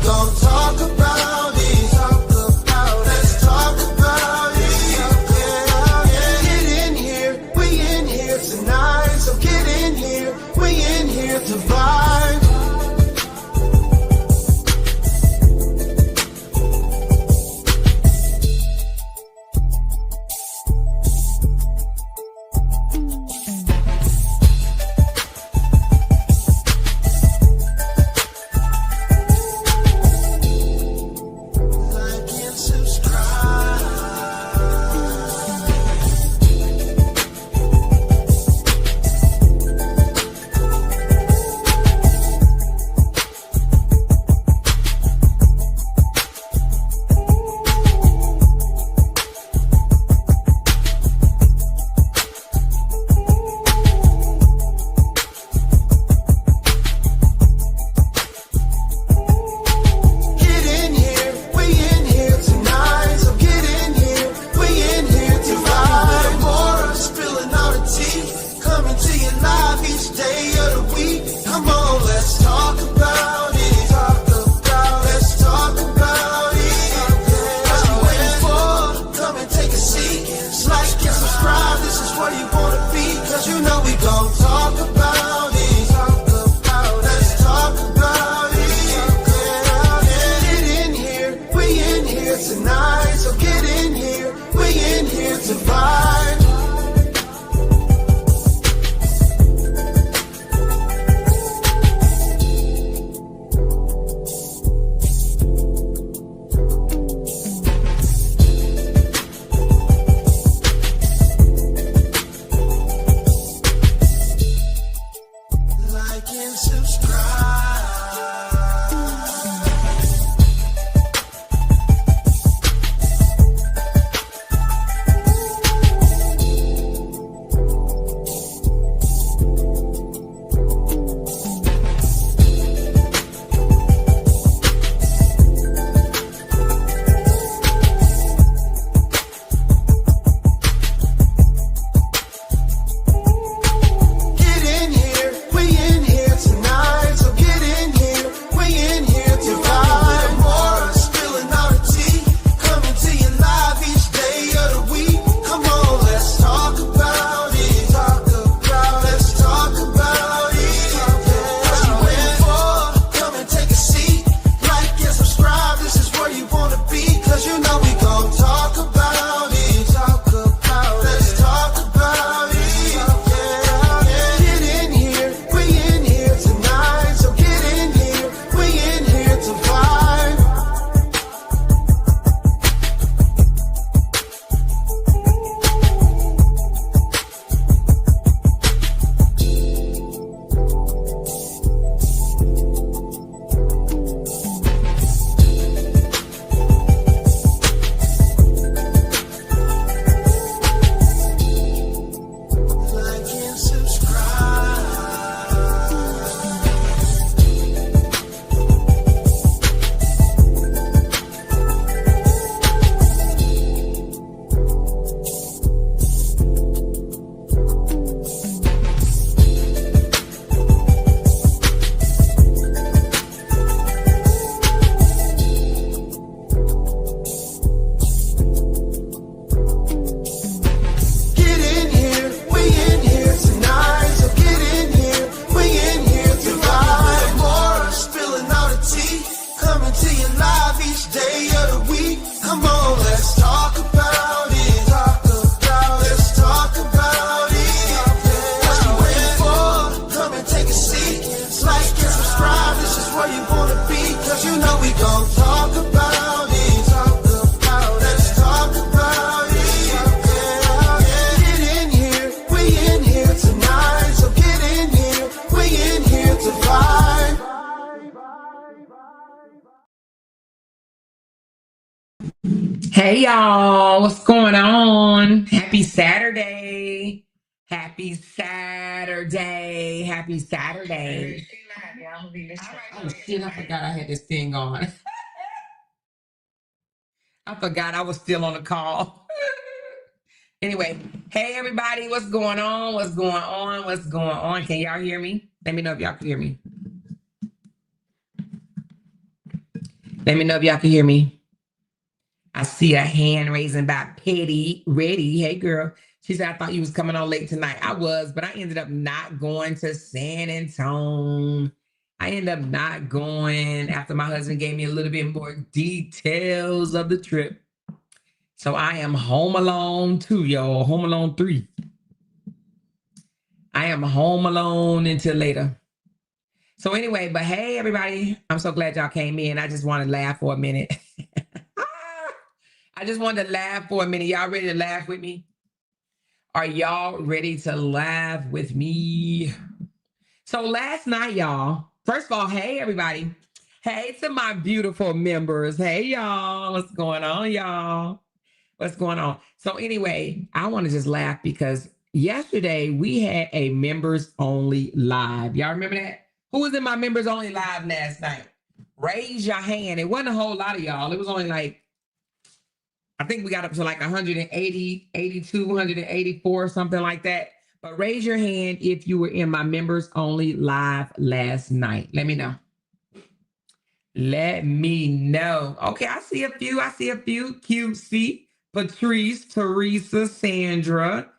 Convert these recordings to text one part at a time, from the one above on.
gon' talk about it. Let's talk about it. Get in here, we in here tonight. So get in here, we in here to vibe. Hey y'all, what's going on? Happy Saturday. Happy Saturday. Happy Saturday. Oh shit, I forgot I had this thing on. I forgot I was still on the call. Anyway, hey everybody, what's going on? What's going on? What's going on? Can y'all hear me? Let me know if y'all can hear me. Let me know if y'all can hear me. I see a hand raising by Petty Ready. Hey, girl. She said, I thought you was coming on late tonight. I was, but I ended up not going to San Antonio. I ended up not going after my husband gave me a little bit more details of the trip. So I am home alone too, y'all. Home Alone 3. I am home alone until later. So anyway, but hey, everybody. I'm so glad y'all came in. I just want to laugh for a minute. I just wanted to laugh for a minute. Y'all ready to laugh with me? Are y'all ready to laugh with me? So last night, y'all, first of all, hey, everybody. Hey to my beautiful members. Hey, y'all. What's going on, y'all? What's going on? So anyway, I want to just laugh because yesterday we had a members only live. Y'all remember that? Who was in my members only live last night? Raise your hand. It wasn't a whole lot of y'all. It was only like, I think we got up to like 180, 82, 184, something like that. But raise your hand if you were in my members only live last night. Let me know. Let me know. Okay, I see a few. QC, Patrice, Teresa, Sandra.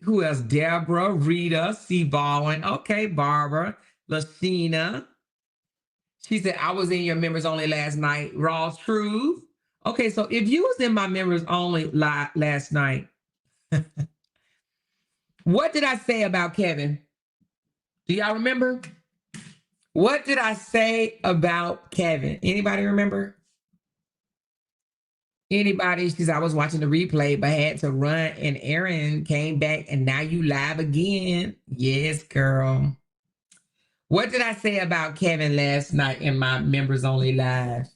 Who else? Deborah, Rita, C. Baldwin. Okay, Barbara, Lashina. She said, I was in your members only last night. Raw Truth. Okay, so if you was in my members only last night, what did I say about Kevin? Do y'all remember? What did I say about Kevin? Anybody remember? Anybody? She said, I was watching the replay, but had to run and Aaron came back and now you live again. Yes, girl. What did I say about Kevin last night in my members only live?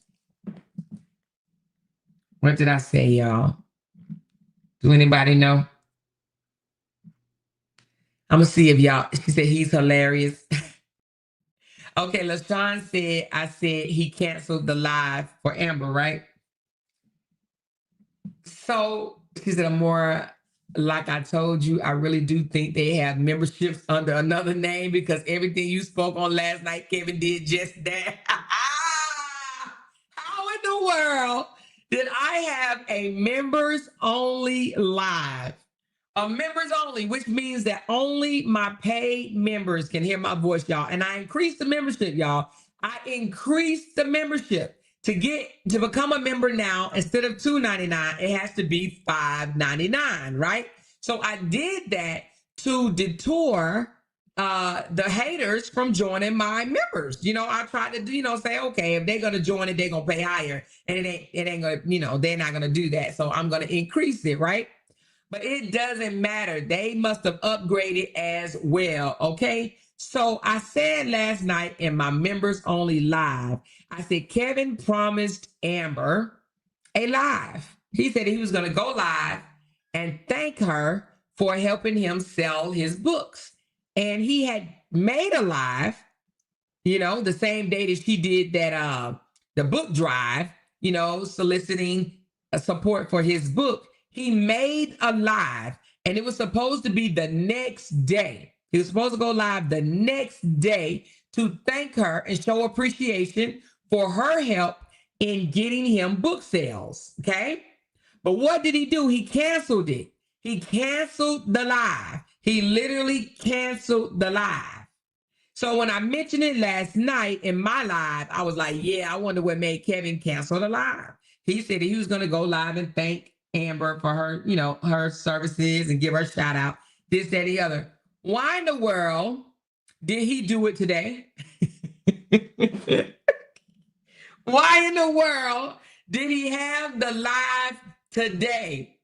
What did I say, y'all? Do anybody know? I'm gonna see if y'all. She said he's hilarious. Okay, LaShawn said I said he canceled the live for Amber, right? So she said, more like I told you, I really do think they have memberships under another name because everything you spoke on last night, Kevin did just that. How in the world did I have a members only live? A members only, which means that only my paid members can hear my voice, y'all. And I increased the membership, y'all. I increased the membership to become a member now. Instead of $2.99, it has to be $5.99, right? So I did that to detour the haters from joining my members. I tried to say, okay, if they're gonna join it, they're gonna pay higher, and it ain't gonna, they're not gonna do that. So I'm gonna increase it, right? But it doesn't matter. They must have upgraded as well. Okay. So I said last night in my members only live, I said, Kevin promised Amber a live. He said he was going to go live and thank her for helping him sell his books. And he had made a live, the same day that she did that, the book drive, soliciting support for his book. He made a live and it was supposed to be the next day. He was supposed to go live the next day to thank her and show appreciation for her help in getting him book sales. Okay. But what did he do? He canceled it. He canceled the live. He literally canceled the live. So when I mentioned it last night in my live, I was like, yeah, I wonder what made Kevin cancel the live. He said he was going to go live and thank Amber for her, her services and give her a shout out, this, that, the other. Why in the world did he do it today? Why in the world did he have the live today?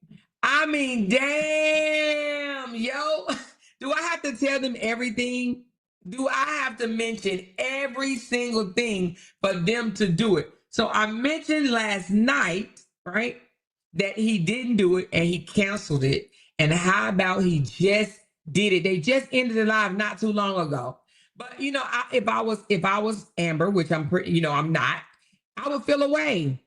I mean, damn, yo. Do I have to tell them everything? Do I have to mention every single thing for them to do it? So I mentioned last night, right, that he didn't do it and he canceled it. And how about he just did it? They just ended the live not too long ago. But if I was Amber, which I'm pretty, I'm not, I would feel away.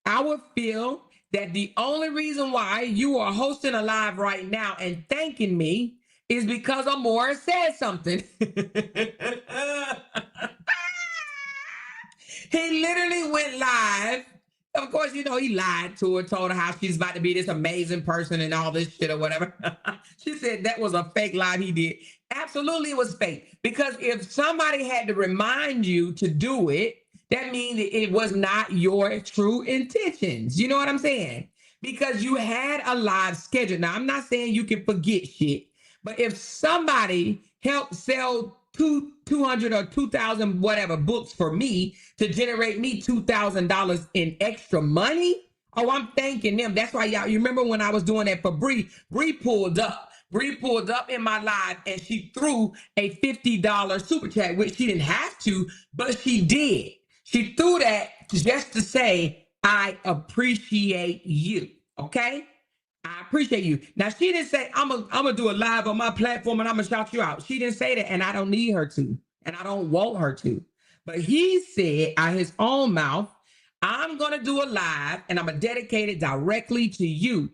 I would feel that the only reason why you are hosting a live right now and thanking me is because Amora said something. He literally went live. Of course, you know, he lied to her, told her how she's about to be this amazing person and all this shit or whatever. She said that was a fake lie he did. Absolutely, it was fake. Because if somebody had to remind you to do it, that means it was not your true intentions. You know what I'm saying? Because you had a live schedule. Now, I'm not saying you can forget shit, but if somebody helped sell 200 or 2,000 whatever books for me to generate me $2,000 in extra money, oh, I'm thanking them. That's why y'all, you remember when I was doing that for Bree? Bree pulled up. Bree pulled up in my live and she threw a $50 super chat, which she didn't have to, but she did. She threw that just to say, I appreciate you. Okay? I appreciate you. Now, she didn't say, I'm gonna do a live on my platform and I'm gonna shout you out. She didn't say that, and I don't need her to, and I don't want her to. But he said out his own mouth, I'm gonna do a live and I'm gonna dedicate it directly to you.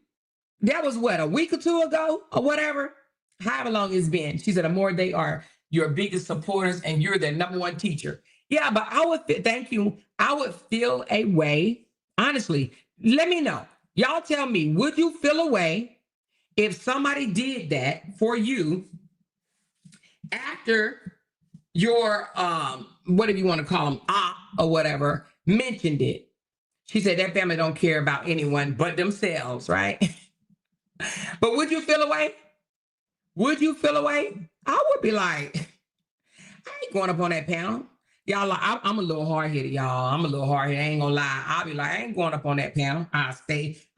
That was what, a week or two ago or whatever? However long it's been. She said, the more they are your biggest supporters and you're their number one teacher. Yeah, but I would, thank you. I would feel a way, honestly, let me know. Y'all tell me, would you feel a way if somebody did that for you after your, whatever you want to call them, or whatever, mentioned it? She said that family don't care about anyone but themselves, right? But would you feel a way? Would you feel a way? I would be like, I ain't going up on that panel. Y'all, I'm a little hard-headed, y'all. I'm a little hard-headed. I ain't gonna lie. I'll be like, I ain't going up on that panel. I'm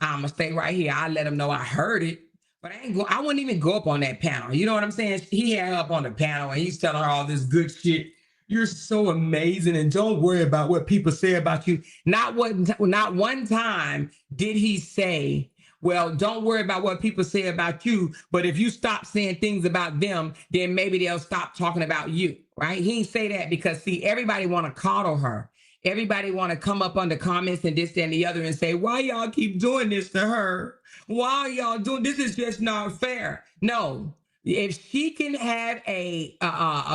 gonna stay right here. I'll let them know I heard it. But I wouldn't even go up on that panel. You know what I'm saying? He had her up on the panel and he's telling her all this good shit. You're so amazing, and don't worry about what people say about you. Not one time did he say, well, don't worry about what people say about you, but if you stop saying things about them, then maybe they'll stop talking about you, right? He didn't say that because, see, everybody want to coddle her. Everybody want to come up under comments and this, that, and the other and say, why y'all keep doing this to her? Why y'all doing this? Is just not fair. No, if she can have a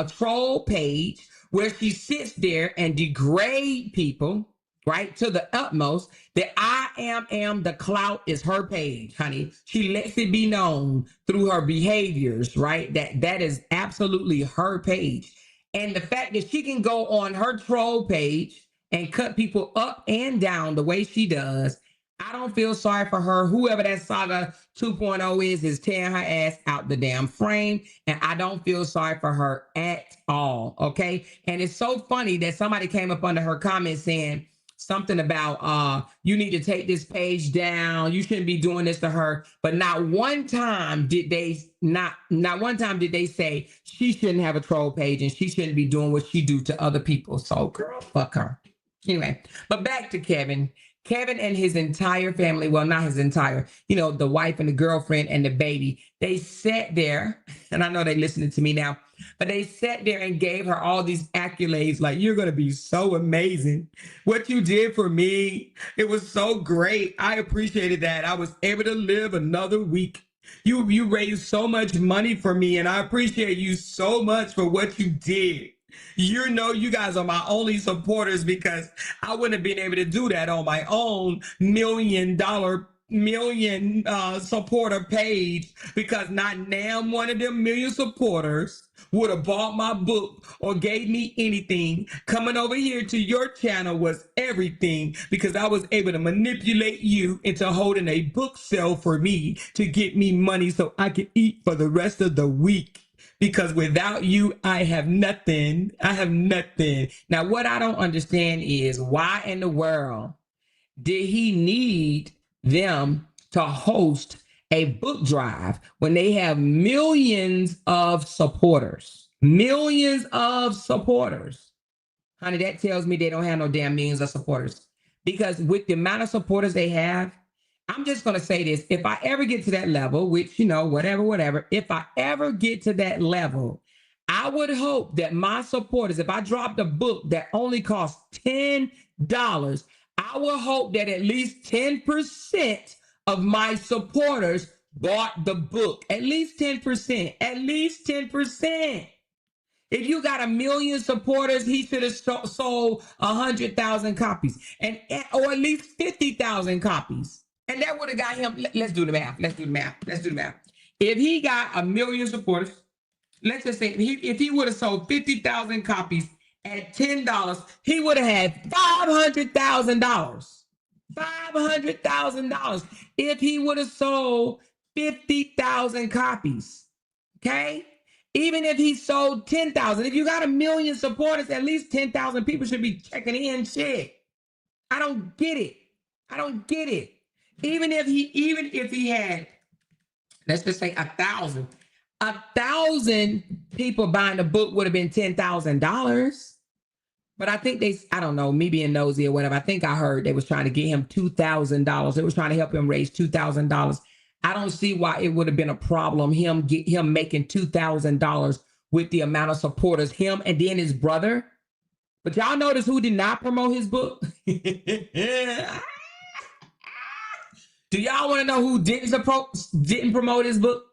troll page where she sits there and degrade people, right, to the utmost, that I am the clout is her page, honey. She lets it be known through her behaviors, right? That is absolutely her page. And the fact that she can go on her troll page and cut people up and down the way she does, I don't feel sorry for her. Whoever that Saga 2.0 is tearing her ass out the damn frame. And I don't feel sorry for her at all, okay? And it's so funny that somebody came up under her comment saying something about, you need to take this page down. You shouldn't be doing this to her. But not one time did they say she shouldn't have a troll page and she shouldn't be doing what she do to other people. So girl, fuck her. Anyway, but back to Kevin. Kevin and his entire family, well, not his entire, you know, the wife and the girlfriend and the baby, they sat there, and I know they're listening to me now, but they sat there and gave her all these accolades, like, you're going to be so amazing. What you did for me, it was so great. I appreciated that. I was able to live another week. You raised so much money for me, and I appreciate you so much for what you did. You know, you guys are my only supporters because I wouldn't have been able to do that on my own $1 million supporter page, because not damn one of them million supporters would have bought my book or gave me anything. Coming over here to your channel was everything, because I was able to manipulate you into holding a book sale for me to get me money so I could eat for the rest of the week. Because without you, I have nothing. I have nothing. Now, what I don't understand is why in the world did he need them to host a book drive when they have millions of supporters? Millions of supporters. Honey, that tells me they don't have no damn millions of supporters. Because with the amount of supporters they have, I'm just going to say this. If I ever get to that level, which, you know, whatever, if I ever get to that level, I would hope that my supporters, if I dropped a book that only costs $10, I would hope that at least 10% of my supporters bought the book. At least 10%. At least 10%. If you got 1 million supporters, he should have sold 100,000 copies, or at least 50,000 copies, and that would have got him. Let's do the math. Let's do the math. If he got 1 million supporters, let's just say if he would have sold 50,000 copies at $10, he would have had $500,000. $500,000 if he would have sold 50,000 copies. Okay? Even if he sold 10,000, if you got 1 million supporters, at least 10,000 people should be checking in. Shit. I don't get it. Even if he had, let's just say 1,000. 1,000 people buying the book would have been $10,000. But I think I don't know, me being nosy or whatever, I think I heard they was trying to get him $2,000. They was trying to help him raise $2,000. I don't see why it would have been a problem, him making $2,000 with the amount of supporters, him and then his brother. But y'all notice who did not promote his book? Do y'all want to know who didn't promote his book?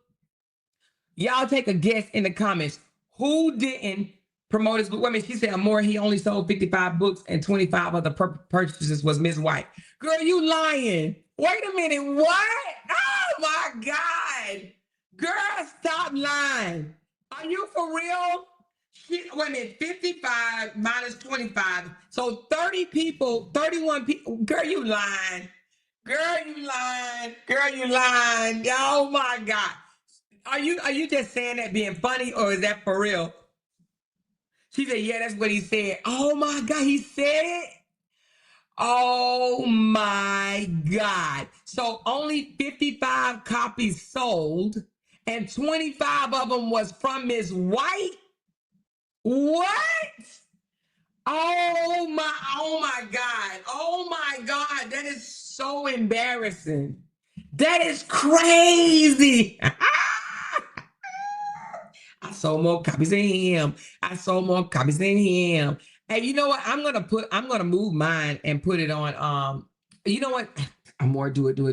Y'all take a guess in the comments. Who didn't promote his book? Wait a minute, she said more. He only sold 55 books and 25 of the purchases was Miss White. Girl, you lying. Wait a minute, what? Oh my God. Girl, stop lying. Are you for real? Wait a minute, 55 minus 25. So 30 people, 31 people. Girl, you lying. Girl, you lying. Oh my God. Are you just saying that being funny, or is that for real? She said, yeah, that's what he said. Oh my God, he said it? Oh my God. So only 55 copies sold and 25 of them was from Miss White? What? Oh my God. Oh my God. That is so embarrassing. That is crazy. I sold more copies than him. Hey, you know what? I'm gonna move mine and put it on. You know what? I'm more do it. I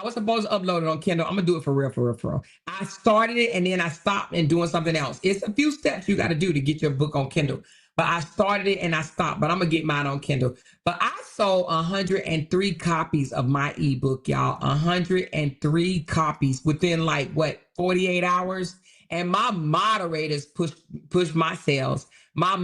was supposed to upload it on Kindle. I'm gonna do it for real. I started it and then I stopped and doing something else. It's a few steps you got to do to get your book on Kindle. But I started it and I stopped. But I'm gonna get mine on Kindle. But I sold 103 copies of my ebook, y'all. 103 copies within 48 hours. And my moderators pushed my sales. Like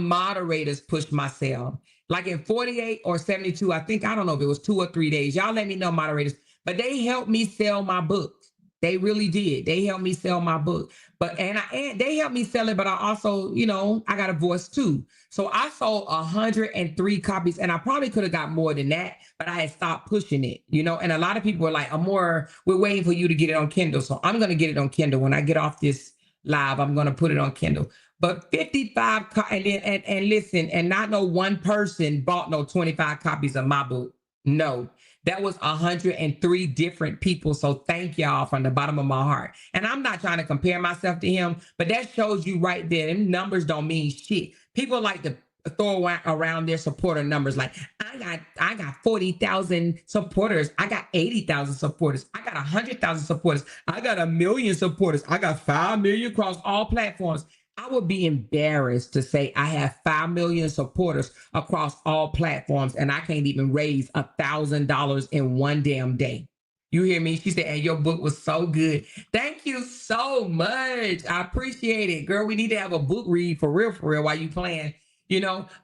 in 48 or 72, I don't know if it was 2 or 3 days. Y'all let me know, moderators. But they helped me sell my book. They really did. They helped me sell my book. And they helped me sell it, but I also, I got a voice too. So I sold 103 copies, and I probably could have got more than that, but I had stopped pushing it, and a lot of people were like, we're waiting for you to get it on Kindle. So I'm going to get it on Kindle. When I get off this live, I'm going to put it on Kindle. But 55, and listen, and not no one person bought no 25 copies of my book. No, that was 103 different people. So thank y'all from the bottom of my heart. And I'm not trying to compare myself to him, but that shows you right there. Them numbers don't mean shit. People like to throw around their supporter numbers. Like, I got 40,000 supporters. I got 80,000 supporters. I got 100,000 supporters. I got 1 million supporters. I got 5 million across all platforms. I would be embarrassed to say I have 5 million supporters across all platforms and I can't even raise $1,000 in one damn day. You hear me? She said, and your book was so good. Thank you so much. I appreciate it. Girl, we need to have a book read for real while you playing,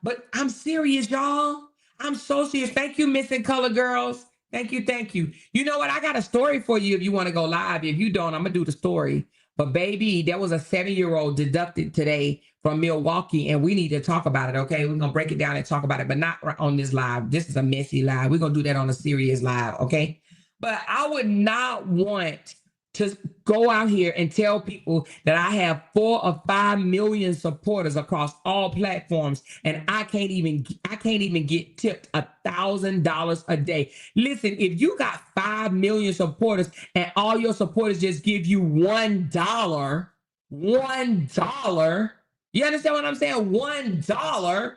But I'm serious, y'all. I'm so serious. Thank you, Missing Color Girls. Thank you. You know what? I got a story for you if you want to go live. If you don't, I'm going to do the story. But baby, there was a 7-year-old deducted today from Milwaukee, and we need to talk about it, okay? We're going to break it down and talk about it, but not on this live. This is a messy live. We're going to do that on a serious live, okay? But I would not want to go out here and tell people that I have 4 or 5 million supporters across all platforms, and I can't even get tipped $1,000 a day. Listen, if you got 5 million supporters and all your supporters just give you $1, you understand what I'm saying? $1,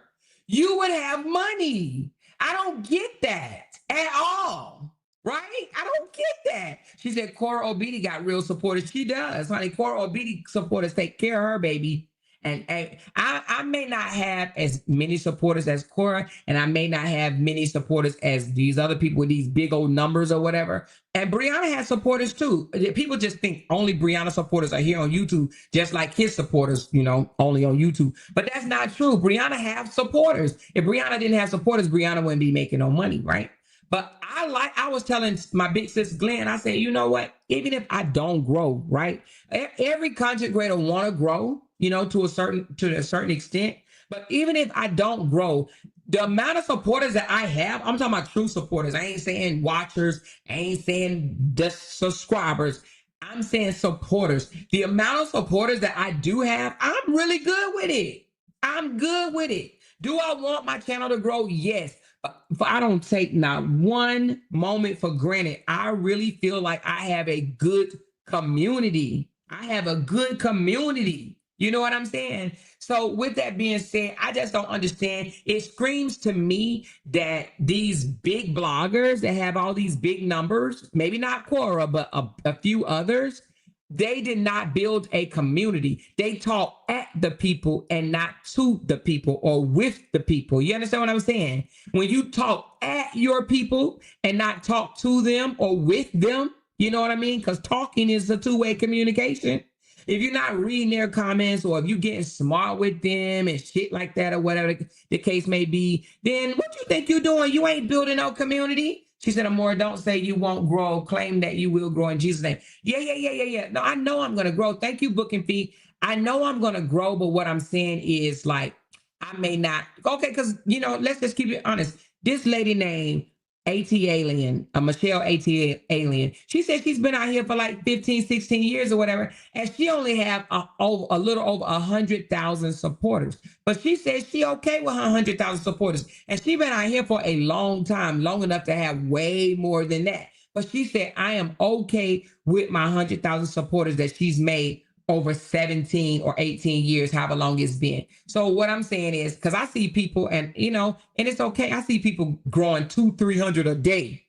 you would have money. I don't get that at all. Right? I don't get that. She said Cora Obidi got real supporters. She does, honey. Cora Obidi supporters take care of her, baby. And I may not have as many supporters as Cora, and I may not have many supporters as these other people with these big old numbers or whatever. And Brianna has supporters too. People just think only Brianna supporters are here on YouTube, just like his supporters, only on YouTube. But that's not true. Brianna have supporters. If Brianna didn't have supporters, Brianna wouldn't be making no money, right? But I was telling my big sis Glenn, I said, you know what? Even if I don't grow, right? Every content creator want to grow, to a certain extent. But even if I don't grow, the amount of supporters that I have, I'm talking about true supporters. I ain't saying watchers, I ain't saying just subscribers. I'm saying supporters. The amount of supporters that I do have, I'm really good with it. I'm good with it. Do I want my channel to grow? Yes. But I don't take not one moment for granted. I really feel like I have a good community. I have a good community. You know what I'm saying? So with that being said, I just don't understand. It screams to me that these big bloggers that have all these big numbers, maybe not Quora, but a few others, they did not build a community. They talk at the people and not to the people or with the people. You understand what I'm saying? When you talk at your people and not talk to them or with them, you know what I mean? Because talking is a two-way communication. If you're not reading their comments or if you're getting smart with them and shit like that or whatever the case may be, then what you think you're doing? You ain't building no community. She said, Amor, don't say you won't grow. Claim that you will grow in Jesus' name. Yeah. No, I know I'm going to grow. Thank you, Booking Fee. I know I'm going to grow, but what I'm saying is like, I may not. Okay, because, let's just keep it honest. This lady named AT Alien, Michelle AT Alien, she said she's been out here for like 15, 16 years or whatever, and she only have a little over 100,000 supporters. But she said she okay with her 100,000 supporters, and she been out here for a long time, long enough to have way more than that. But she said, I am okay with my 100,000 supporters that she's made over 17 or 18 years, however long it's been. So what I'm saying is, because I see people and it's okay. I see people growing 200-300 a day.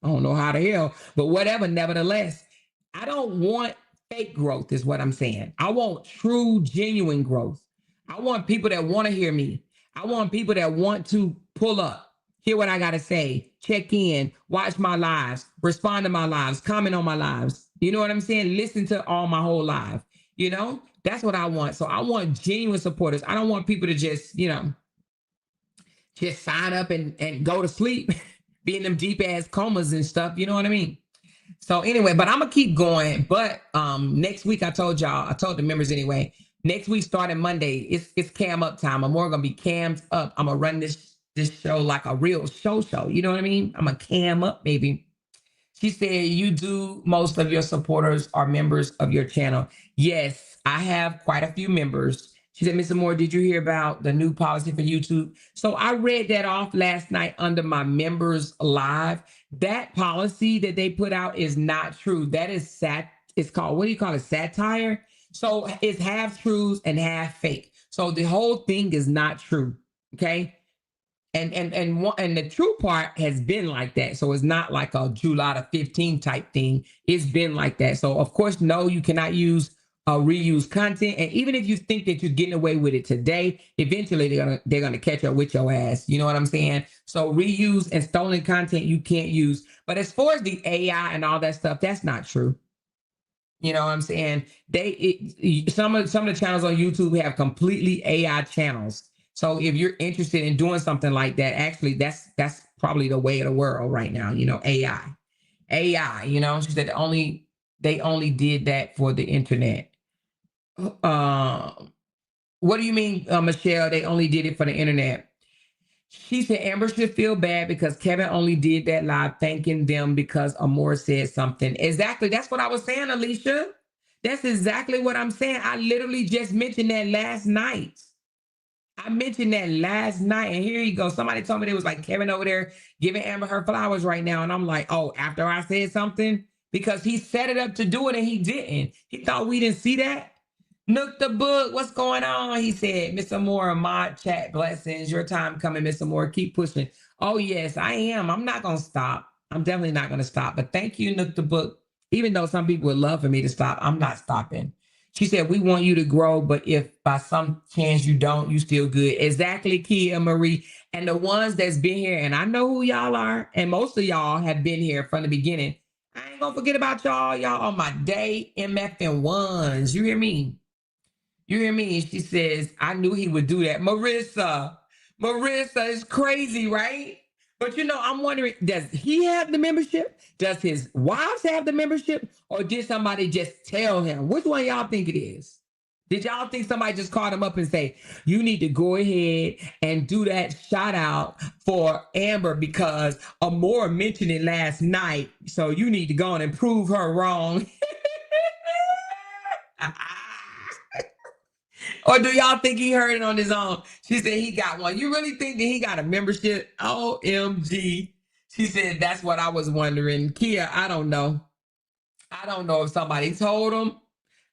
I don't know how the hell, but whatever. Nevertheless, I don't want fake growth is what I'm saying. I want true, genuine growth. I want people that want to hear me. I want people that want to pull up, hear what I got to say, check in, watch my lives, respond to my lives, comment on my lives. You know what I'm saying? Listen to all my whole life. That's what I want. So I want genuine supporters. I don't want people to just sign up and go to sleep, be in them deep ass comas and stuff. You know what I mean? So anyway, but I'm gonna keep going. But next week I told the members anyway, next week starting Monday, it's cam up time. I'm more gonna be cammed up. I'm gonna run this show like a real show. You know what I mean? I'm gonna cam up, baby. She said, you do, most of your supporters are members of your channel. Yes, I have quite a few members. She said, Mr. Moore, did you hear about the new policy for YouTube? So I read that off last night under my members live. That policy that they put out is not true. That is it's called, what do you call it? Satire. So it's half truths and half fake. So the whole thing is not true. Okay. And the true part has been like that. So it's not like a July the 15th type thing. It's been like that. So of course, no, you cannot use reuse content. And even if you think that you're getting away with it today, eventually they're gonna catch up with your ass. You know what I'm saying? So reuse and stolen content you can't use. But as far as the AI and all that stuff, that's not true. You know what I'm saying? Some of the channels on YouTube have completely AI channels. So if you're interested in doing something like that, actually, that's probably the way of the world right now. AI. She said they only did that for the internet. What do you mean, Michelle? They only did it for the internet. She said Amber should feel bad because Kevin only did that live thanking them because Amor said something. Exactly. That's what I was saying, Alicia. That's exactly what I'm saying. I literally just mentioned that last night. And here you go. Somebody told me there was like Kevin over there giving Amber her flowers right now. And I'm like, oh, after I said something? Because he set it up to do it and he didn't. He thought we didn't see that. Nook the book, what's going on? He said, Mr. Moore, mod chat blessings. Your time coming, Mr. Moore. Keep pushing. Oh, yes, I am. I'm not going to stop. I'm definitely not going to stop. But thank you, Nook the book. Even though some people would love for me to stop, I'm not stopping. She said, we want you to grow, but if by some chance you don't, you still good. Exactly, Kia Marie. And the ones that's been here, and I know who y'all are, and most of y'all have been here from the beginning. I ain't gonna forget about y'all. Y'all on my day MF and ones. You hear me? You hear me? She says, I knew he would do that. Marissa is crazy, right? But I'm wondering, does he have the membership? Does his wives have the membership? Or did somebody just tell him? Which one y'all think it is? Did y'all think somebody just called him up and say, you need to go ahead and do that shout out for Amber because Amora mentioned it last night. So you need to go on and prove her wrong. Or do y'all think he heard it on his own? She said he got one. You really think that he got a membership? OMG. She said, that's what I was wondering. Kia, I don't know. I don't know if somebody told him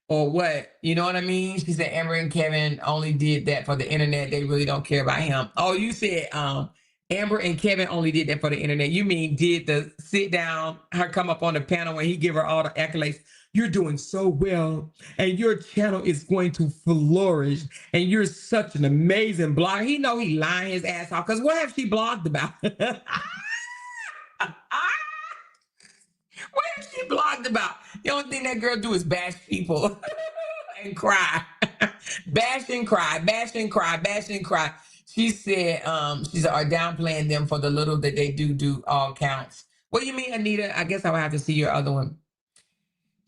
or what. You know what I mean? She said Amber and Kevin only did that for the internet. They really don't care about him. Oh, you said Amber and Kevin only did that for the internet. You mean did the sit down, her come up on the panel and he give her all the accolades? You're doing so well, and your channel is going to flourish, and you're such an amazing blogger. He know he lying his ass off, because what have she blogged about? What have she blogged about? The only thing that girl do is bash people and cry. Bash and cry, bash and cry, bash and cry. She said, are downplaying them for the little that they do all counts. What do you mean, Anita? I guess I would have to see your other one.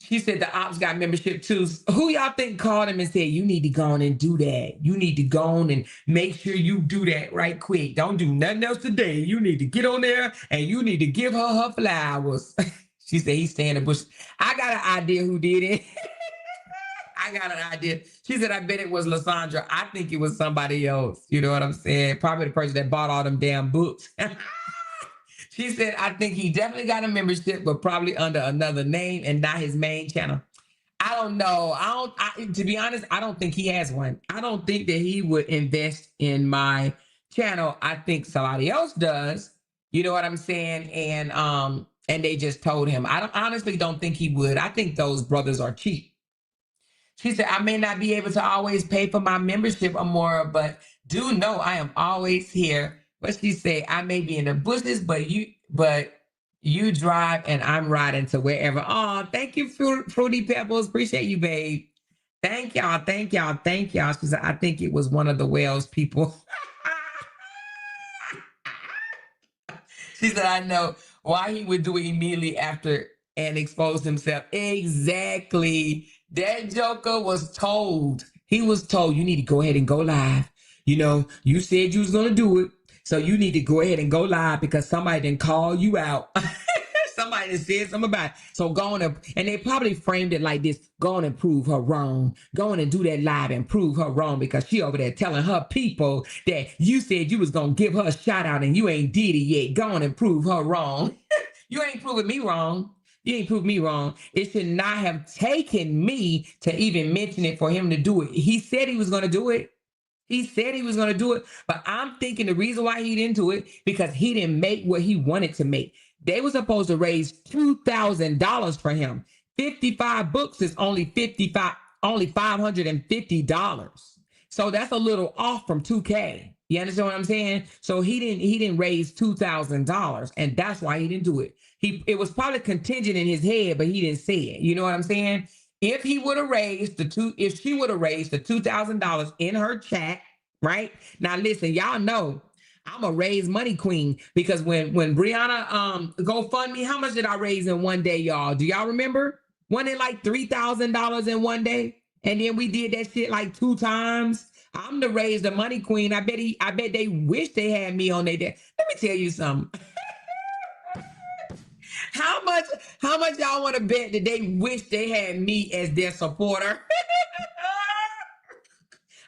She said the ops got membership too. Who y'all think called him and said, you need to go on and do that? You need to go on and make sure you do that right quick. Don't do nothing else today. You need to get on there and you need to give her flowers. She said he stay in the bush. I got an idea who did it. I got an idea. She said, I bet it was Lysandra. I think it was somebody else. You know what I'm saying? Probably the person that bought all them damn books. She said, I think he definitely got a membership, but probably under another name and not his main channel. I don't know. To be honest, I don't think he has one. I don't think that he would invest in my channel. I think somebody else does. You know what I'm saying? And they just told him. I honestly don't think he would. I think those brothers are cheap. She said, I may not be able to always pay for my membership, Amora, but do know I am always here. But she said, I may be in the bushes, but you drive and I'm riding to wherever. Oh, thank you, Fruity Pebbles. Appreciate you, babe. Thank y'all, thank y'all, thank y'all. She said, I think it was one of the Wells people. She said, I know why he would do it immediately after and expose himself. Exactly. That joker was told. He was told, you need to go ahead and go live. You know, you said you was going to do it. So you need to go ahead and go live because somebody didn't call you out. Somebody that said something about it. So go on and they probably framed it like this. Go on and prove her wrong. Go on and do that live and prove her wrong because she over there telling her people that you said you was going to give her a shout out and you ain't did it yet. Go on and prove her wrong. You ain't proving me wrong. You ain't proved me wrong. It should not have taken me to even mention it for him to do it. He said he was going to do it. He said he was going to do it, but I'm thinking the reason why he didn't do it because he didn't make what he wanted to make. They were supposed to raise $2,000 for him. 55 books is only $550. So that's a little off from 2K. You understand what I'm saying? So he didn't raise $2,000, and that's why he didn't do it. It was probably contingent in his head, but he didn't say it. You know what I'm saying? If he would have raised if she would have raised the $2,000 in her chat, right? Now listen, y'all know I'm a raise money queen because when Brianna GoFundMe, how much did I raise in one day, y'all? Do y'all remember? Wasn't it like $3,000 in one day? And then we did that shit like 2 times. I'm the raise the money queen. I bet they wish they had me on their day. Let me tell you something. How much y'all want to bet that they wish they had me as their supporter?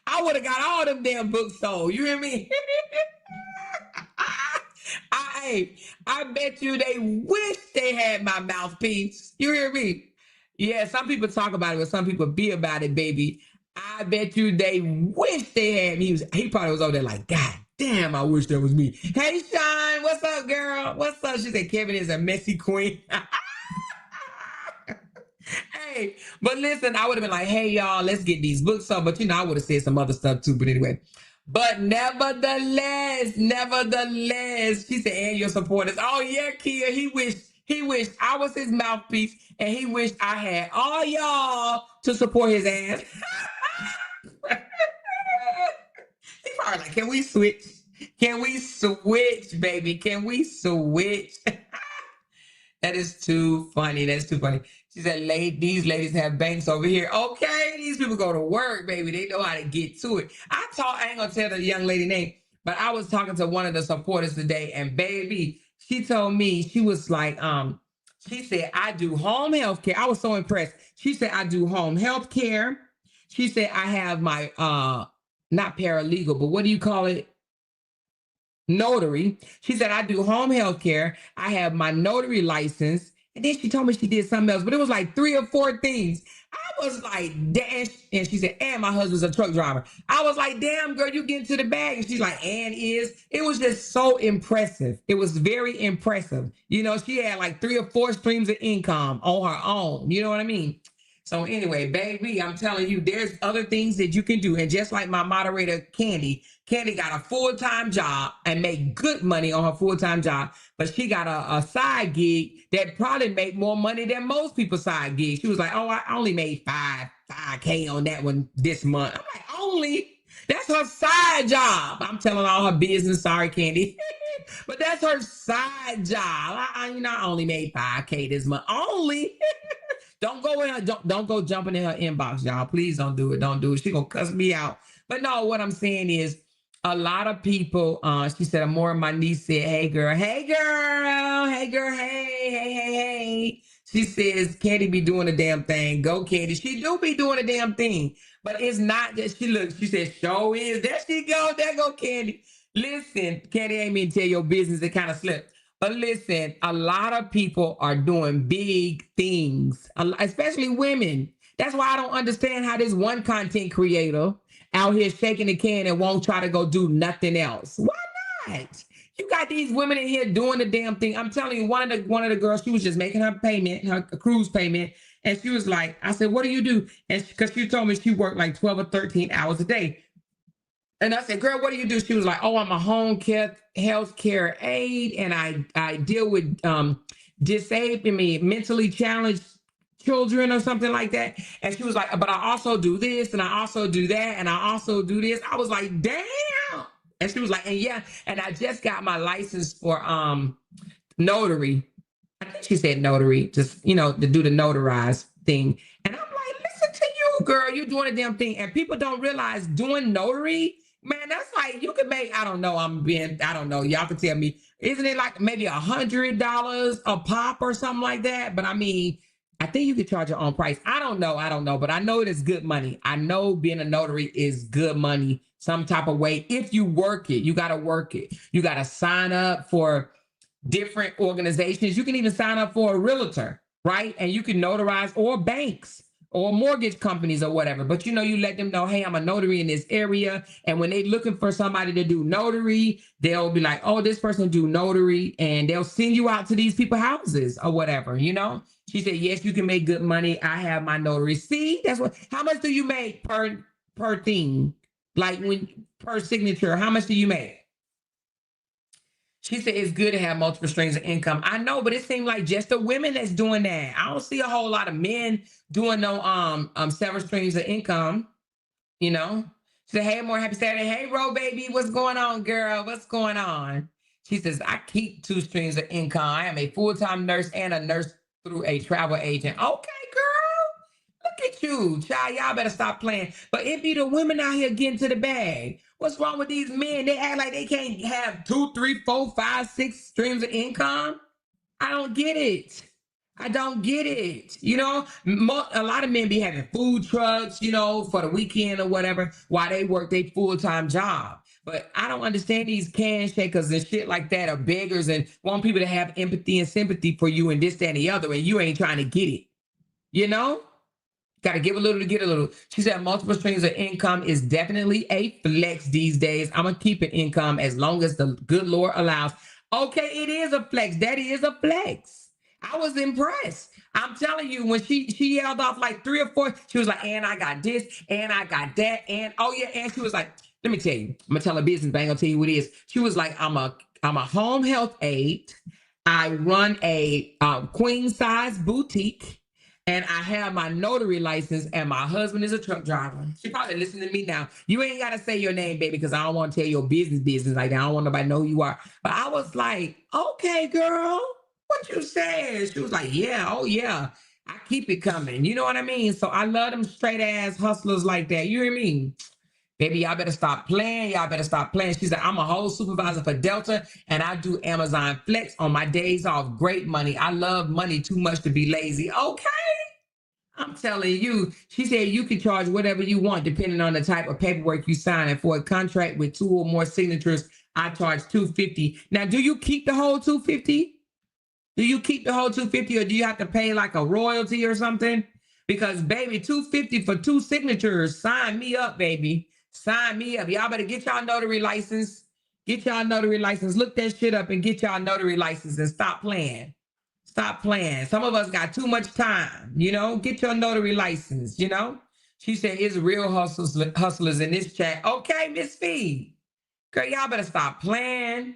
I would have got all them damn books sold. You hear me? I bet you they wish they had my mouthpiece. You hear me? Yeah, some people talk about it, but some people be about it, baby. I bet you they wish they had me. He probably was over there like, God damn, I wish that was me. Hey, Sean, what's up, girl? What's up? She said, Kevin is a messy queen. Hey, but listen, I would have been like, hey, y'all, let's get these books up. But I would have said some other stuff too. But anyway. But nevertheless, she said, and your supporters. Oh, yeah, Kia, he wished I was his mouthpiece, and he wished I had all y'all to support his ass. He probably like, can we switch? Can we switch, baby? Can we switch? That is too funny. That's too funny. She said, these ladies have banks over here. Okay, these people go to work, baby. They know how to get to it. I ain't gonna tell the young lady name, but I was talking to one of the supporters today, and baby, she told me, she was like, she said, I do home health care. I was so impressed. She said, I do home health care. She said, I have my not paralegal, but what do you call it? Notary. She said, I do home health care. I have my notary license. And then she told me she did something else, but it was like 3 or 4 things. I was like, damn. And she said, and my husband's a truck driver. I was like, damn, girl, you get into the bag. And she's like, and is. It was just so impressive. It was very impressive. She had like 3 or 4 streams of income on her own. You know what I mean? So anyway, baby, I'm telling you, there's other things that you can do. And just like my moderator, Candy got a full-time job and make good money on her full-time job, but she got a side gig that probably make more money than most people's side gigs. She was like, oh, I only made 5K on that one this month. I'm like, only? That's her side job. I'm telling all her business. Sorry, Candy. But that's her side job. I only made 5K this month. Only. Don't go in her, don't go jumping in her inbox, y'all. Please don't do it. Don't do it. She's gonna cuss me out. But no, what I'm saying is a lot of people, she said, more of my niece said, hey girl, hey, hey. She says, Candy be doing a damn thing. Go, Candy. She do be doing a damn thing. But it's not that she said, show is. There she go. There go Candy. Listen, Candy ain't mean to tell your business. It kind of slipped. But listen, a lot of people are doing big things, especially women. That's why I don't understand how this one content creator out here shaking the can and won't try to go do nothing else. Why not? You got these women in here doing the damn thing. I'm telling you, one of the girls, she was just making her payment, her cruise payment, and she was like, I said, what do you do? And because she told me she worked like 12 or 13 hours a day. And I said, girl, what do you do? She was like, oh, I'm a home care health care aide, and I deal with mentally challenged children or something like that. And she was like, but I also do this, and I also do that, and I also do this. I was like, damn. And she was like, and yeah, and I just got my license for notary. I think she said notary, just, to do the notarized thing. And I'm like, listen to you, girl, you're doing a damn thing. And people don't realize doing notary, man, that's like, you could make, I don't know, y'all can tell me, isn't it like maybe $100 a pop or something like that? But I mean, I think you could charge your own price. I don't know, but I know it is good money. I know being a notary is good money some type of way. If you work it, you got to work it. You got to sign up for different organizations. You can even sign up for a realtor, right? And you can notarize, or banks or mortgage companies or whatever. But you let them know, hey, I'm a notary in this area. And when they're looking for somebody to do notary, they'll be like, oh, this person do notary, and they'll send you out to these people's houses or whatever, She said, yes, you can make good money. I have my notary. See, how much do you make per thing? Like per signature, how much do you make? She said it's good to have multiple streams of income. I know, but it seems like just the women that's doing that. I don't see a whole lot of men doing no several streams of income, She said, hey, more happy Saturday. Hey, Ro, baby, what's going on, girl? What's going on? She says, I keep 2 streams of income. I am a full-time nurse and a nurse through a travel agent. Okay, girl. Look at you. Child, y'all better stop playing. But it be the women out here getting to the bag. What's wrong with these men? They act like they can't have 2, 3, 4, 5, 6 streams of income. I don't get it. I don't get it. A lot of men be having food trucks, for the weekend or whatever, while they work their full-time job. But I don't understand these can shakers and shit like that, or beggars, and want people to have empathy and sympathy for you and this, that, and the other, and you ain't trying to get it. Got to give a little to get a little. She said multiple streams of income is definitely a flex these days. I'm going to keep an income as long as the good Lord allows. Okay, it is a flex. That is a flex. I was impressed. I'm telling you, when she yelled off like 3 or 4, she was like, and I got this, and I got that, and oh yeah, and she was like, let me tell you, I'm gonna tell her business, but I ain't gonna tell you what it is. She was like, I'm a home health aide. I run a queen size boutique, and I have my notary license, and my husband is a truck driver. She probably listening to me now. You ain't gotta say your name, baby, because I don't want to tell your business like that. I don't want nobody to know who you are. But I was like, okay, girl, what you said? She was like, yeah, oh yeah, I keep it coming. You know what I mean? So I love them straight ass hustlers like that. You hear me? Baby, y'all better stop playing. Y'all better stop playing. She said, I'm a whole supervisor for Delta and I do Amazon Flex on my days off. Great money. I love money too much to be lazy. Okay. I'm telling you, she said you can charge whatever you want depending on the type of paperwork you sign. And for a contract with 2 or more signatures, I charge $250. Now, do you keep the whole $250? Do you keep the whole $250 or do you have to pay like a royalty or something? Because baby, $250 for 2 signatures. Sign me up, baby. Sign me up. Y'all better get y'all notary license. Get y'all notary license. Look that shit up and get y'all notary license and stop playing. Stop playing. Some of us got too much time, you know? Get your notary license, you know? She said, it's real hustlers in this chat. Okay, Miss Fee. Girl, y'all better stop playing.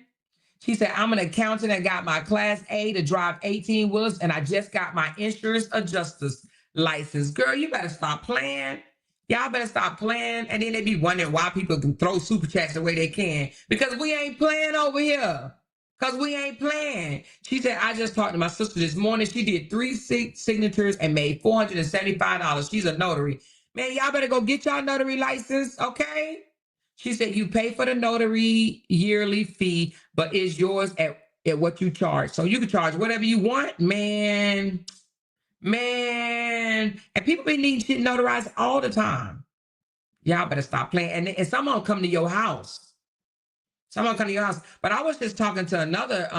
She said, I'm an accountant and got my class A to drive 18 wheelers, and I just got my insurance adjuster's license. Girl, you better stop playing. Y'all better stop playing. And then they be wondering why people can throw super chats the way they can. Because we ain't playing over here. Because we ain't playing. She said, I just talked to my sister this morning. She did 3 signatures and made $475. She's a notary. Man, y'all better go get y'all notary license, okay? She said, you pay for the notary yearly fee, but it's yours at what you charge. So you can charge whatever you want, man. Man. And people be needing shit notarized all the time. Y'all better stop playing. And someone come to your house. Someone come to your house. But I was just talking to another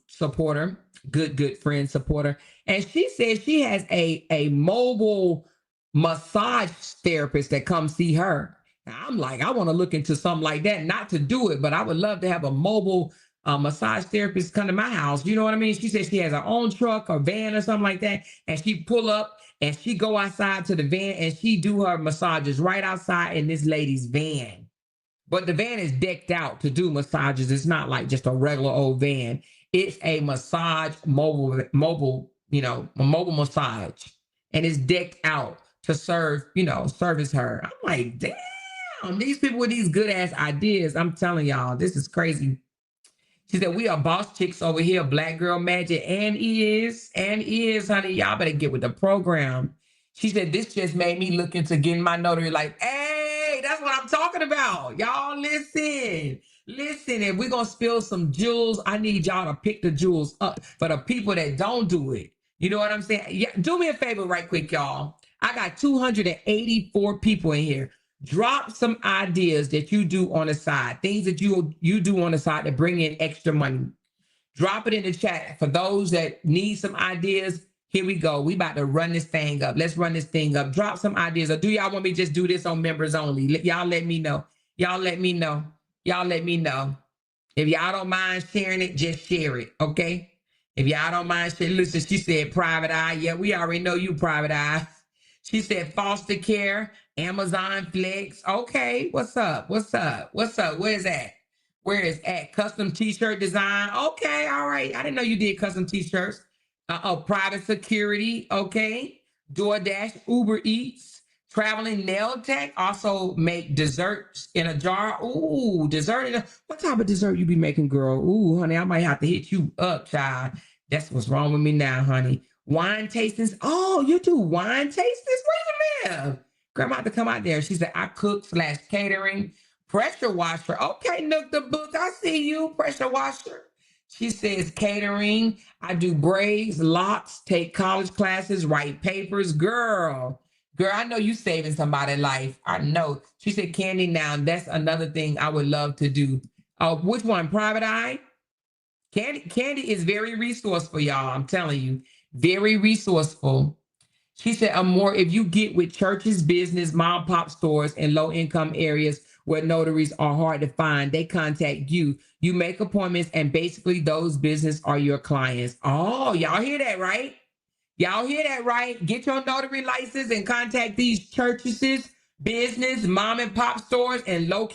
supporter, good friend supporter, and she said she has a mobile massage therapist that comes see her. Now, I'm like, I want to look into something like that, not to do it, but I would love to have a mobile massage therapist come to my house. You know what I mean? She said she has her own truck or van or something like that, and she pull up and she go outside to the van and she do her massages right outside in this lady's van. But the van is decked out to do massages. It's not like just a regular old van. It's a massage mobile, you know, a mobile massage. And it's decked out to serve, you know, service her. I'm like, damn, these people with these good ass ideas. I'm telling y'all, this is crazy. She said, we are boss chicks over here, Black Girl Magic, and is, honey. Y'all better get with the program. She said, this just made me look into getting my notary like, hey, that's what I'm talking about. Y'all listen. Listen, if we're going to spill some jewels, I need y'all to pick the jewels up for the people that don't do it. You know what I'm saying? Yeah, do me a favor right quick, y'all. I got 284 people in here. Drop some ideas that you do on the side, things that you do on the side to bring in extra money. Drop it in the chat. For those that need some ideas, here we go. We about to run this thing up. Let's run this thing up. Drop some ideas. Or do y'all want me to just do this on members only? Y'all let me know. Y'all let me know. Y'all let me know. If y'all don't mind sharing it, just share it, okay? If y'all don't mind sharing, listen, she said private eye. Yeah, we already know you private eye. She said foster care, Amazon Flex. Okay, what's up? What's up? What's up? Where's that? Where is at? Custom t-shirt design. Okay, all right. I didn't know you did custom t-shirts. Private security. Okay. DoorDash, Uber Eats, traveling nail tech. Also make desserts in a jar. Ooh, dessert. What type of dessert you be making, girl? Ooh, honey, I might have to hit you up, child. That's what's wrong with me now, honey. Wine tastings. Oh, you do wine tastings? Where you live? Grandma had to come out there. She said, I cook / catering. Pressure washer. Okay, Nook the book. I see you. Pressure washer. She says catering. I do braids, locks, take college classes, write papers. Girl, I know you saving somebody's life. I know. She said candy now. That's another thing I would love to do. Which one? Private eye? Candy is very resourceful, y'all. I'm telling you. Very resourceful. She said, more if you get with churches, business, mom, pop stores in low income areas where notaries are hard to find. They contact you. You make appointments, and basically those business are your clients. Oh, y'all hear that, right? Y'all hear that, right? Get your notary license and contact these churches, business, mom and pop stores, and low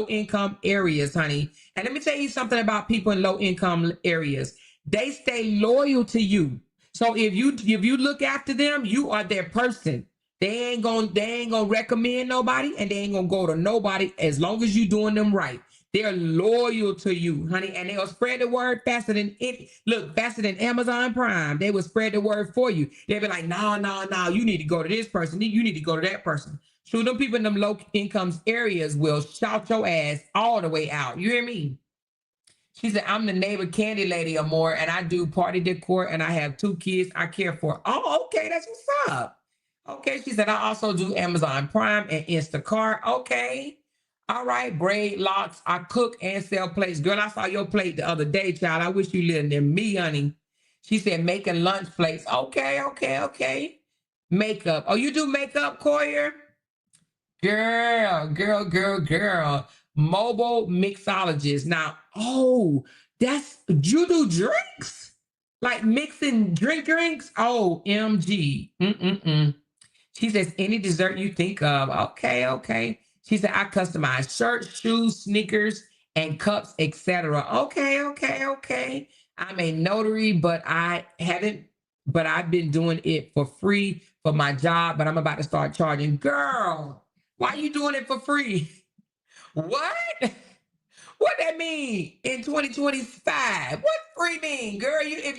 income areas, honey. And let me tell you something about people in low income areas. They stay loyal to you. So if you look after them, you are their person. They ain't gonna recommend nobody, and they ain't gonna go to nobody as long as you doing them right. They're loyal to you, honey, and they'll spread the word faster than it. Look, faster than Amazon Prime. They will spread the word for you. They'll be like, no, you need to go to this person. You need to go to that person. So them people in them low income areas will shout your ass all the way out. You hear me? She said, I'm the neighbor candy lady or more, and I do party decor, and I have 2 kids I care for. Oh, okay, that's what's up. Okay, she said, I also do Amazon Prime and Instacart. Okay. All right, braid locks. I cook and sell plates. Girl, I saw your plate the other day, child. I wish you lived near me, honey. She said, making lunch plates. Okay. Makeup. Oh, you do makeup, Coyer? Girl. Mobile mixologist. Now, you do drinks? Like mixing drinks? Oh, MG. She says, any dessert you think of. Okay. She said, I customize shirts, shoes, sneakers, and cups, etc. Okay. I'm a notary, but I've been doing it for free for my job, but I'm about to start charging. Girl, why are you doing it for free? What? What that mean in 2025? What free mean, girl? If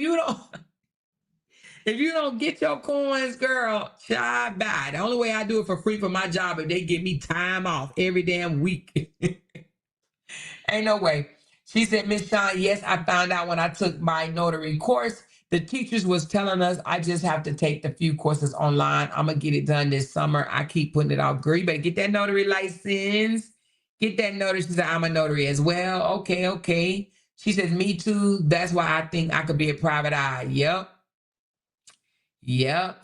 you don't get your coins, girl, child, bye. The only way I do it for free for my job is they give me time off every damn week. Ain't no way. She said, Miss Sean, yes, I found out when I took my notary course, the teachers was telling us I just have to take the few courses online. I'm going to get it done this summer. I keep putting it off. Girl, you better get that notary license. Get that notary. She said, I'm a notary as well. Okay. She says, me too. That's why I think I could be a private eye. Yep.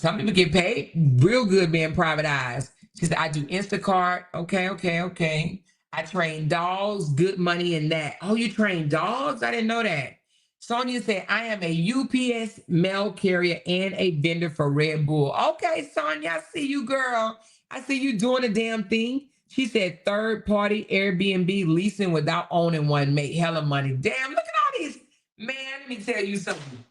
Some people get paid real good being private eyes. She said, I do Instacart. Okay. I train dogs. Good money in that. Oh, you train dogs? I didn't know that. Sonia said, I am a UPS mail carrier and a vendor for Red Bull. Okay, Sonia, I see you, girl. I see you doing the damn thing. She said, third-party Airbnb leasing without owning one make hella money. Damn, look at all these. Man, let me tell you something.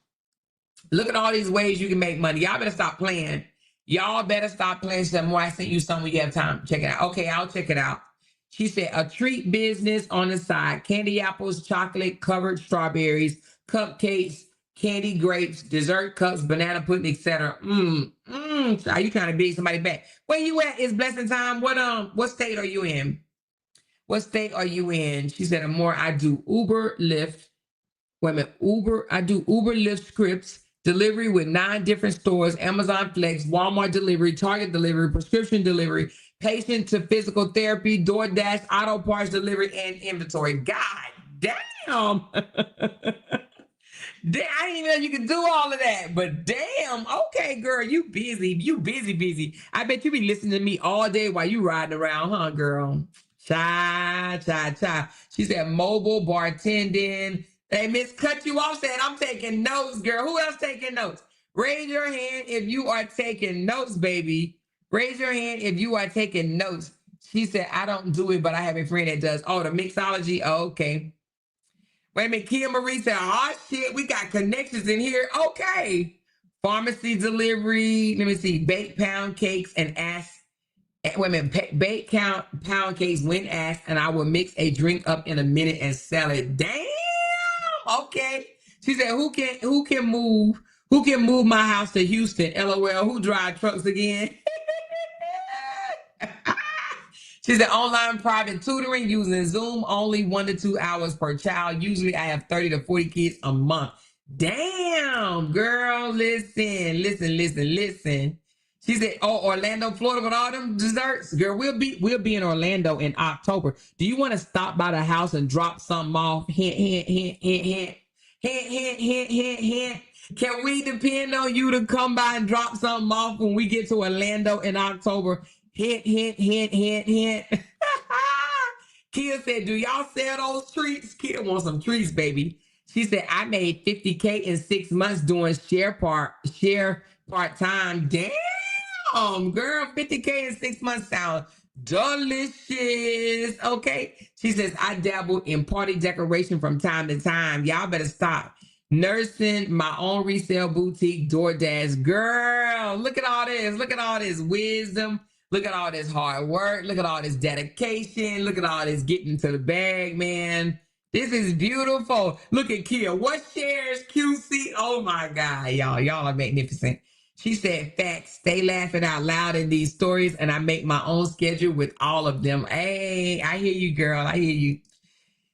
Look at all these ways you can make money. Y'all better stop playing. Y'all better stop playing some more. I sent you some when you have time. Check it out. Okay, I'll check it out. She said, a treat business on the side. Candy apples, chocolate, covered strawberries, cupcakes, candy grapes, dessert cups, banana pudding, etc. Are you trying to big somebody back? Where you at? It's blessing time. What state are you in? What state are you in? She said, Amore, I do Uber, Lyft. Wait a minute, I do Uber, Lyft scripts, delivery with 9 different stores, Amazon Flex, Walmart delivery, Target delivery, prescription delivery, patient to physical therapy, DoorDash, auto parts delivery, and inventory. God damn. Damn, I didn't even know you could do all of that, but damn, okay, girl, you busy. I bet you be listening to me all day while you riding around, huh, girl? Cha. She said mobile bartending. Hey, Miss Cut You Off said, I'm taking notes, girl. Who else taking notes? Raise your hand if you are taking notes, baby. Raise your hand if you are taking notes. She said, I don't do it, but I have a friend that does. Oh, the mixology? Oh, okay. Wait a minute. Kia Marie said, oh, shit, we got connections in here. Okay. Pharmacy delivery. Let me see. Baked pound cakes and ask. Wait a minute. Baked pound cakes when asked, and I will mix a drink up in a minute and sell it. Damn. Okay. She said, who can move my house to Houston? LOL. Who drive trucks again? She said, online private tutoring using Zoom, only 1 to 2 hours per child. Usually I have 30 to 40 kids a month. Damn, girl, listen. She said, oh, Orlando, Florida with all them desserts. Girl, we'll be in Orlando in October. Do you want to stop by the house and drop something off? Hint. Can we depend on you to come by and drop something off when we get to Orlando in October? Hint. Kia said, do y'all sell those treats? Kia wants some treats, baby. She said, I made 50K in 6 months doing share part-time. Damn, girl, 50K in 6 months sound delicious. Okay. She says, I dabble in party decoration from time to time. Y'all better stop. Nursing my own resale boutique, DoorDash. Girl, look at all this. Look at all this wisdom. Look at all this hard work. Look at all this dedication. Look at all this getting to the bag, man. This is beautiful. Look at Kia. What shares QC? Oh my God, y'all. Y'all are magnificent. She said, facts, stay laughing out loud in these stories, and I make my own schedule with all of them. Hey, I hear you, girl. I hear you.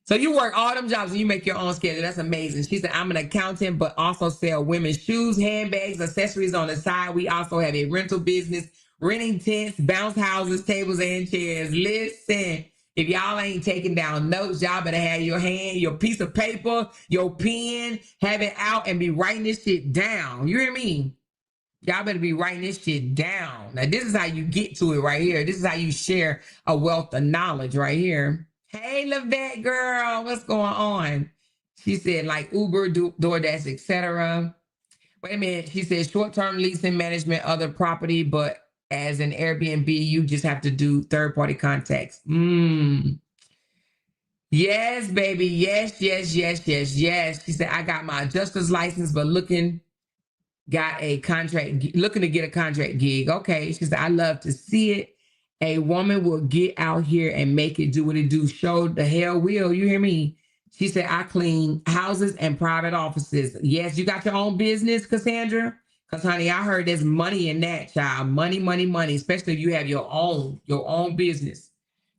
So you work all them jobs and you make your own schedule. That's amazing. She said, I'm an accountant, but also sell women's shoes, handbags, accessories on the side. We also have a rental business, renting tents, bounce houses, tables, and chairs. Listen, if y'all ain't taking down notes, y'all better have your hand, your piece of paper, your pen, have it out and be writing this shit down. You hear me? Y'all better be writing this shit down. Now, this is how you get to it right here. This is how you share a wealth of knowledge right here. Hey, Lavette girl, what's going on? She said, like Uber, DoorDash, etc. Wait a minute. She said, short-term leasing management, other property, but as an Airbnb, you just have to do third-party contacts. Yes, baby. Yes, yes, yes, yes, yes. She said, I got my adjuster's license, but looking to get a contract gig. Okay. She said, I love to see it. A woman will get out here and make it do what it do. Show the hell will. You hear me? She said, I clean houses and private offices. Yes, you got your own business, Cassandra? Because, honey, I heard there's money in that, child. Money, money, money, especially if you have your own business.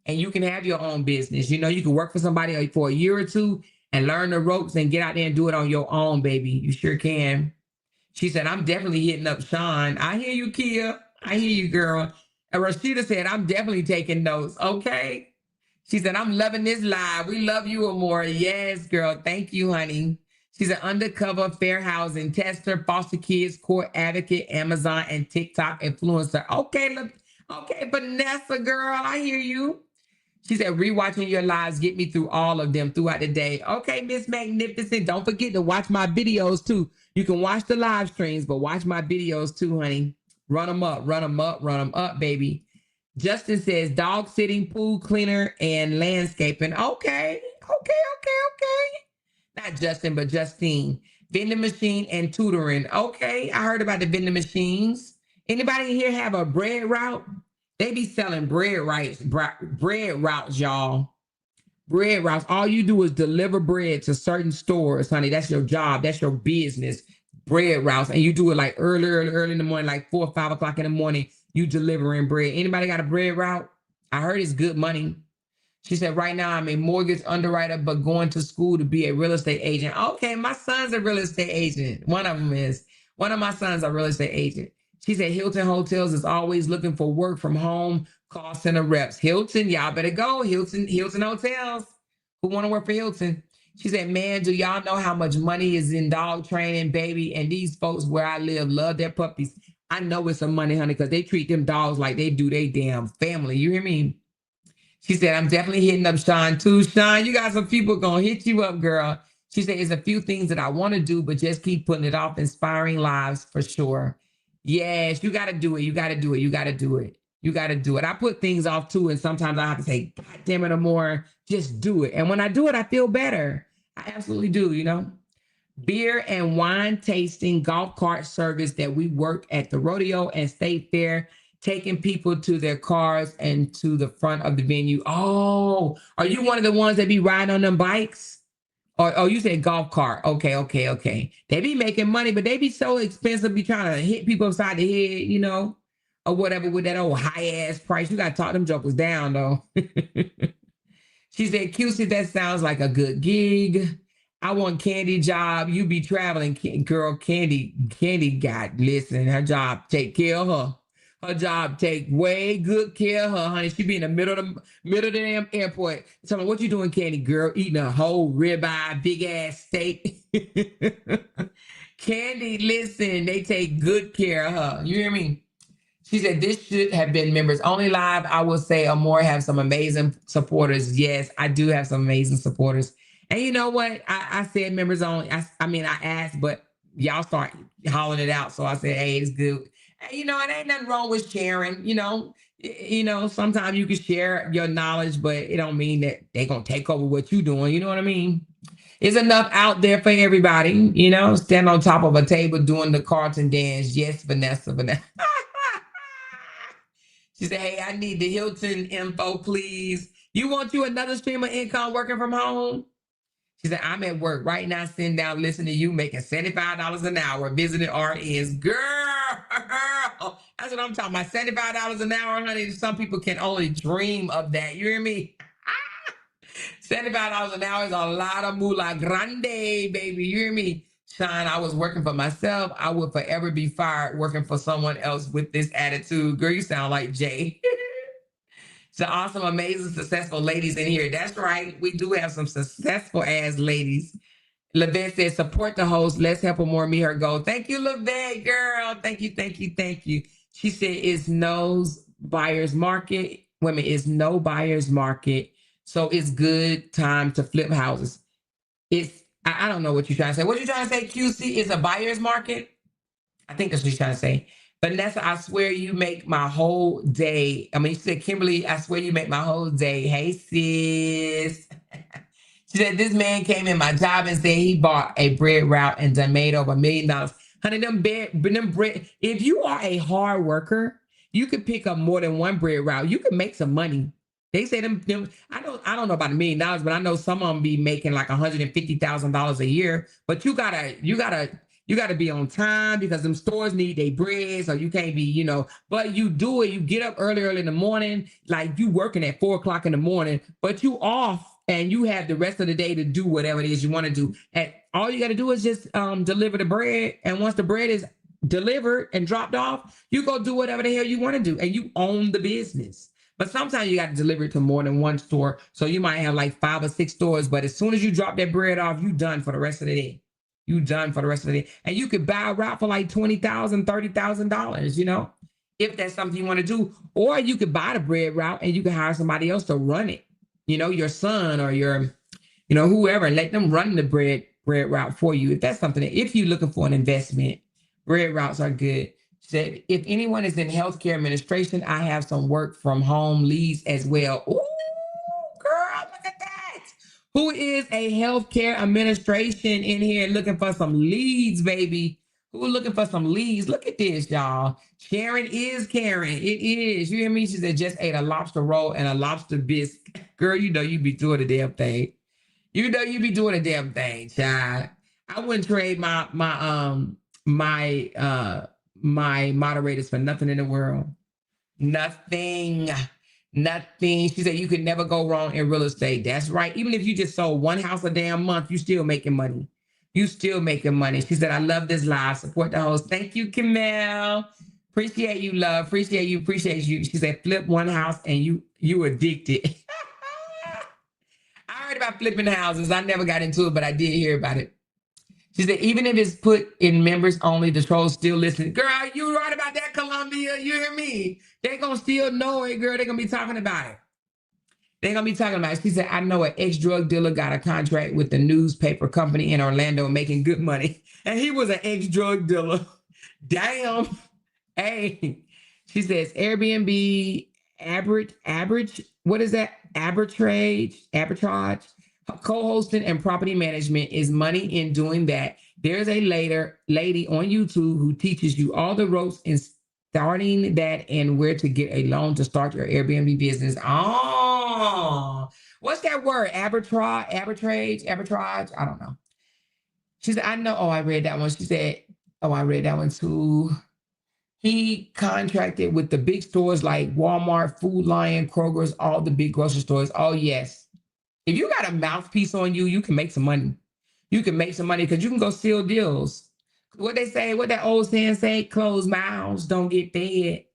And you can have your own business. You know, you can work for somebody for a year or two and learn the ropes and get out there and do it on your own, baby. You sure can. She said, I'm definitely hitting up Sean. I hear you, Kia. I hear you, girl. And Rashida said, I'm definitely taking notes. Okay. She said, I'm loving this live. We love you, Amore. Yes, girl. Thank you, honey. She's an undercover fair housing tester, foster kids, court advocate, Amazon, and TikTok influencer. Okay, look. Okay, Vanessa, girl. I hear you. She said, rewatching your lives get me through all of them throughout the day. Okay, Miss Magnificent. Don't forget to watch my videos too. You can watch the live streams, but watch my videos too, honey. Run them up, run them up, run them up, baby. Justin says, dog sitting, pool cleaner, and landscaping. Okay. Not Justin, but Justine. Vending machine and tutoring. Okay, I heard about the vending machines. Anybody here have a bread route? They be selling bread routes, y'all. Bread routes. All you do is deliver bread to certain stores, honey. That's your job. That's your business. Bread routes. And you do it like early in the morning, like 4 or 5 o'clock in the morning. You delivering bread. Anybody got a bread route? I heard it's good money. She said, right now I'm a mortgage underwriter, but going to school to be a real estate agent. Okay, my son's a real estate agent. One of them is. One of my sons are a real estate agent. She said, Hilton Hotels is always looking for work from home, call center reps. Hilton, y'all better go. Hilton Hotels. Who want to work for Hilton? She said, man, do y'all know how much money is in dog training, baby? And these folks where I live love their puppies. I know it's some money, honey, because they treat them dogs like they do their damn family. You hear me? She said, I'm definitely hitting up Sean too. Sean, you got some people going to hit you up, girl. She said, it's a few things that I want to do, but just keep putting it off. Inspiring lives for sure. Yes, you got to do it. You got to do it. You got to do it. You got to do it. I put things off too. And sometimes I have to say, God damn it, Amore, just do it. And when I do it, I feel better. I absolutely do, you know. Beer and wine tasting golf cart service that we work at the rodeo and state fair, taking people to their cars and to the front of the venue. Oh, are you one of the ones that be riding on them bikes? Or, oh, you said golf cart. Okay. They be making money, but they be so expensive, be trying to hit people upside the head, you know, or whatever with that old high-ass price. You got to talk them jokers down, though. She said, QC, that sounds like a good gig. I want Candy job. You be traveling, girl. Candy got, listen, her job take care of her. Her job take way good care of her, honey. She be in the middle of the damn airport. Tell me, what you doing, Candy, girl? Eating a whole ribeye, big ass steak. Candy, listen, they take good care of her. You hear me? She said, this should have been members only live. I will say Amore have some amazing supporters. Yes, I do have some amazing supporters. And you know what? I said members only. I mean, I asked, but y'all start hollering it out. So I said, hey, it's good. And, you know, it ain't nothing wrong with sharing. You know, sometimes you can share your knowledge, but it don't mean that they're going to take over what you're doing. You know what I mean? It's enough out there for everybody. You know, stand on top of a table doing the Carlton dance. Yes, Vanessa. She said, hey, I need the Hilton info, please. You want you another stream of income working from home? She said, I'm at work right now, sitting down, listening to you, making $75 an hour, visiting RNs. Girl, that's what I'm talking about. $75 an hour, honey. Some people can only dream of that. You hear me? $75 an hour is a lot of moolah grande, baby. You hear me? Sean, I was working for myself. I would forever be fired working for someone else with this attitude. Girl, you sound like Jay. Some awesome, amazing, successful ladies in here. That's right. We do have some successful ass ladies. Lavette says, support the host. Let's help her more meet her goal. Thank you, Lavette, girl. Thank you, thank you, thank you. She said, it's no buyer's market. Women, it's no buyer's market. So it's good time to flip houses. I don't know what you're trying to say. What you trying to say, QC, is a buyer's market? I think that's what you're trying to say. Vanessa, I swear you make my whole day. I mean, she said, Kimberly, I swear you make my whole day. Hey, sis. She said, this man came in my job and said he bought a bread route and done made over $1 million. Honey, them bread, if you are a hard worker, you could pick up more than one bread route. You could make some money. They say them I don't know about $1 million, but I know some of them be making like $150,000 a year. But you gotta be on time because them stores need their bread, so you can't be, but you do it. You get up early in the morning, like you working at 4:00 in the morning, but you off and you have the rest of the day to do whatever it is you want to do. And all you got to do is just deliver the bread. And once the bread is delivered and dropped off, you go do whatever the hell you want to do, and you own the business. But sometimes you got to deliver it to more than one store. So you might have like 5 or 6 stores, but as soon as you drop that bread off, you done for the rest of the day. You done for the rest of the day. And you could buy a route for like $20,000, $30,000, if that's something you want to do. Or you could buy the bread route and you can hire somebody else to run it. Your son or your, whoever, and let them run the bread route for you. If that's something, if you're looking for an investment, bread routes are good. Said, if anyone is in healthcare administration, I have some work from home leads as well. Ooh, girl, look at that. Who is a healthcare administration in here looking for some leads, baby? Who looking for some leads? Look at this, y'all. Sharon is Karen. It is. You hear me? She said, just ate a lobster roll and a lobster bisque. Girl, you be doing the damn thing. You be doing the damn thing, child. I wouldn't trade my moderators for nothing in the world. Nothing. She said you could never go wrong in real estate. That's right. Even if you just sold one house a damn month, you still making money. She said, I love this live. Support the host. Thank you, Kamel. Appreciate you, love. Appreciate you. She said, flip one house and you addicted. I heard about flipping houses. I never got into it, but I did hear about it. She said, even if it's put in members only, the trolls still listen. Girl, you right about that, Columbia. You hear me? They gonna still know it, girl. They gonna be talking about it. She said, I know an ex-drug dealer got a contract with the newspaper company in Orlando making good money. And he was an ex-drug dealer. Damn. Hey. She says, Airbnb, average, what is that? Arbitrage, co-hosting and property management is money in doing that. There's a lady on YouTube who teaches you all the ropes in starting that and where to get a loan to start your Airbnb business. Oh, what's that word? Arbitrage? I don't know. She said, I know. Oh, I read that one. She said, oh, I read that one too. He contracted with the big stores like Walmart, Food Lion, Kroger's, all the big grocery stores. Oh, yes. If you got a mouthpiece on you, you can make some money. Because you can go seal deals. What they say, what that old saying say, closed mouths don't get fed.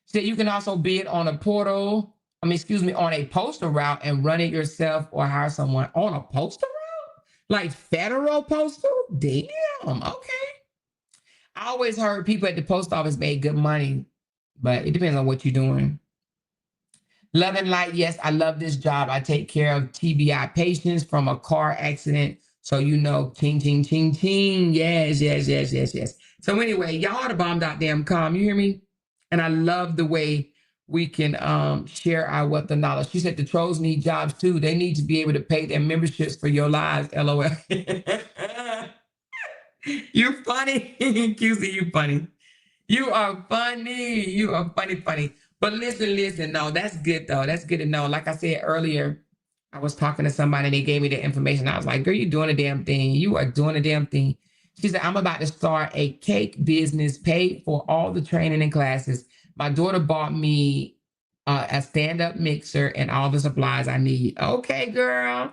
So you can also bid on a on a postal route and run it yourself or hire someone on a postal route? Like federal postal? Damn, okay. I always heard people at the post office made good money, but it depends on what you're doing. Love and light. Yes, I love this job. I take care of TBI patients from a car accident. So, you know, ching, ching, ching, ching. Yes, yes, yes, yes, yes. So anyway, y'all are the bomb.damn calm. You hear me? And I love the way we can share our wealth of knowledge. She said the trolls need jobs too. They need to be able to pay their memberships for your lives. LOL. You funny. QC, you funny. You are funny. You are funny, funny. But listen. No, that's good though. That's good to know. Like I said earlier, I was talking to somebody and they gave me the information. I was like, girl, you're doing a damn thing. You are doing a damn thing. She said, I'm about to start a cake business, paid for all the training and classes. My daughter bought me a stand-up mixer and all the supplies I need. Okay, girl.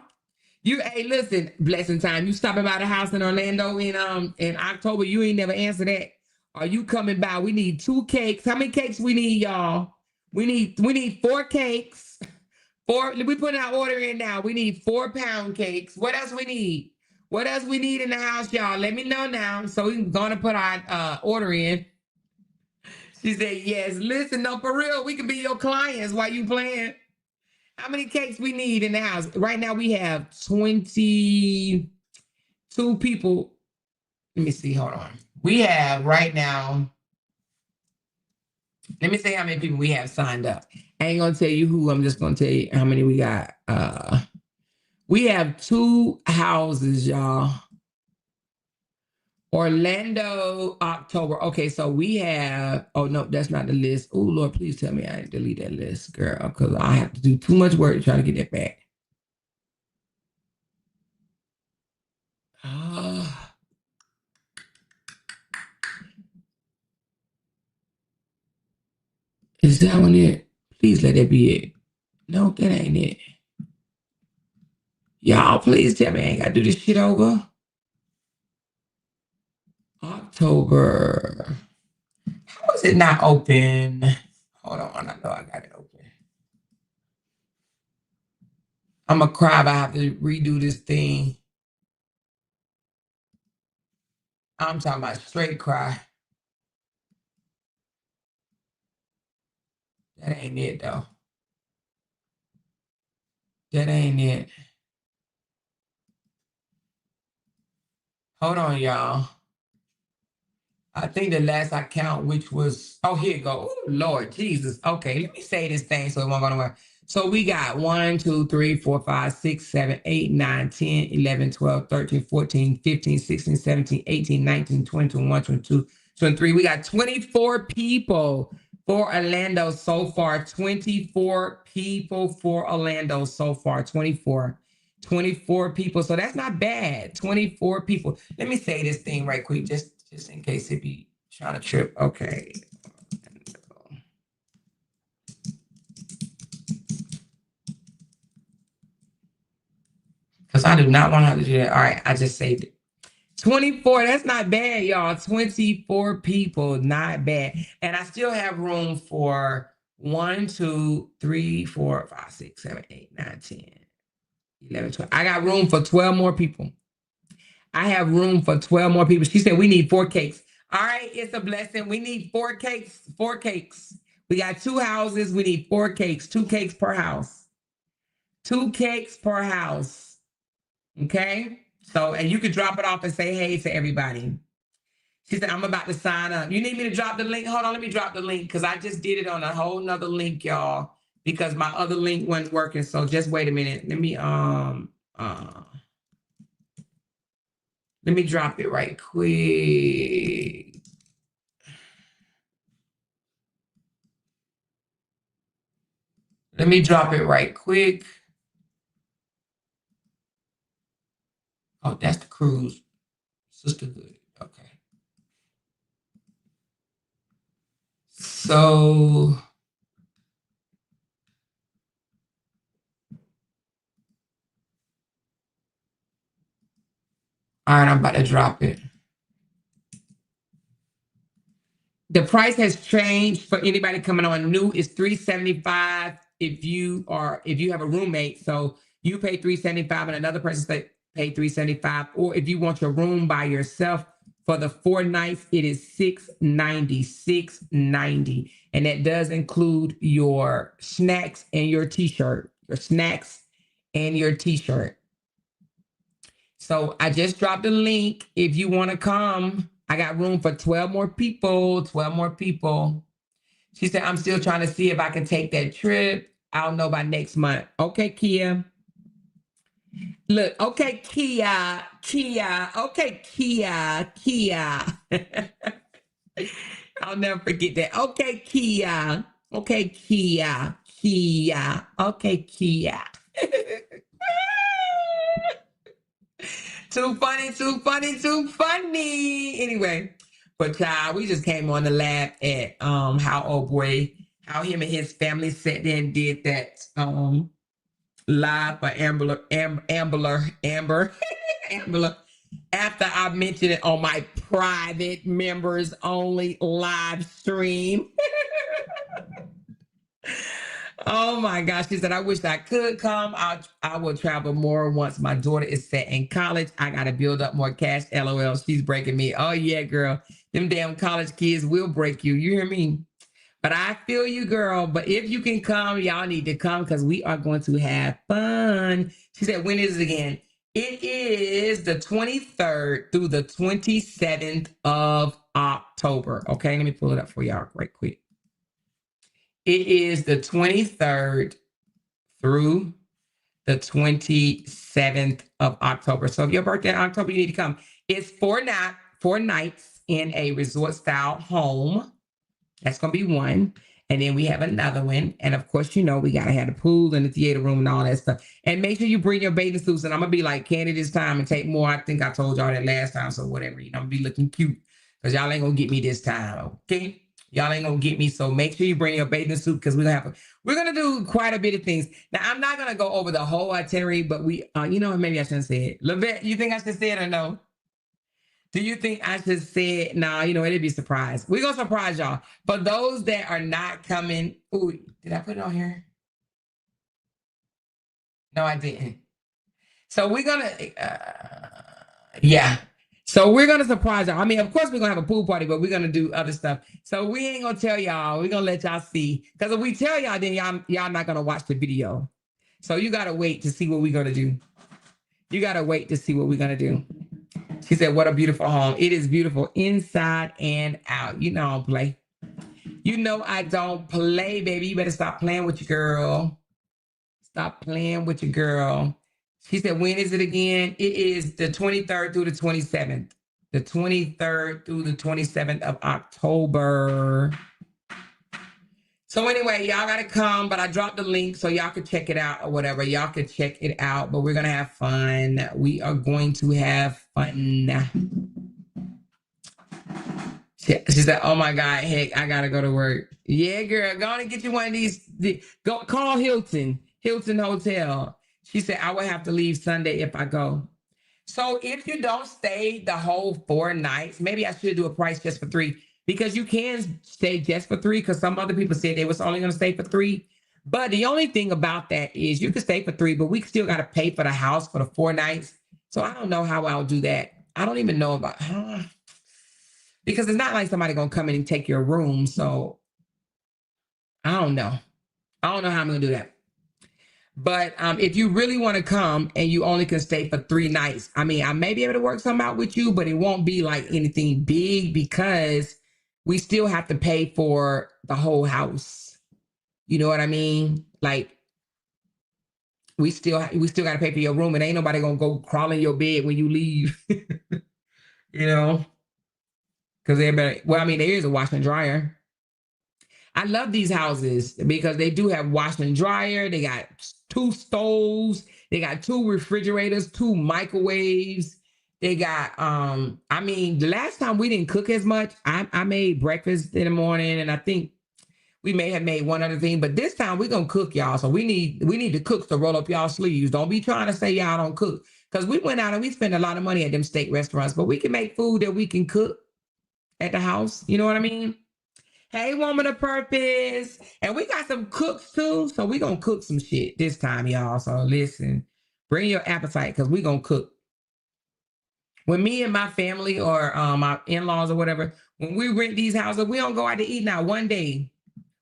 Hey, listen, blessing time. You stopping by the house in Orlando in October? You ain't never answered that. Are you coming by? We need 2 cakes. How many cakes we need, y'all? We need 4 cakes. 4. We put our order in now. We need 4-pound cakes. What else we need? What else we need in the house, y'all? Let me know now. So we're gonna put our order in. She said, yes. Listen, no, for real, we can be your clients while you playing. How many cakes we need in the house? Right now we have 22 people. Let me see. Hold on. We have right now. Let me say how many people we have signed up. I ain't gonna tell you who. I'm just gonna tell you how many we got. We have 2 houses, y'all. Orlando, October. Okay, so we have. Oh no, that's not the list. Oh Lord, please tell me I didn't delete that list, girl, because I have to do too much work to try to get that back. Is that one it? Please let that be it. No, that ain't it. Y'all, please tell me I ain't got to do this shit over. October. How is it not open? Hold on, I know I got it open. I'm going to cry if I have to redo this thing. I'm talking about straight cry. That ain't it, though. That ain't it. Hold on, y'all. I think the last I count, which was, oh, here you go. Oh, Lord Jesus. Okay, let me say this thing so it won't go nowhere. So we got 1, 2, 3, 4, 5, 6, 7, 8, 9, 10, 11, 12, 13, 14, 15, 16, 17, 18, 19, 20, 21, 22, 23. We got 24 people for Orlando so far. 24 people for Orlando so far. 24 people. So that's not bad. 24 people. Let me say this thing right quick, just in case it be trying to trip. Okay. Because I do not want to have to do that. All right, I just saved it. 24, that's not bad, y'all. 24 people, not bad. And I still have room for 1, 2, 3, 4, 5, 6, 7, 8, 9, 10, 11, 12. I got room for 12 more people. I have room for 12 more people. She said we need 4 cakes. All right, it's a blessing. We need 4 cakes. 4 cakes. We got 2 houses. We need 4 cakes. 2 cakes per house. 2 cakes per house. Okay? So, and you could drop it off and say hey to everybody. She said, I'm about to sign up. You need me to drop the link? Hold on, let me drop the link because I just did it on a whole nother link, y'all, because my other link wasn't working. So just wait a minute. Let me drop it right quick. Let me drop it right quick. Oh, that's the cruise. Sisterhood. Okay. So all right, I'm about to drop it. The price has changed for anybody coming on new. It's $375 if you have a roommate. So you pay $375 and another person pay $375. Or if you want your room by yourself, For the 4 nights, it is $690, and that does include your snacks and your t-shirt, So I just dropped a link. If you want to come, I got room for 12 more people. She said, I'm still trying to see if I can take that trip. I'll know by next month. Okay, Kia. Look, okay, Kia. Okay, Kia. I'll never forget that. Okay, Kia. Okay, Kia. Okay, Kia. Too funny. Anyway, but child, we just came on the laugh at how him and his family sat there and did that live for Amber after I mentioned it on my private members only live stream. Oh my gosh. She said, I wish I could come. I will travel more once my daughter is set in college. I got to build up more cash. LOL. She's breaking me. Oh yeah, girl. Them damn college kids will break you. You hear me? But I feel you, girl. But if you can come, y'all need to come because we are going to have fun. She said, when is it again? It is the 23rd through the 27th of October. Okay, let me pull it up for y'all right quick. It is the 23rd through the 27th of October. So if your birthday in October, you need to come. It's 4 nights in a resort style home. That's going to be one. And then we have another one. And of course, you know, we got to have the pool and the theater room and all that stuff. And make sure you bring your bathing suits. And I'm going to be like Candy this time and take more. I think I told y'all that last time. So whatever, you know, I'm going to be looking cute because y'all ain't going to get me this time. Okay. Y'all ain't going to get me. So make sure you bring your bathing suit because we're going to do quite a bit of things. Now, I'm not going to go over the whole itinerary, but we, you know, maybe I shouldn't say it. Levette, you think I should say it or no? Do you think I should say it? No, you know, it'd be a surprise. We're going to surprise y'all. For those that are not coming. Ooh, did I put it on here? No, I didn't. So we're going to, yeah. So we're going to surprise y'all. I mean, of course, we're going to have a pool party, but we're going to do other stuff. So we ain't going to tell y'all. We're going to let y'all see. Because if we tell y'all, then y'all not going to watch the video. So you got to wait to see what we're going to do. She said, what a beautiful home. It is beautiful inside and out. You know I don't play. You know I don't play, baby. You better stop playing with your girl. She said, when is it again? It is the 23rd through the 27th. The 23rd through the 27th of October. So anyway, y'all got to come, but I dropped the link so y'all could check it out or whatever. Y'all could check it out, but we're going to have fun. We are going to have fun. She said, oh my God, heck, I got to go to work. Yeah, girl, go on and get you one of these. Go call Hilton Hotel. She said, I will have to leave Sunday if I go. So if you don't stay the whole 4 nights, maybe I should do a price just for 3. Because you can stay just for 3, because some other people said they was only going to stay for 3. But the only thing about that is you can stay for 3, but we still got to pay for the house for the 4 nights. So I don't know how I'll do that. I don't even know about, because it's not like somebody going to come in and take your room. So I don't know. I don't know how I'm going to do that. But if you really want to come and you only can stay for 3 nights, I mean, I may be able to work something out with you, but it won't be like anything big because we still have to pay for the whole house. You know what I mean? Like we still got to pay for your room, and ain't nobody gonna go crawl in your bed when you leave. You know, because everybody. Well, I mean, there is a washer and dryer. I love these houses because they do have washer and dryer. They got 2 stoves. They got 2 refrigerators, 2 microwaves. They got, I mean, the last time we didn't cook as much, I made breakfast in the morning, and I think we may have made one other thing, but this time we're going to cook, y'all. So we need the cooks to roll up y'all sleeves. Don't be trying to say y'all don't cook, because we went out and we spent a lot of money at them steak restaurants, but we can make food that we can cook at the house. You know what I mean? Hey, woman of purpose. And we got some cooks too. So we're going to cook some shit this time, y'all. So listen, bring your appetite because we're going to cook. when me and my family or my in-laws or whatever, when we rent these houses, we don't go out to eat now one day.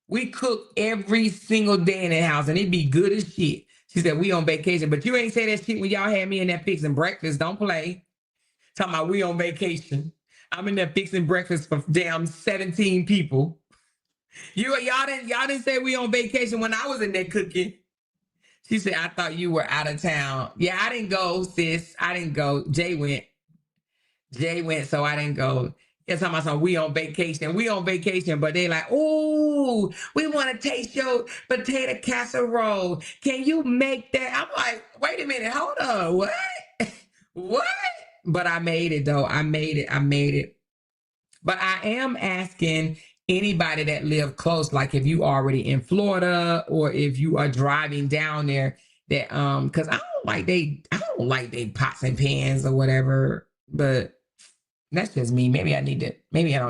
We cook every single day in the house and it be good as shit. She said, we on vacation, but you ain't say that shit when y'all had me in there fixing breakfast. Don't play. Talking about we on vacation. I'm in there fixing breakfast for damn 17 people. Y'all didn't say we on vacation when I was in there cooking. She said, I thought you were out of town. Yeah, I didn't go, sis. I didn't go. Jay went. So I didn't go. They're talking about some we on vacation. We on vacation, but they like, oh, we want to taste your potato casserole. Can you make that? I'm like, wait a minute, hold on. What? What? But I made it though. I made it. But I am asking anybody that live close, like if you already in Florida or if you are driving down there, that because I don't like they pots and pans or whatever, but that's just me. Maybe I don't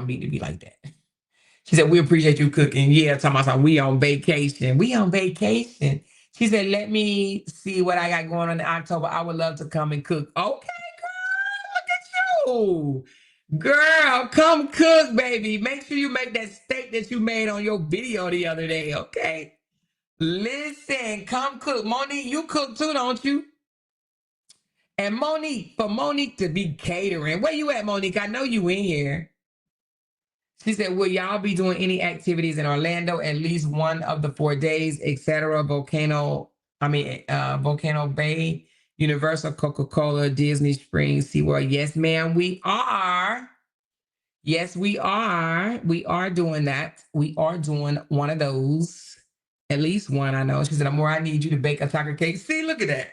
need to be like that. She said, we appreciate you cooking. Yeah, talking about something. We on vacation. We on vacation. She said, let me see what I got going on in October. I would love to come and cook. Okay, girl, look at you. Girl, come cook, baby. Make sure you make that steak that you made on your video the other day, okay? Listen, come cook. Monique, you cook too, don't you? And for Monique to be catering. Where you at, Monique? I know you in here. She said, will y'all be doing any activities in Orlando at least one of the 4 days, etc.? Volcano Bay, Universal, Coca-Cola, Disney Springs, SeaWorld. Yes, ma'am, we are. Yes, we are. We are doing that. We are doing one of those. At least one, I know. She said, Amor, I need you to bake a chocolate cake. See, look at that.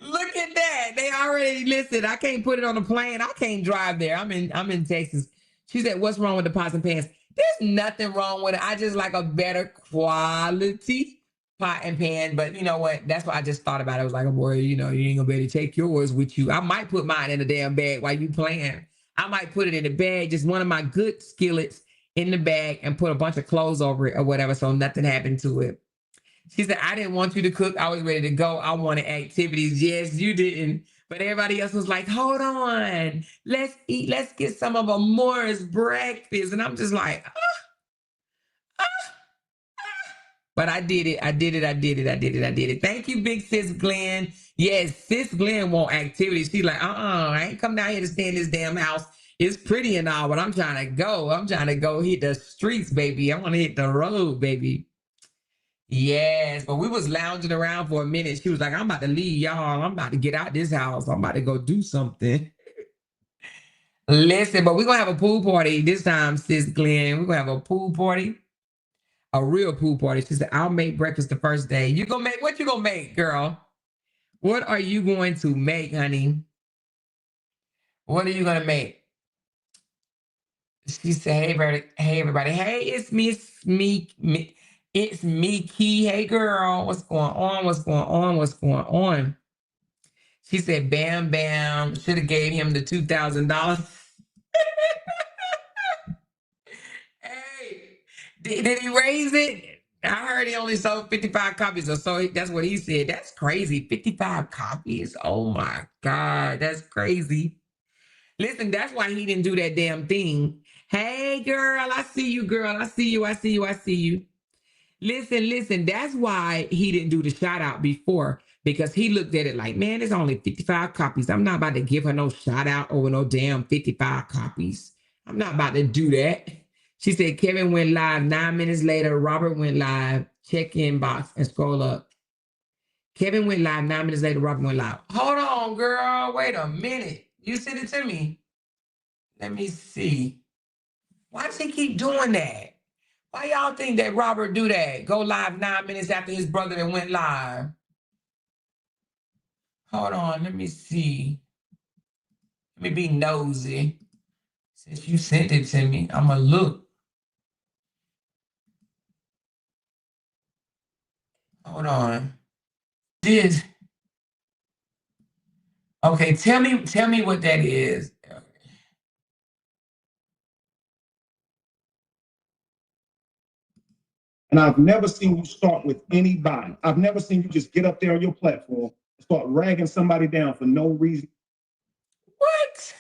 Look at that. They already listed. I can't put it on the plane. I can't drive there. I'm in Texas. She said, what's wrong with the pots and pans? There's nothing wrong with it. I just like a better quality pot and pan. But you know what? That's why I just thought about it. I was like, oh boy, you ain't gonna be able to take yours with you. I might put mine in a damn bag while you playing. I might put it in the bag, just one of my good skillets in the bag and put a bunch of clothes over it or whatever. So nothing happened to it. She said, I didn't want you to cook. I was ready to go. I wanted activities. Yes, you didn't. But everybody else was like, hold on. Let's eat. Let's get some of Amore's breakfast. And I'm just like, But I did it. I did it. Thank you, big sis Glenn. Yes, sis Glenn want activities. She's like, I ain't come down here to stay in this damn house. It's pretty and all, but I'm trying to go. I'm trying to go hit the streets, baby. I want to hit the road, baby. Yes, but we was lounging around for a minute. She was like, I'm about to leave, y'all. I'm about to get out this house. I'm about to go do something. Listen, but we're going to have a pool party this time, sis Glenn. We're going to have a pool party, a real pool party. She said, I'll make breakfast the first day. What you going to make, girl? What are you going to make, honey? What are you going to make? She said, hey, everybody. Hey, it's me. It's me, Key. Hey, girl. What's going on? She said, bam, bam. Should have gave him the $2,000. Hey, did he raise it? I heard he only sold 55 copies or so. That's what he said. That's crazy. 55 copies. Oh my God. That's crazy. Listen, that's why he didn't do that damn thing. Hey, girl, I see you, girl. I see you. Listen, that's why he didn't do the shout out before, because he looked at it like, man, it's only 55 copies. I'm not about to give her no shout out over no damn 55 copies. I'm not about to do that. She said Kevin went live 9 minutes later. Robert went live. Check in box and scroll up. Kevin went live 9 minutes later. Robert went live. Hold on, girl. Wait a minute. You sent it to me. Let me see. Why does he keep doing that? Why y'all think that Robert do that? Go live 9 minutes after his brother that went live. Hold on, let me see. Let me be nosy. Since you sent it to me, I'm gonna look. Hold on. This. Okay, tell me what that is. And I've never seen you start with anybody. I've never seen you just get up there on your platform start ragging somebody down for no reason. What?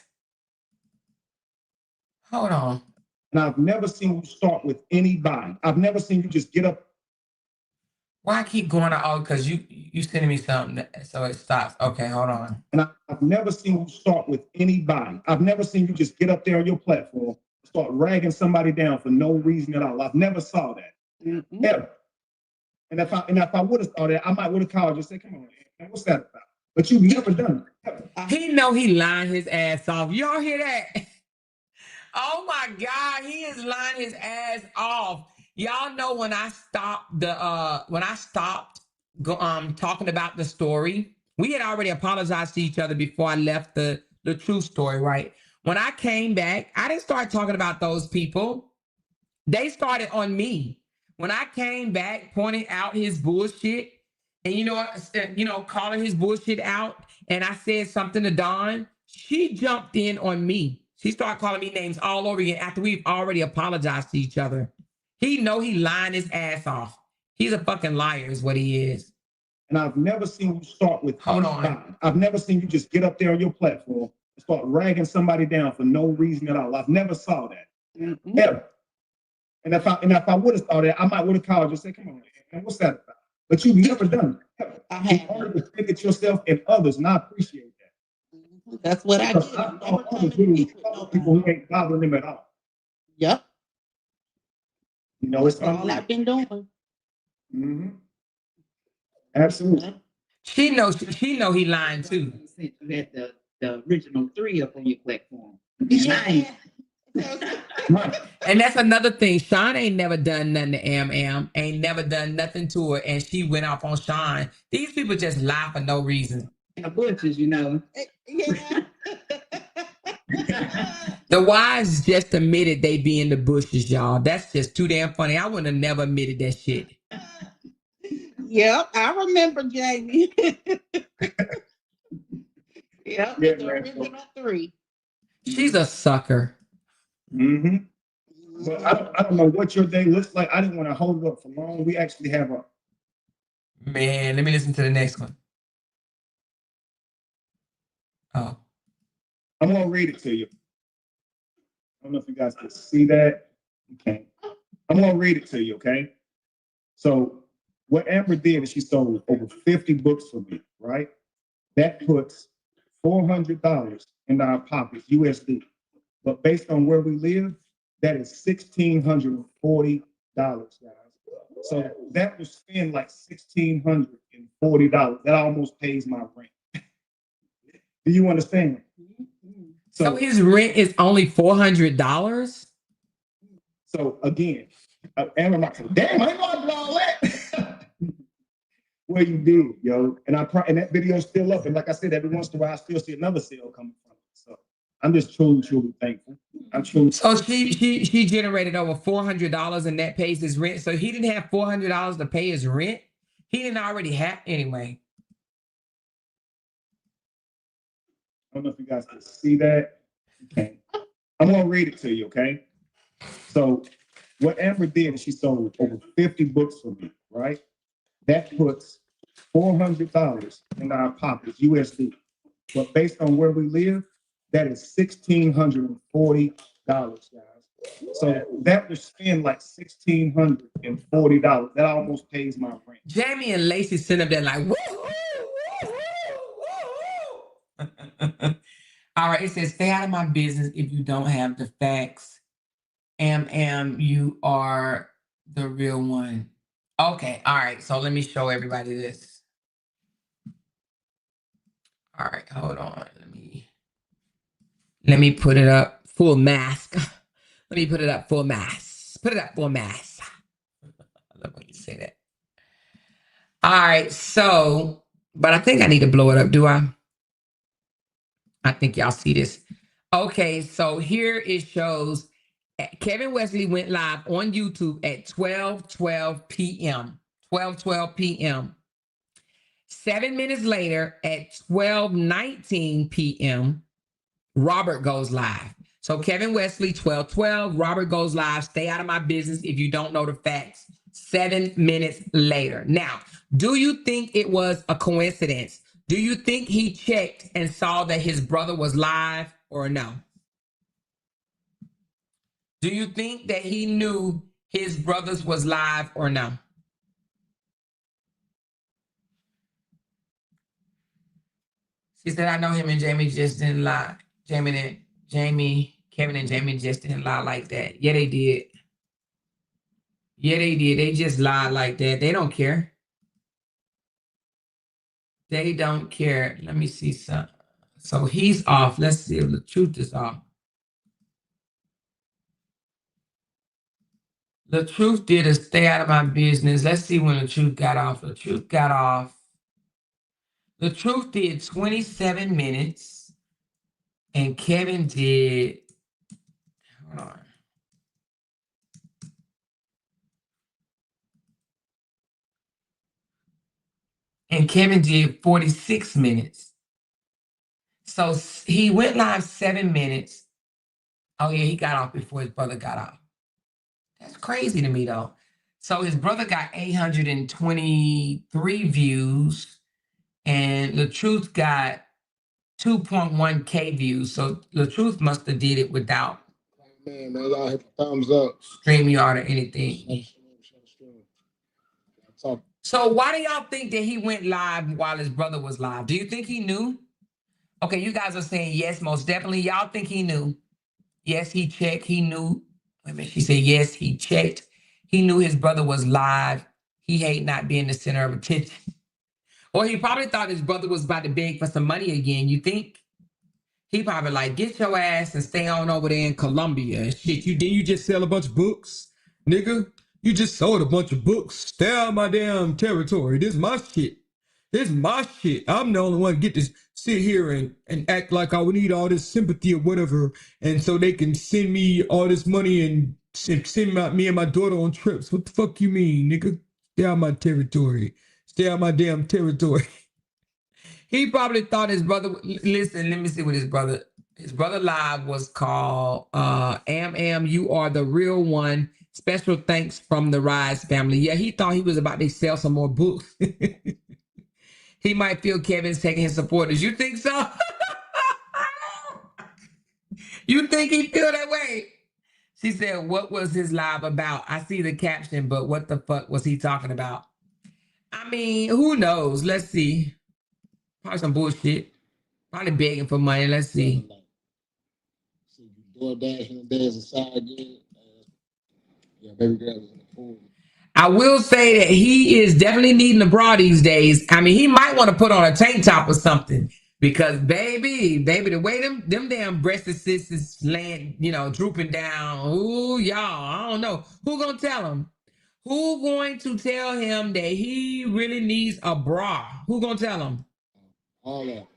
Hold on. And I've never seen you start with anybody. I've never seen you just get up. Why I keep going to because you sending me something so it stops. Okay, hold on. And I've never seen you start with anybody. I've never seen you just get up there on your platform, start ragging somebody down for no reason at all. I've never saw that. Ever. And if I would have thought that, I might would have called you and said, "Come on, man, what's that about?" But you've never done it. He know he lying his ass off. Y'all hear that? Oh my God, he is lying his ass off. Y'all know when I stopped talking about the story, we had already apologized to each other before I left the true story, right? When I came back, I didn't start talking about those people. They started on me. When I came back, pointing out his bullshit, and calling his bullshit out, and I said something to Dawn, she jumped in on me. She started calling me names all over again after we've already apologized to each other. He know he lying his ass off. He's a fucking liar is what he is. And I've never seen you start with anybody. On. I've never seen you just get up there on your platform and start ragging somebody down for no reason at all. I've never saw that. Ever. And if I would have thought that, I might would have called you and said, "Come on, man, what's that about?" But you've never done it. You've already protected yourself and others, and I appreciate that. That's what I Because did. People who ain't bothering them at all. Yep. It's all I've been doing. Mm-hmm. Absolutely. She know he lying too. You had the original 3 up on your platform. Yeah. Right. And that's another thing. Sean ain't never done nothing to Am, ain't never done nothing to her, and she went off on Sean. These people just lie for no reason. In the bushes, Yeah. The wives just admitted they be in the bushes, y'all. That's just too damn funny. I wouldn't have never admitted that shit. Yep, I remember Jamie. Yep, Yeah, the man. original 3. She's a sucker. Mm-hmm. But I don't know what your day looks like. I didn't want to hold it up for long. We actually have a Man, let me listen to the next one. Oh. I'm gonna read it to you. I don't know if you guys can see that. Okay. I'm gonna read it to you, okay? So what Amber did is she sold over 50 books for me, right? That puts $400 in our pockets, USD. But based on where we live, that is $1,640, guys. So that will spend like $1,640. That almost pays my rent. Do you understand? So his rent is only $400? So again, Amber might say, "Damn, I didn't know I did all that." Well, you did, yo. And that video's still up. And like I said, every once in a while, I still see another sale coming from it. So I'm just truly thankful. I'm truly. So she generated over $400 and that pays his rent. So he didn't have $400 to pay his rent. He didn't already have anyway. I don't know if you guys can see that. Okay. I'm gonna read it to you, okay? So what Amber did is she sold over 50 books for me, right? That puts $400 in our pockets, USD. But based on where we live, that is $1,640, guys. So that would spend like $1,640. That almost pays my rent. Jamie and Lacey sent up there like, woo, woo. All right, it says, "Stay out of my business if you don't have the facts. You are the real one." Okay, all right, so let me show everybody this. All right, hold on. Let me put it up full mask. Let me put it up full mask. Put it up full mask. I love when you say that. All right, so, but I think I need to blow it up, do I? I think y'all see this. Okay, so here it shows Kevin Wesley went live on YouTube at 12:12 p.m. 12:12 p.m. 7 minutes later at 12:19 p.m., Robert goes live. So Kevin Wesley, 12:12, Robert goes live. Stay out of my business if you don't know the facts. 7 minutes later. Now, do you think it was a coincidence? Do you think he checked and saw that his brother was live or no? Do you think that he knew his brothers was live or no? She said, I know him and Jamie just didn't lie. Kevin and Jamie just didn't lie like that. Yeah, they did. Yeah, they did. They just lied like that. They don't care. They don't care. Let me see some. So he's off. Let's see if the truth is off. The truth did a stay out of my business. Let's see when the truth got off. The truth got off. The truth did 27 minutes. And Kevin did. Hold on. And Kevin did 46 minutes. So he went live 7 minutes. Oh, yeah, he got off before his brother got off. That's crazy to me, though. So his brother got 823 views, and the truth got 2.1K views. So the truth must have did it without Man, y'all hit the thumbs up. StreamYard or anything. Talk. So why do y'all think that he went live while his brother was live? Do you think he knew? Okay, you guys are saying yes, most definitely. Y'all think he knew? Yes, he checked. He knew. Wait a minute. She said yes, he checked. He knew his brother was live. He hate not being the center of attention. Or he probably thought his brother was about to beg for some money again. You think? He probably like, get your ass and stay on over there in Colombia and shit. You just sell a bunch of books, nigga. You just sold a bunch of books. Stay out my damn territory. This is my shit. This is my shit. I'm the only one to get to sit here and act like I would need all this sympathy or whatever, and so they can send me all this money and send me and my daughter on trips. What the fuck you mean, nigga? Stay out my territory. Stay out my damn territory. He probably thought his brother. Listen, let me see what his brother live was called. Am, you are the real one. Special thanks from the Rise family. Yeah, he thought he was about to sell some more books. He might feel Kevin's taking his supporters. You think so? You think he feel that way? She said, what was his live about? I see the caption, but what the fuck was he talking about? I mean, who knows? Let's see. Probably some bullshit. Probably begging for money. Let's see. DoorDash in the day as a side gig. Yeah, baby girl was in the pool. I will say that he is definitely needing a bra these days. I mean, he might want to put on a tank top or something because baby, the way them damn breast assists is laying, drooping down. Ooh, y'all, I don't know. Who gonna tell him? Who going to tell him that he really needs a bra? Who gonna tell him? All that.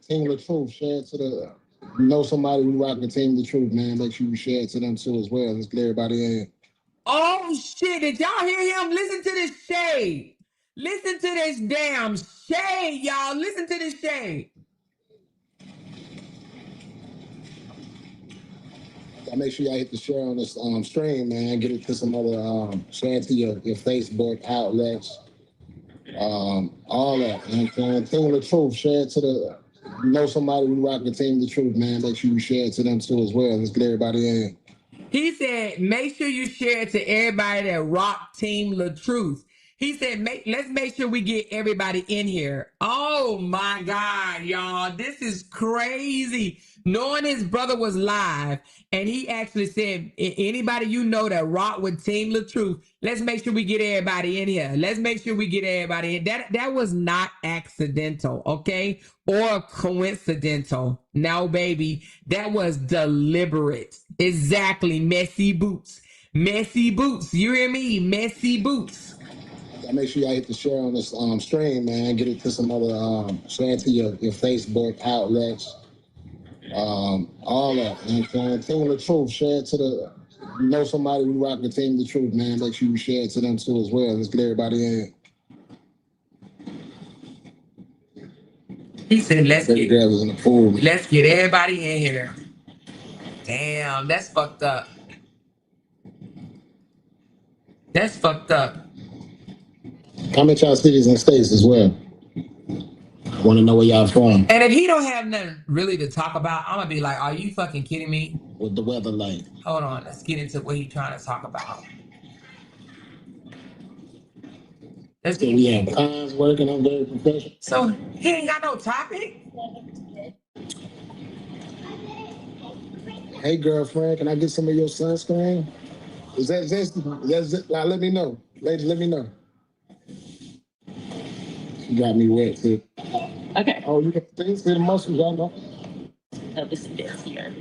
Team the truth. Share it to the. You know somebody who rock the team the truth, man. Make sure you share it to them too as well. Let's get everybody in. Oh shit, did y'all hear him? Listen to this shade. Listen to this damn shade, y'all. Listen to this shade. Make sure y'all hit the share on this stream, man. Get it to some other share it to your Facebook outlets. All that. You know what I'm saying? Team the truth. Share it to the. You know somebody who rock the team the truth, man. Make sure you share it to them too as well. Let's get everybody in. He said, make sure you share it to everybody that rock Team LaTruth. He said, let's make sure we get everybody in here. Oh my God, y'all. This is crazy. Knowing his brother was live, and he actually said, anybody you know that rock with Team LaTruth, let's make sure we get everybody in here. Let's make sure we get everybody in. That was not accidental, okay? Or coincidental. No, baby. That was deliberate. Exactly. Messy boots. Messy boots. You hear me? Messy boots. Make sure y'all hit the share on this stream, man. Get it to some other share it to your Facebook outlets. All that. You know what I'm saying? Team the truth. Share it to the. You know somebody who rock the team the truth, man. Make sure you share it to them too as well. Let's get everybody in. He said, let's Baby girl was in the pool. Let's get everybody in here. Damn, that's fucked up. That's fucked up. Comment y'all cities and states as well. I want to know where y'all from. And if he don't have nothing really to talk about, I'm gonna be like, are you fucking kidding me? What the weather like? Hold on, let's get into what he's trying to talk about. So we have cons working. I'm very professional. So he ain't got no topic. Hey, girlfriend, can I get some of your sunscreen? Is that zesty? Let me know. Ladies, let me know. She got me wet, too. Okay. Oh, you can see the muscles, y'all know? Oh, this is here.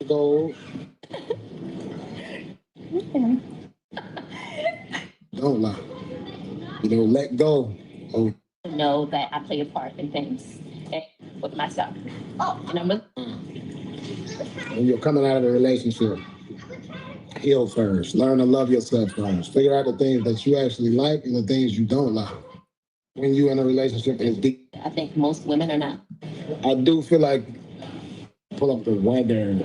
Go. Okay. Don't lie. You know, let go. Oh. Know that I play a part in things with myself. Oh, and I'm When you're coming out of a relationship, heal first. Learn to love yourself first. Figure out the things that you actually like and the things you don't like. When you're in a relationship, it's deep. I think most women are not. I do feel like pull up the weather.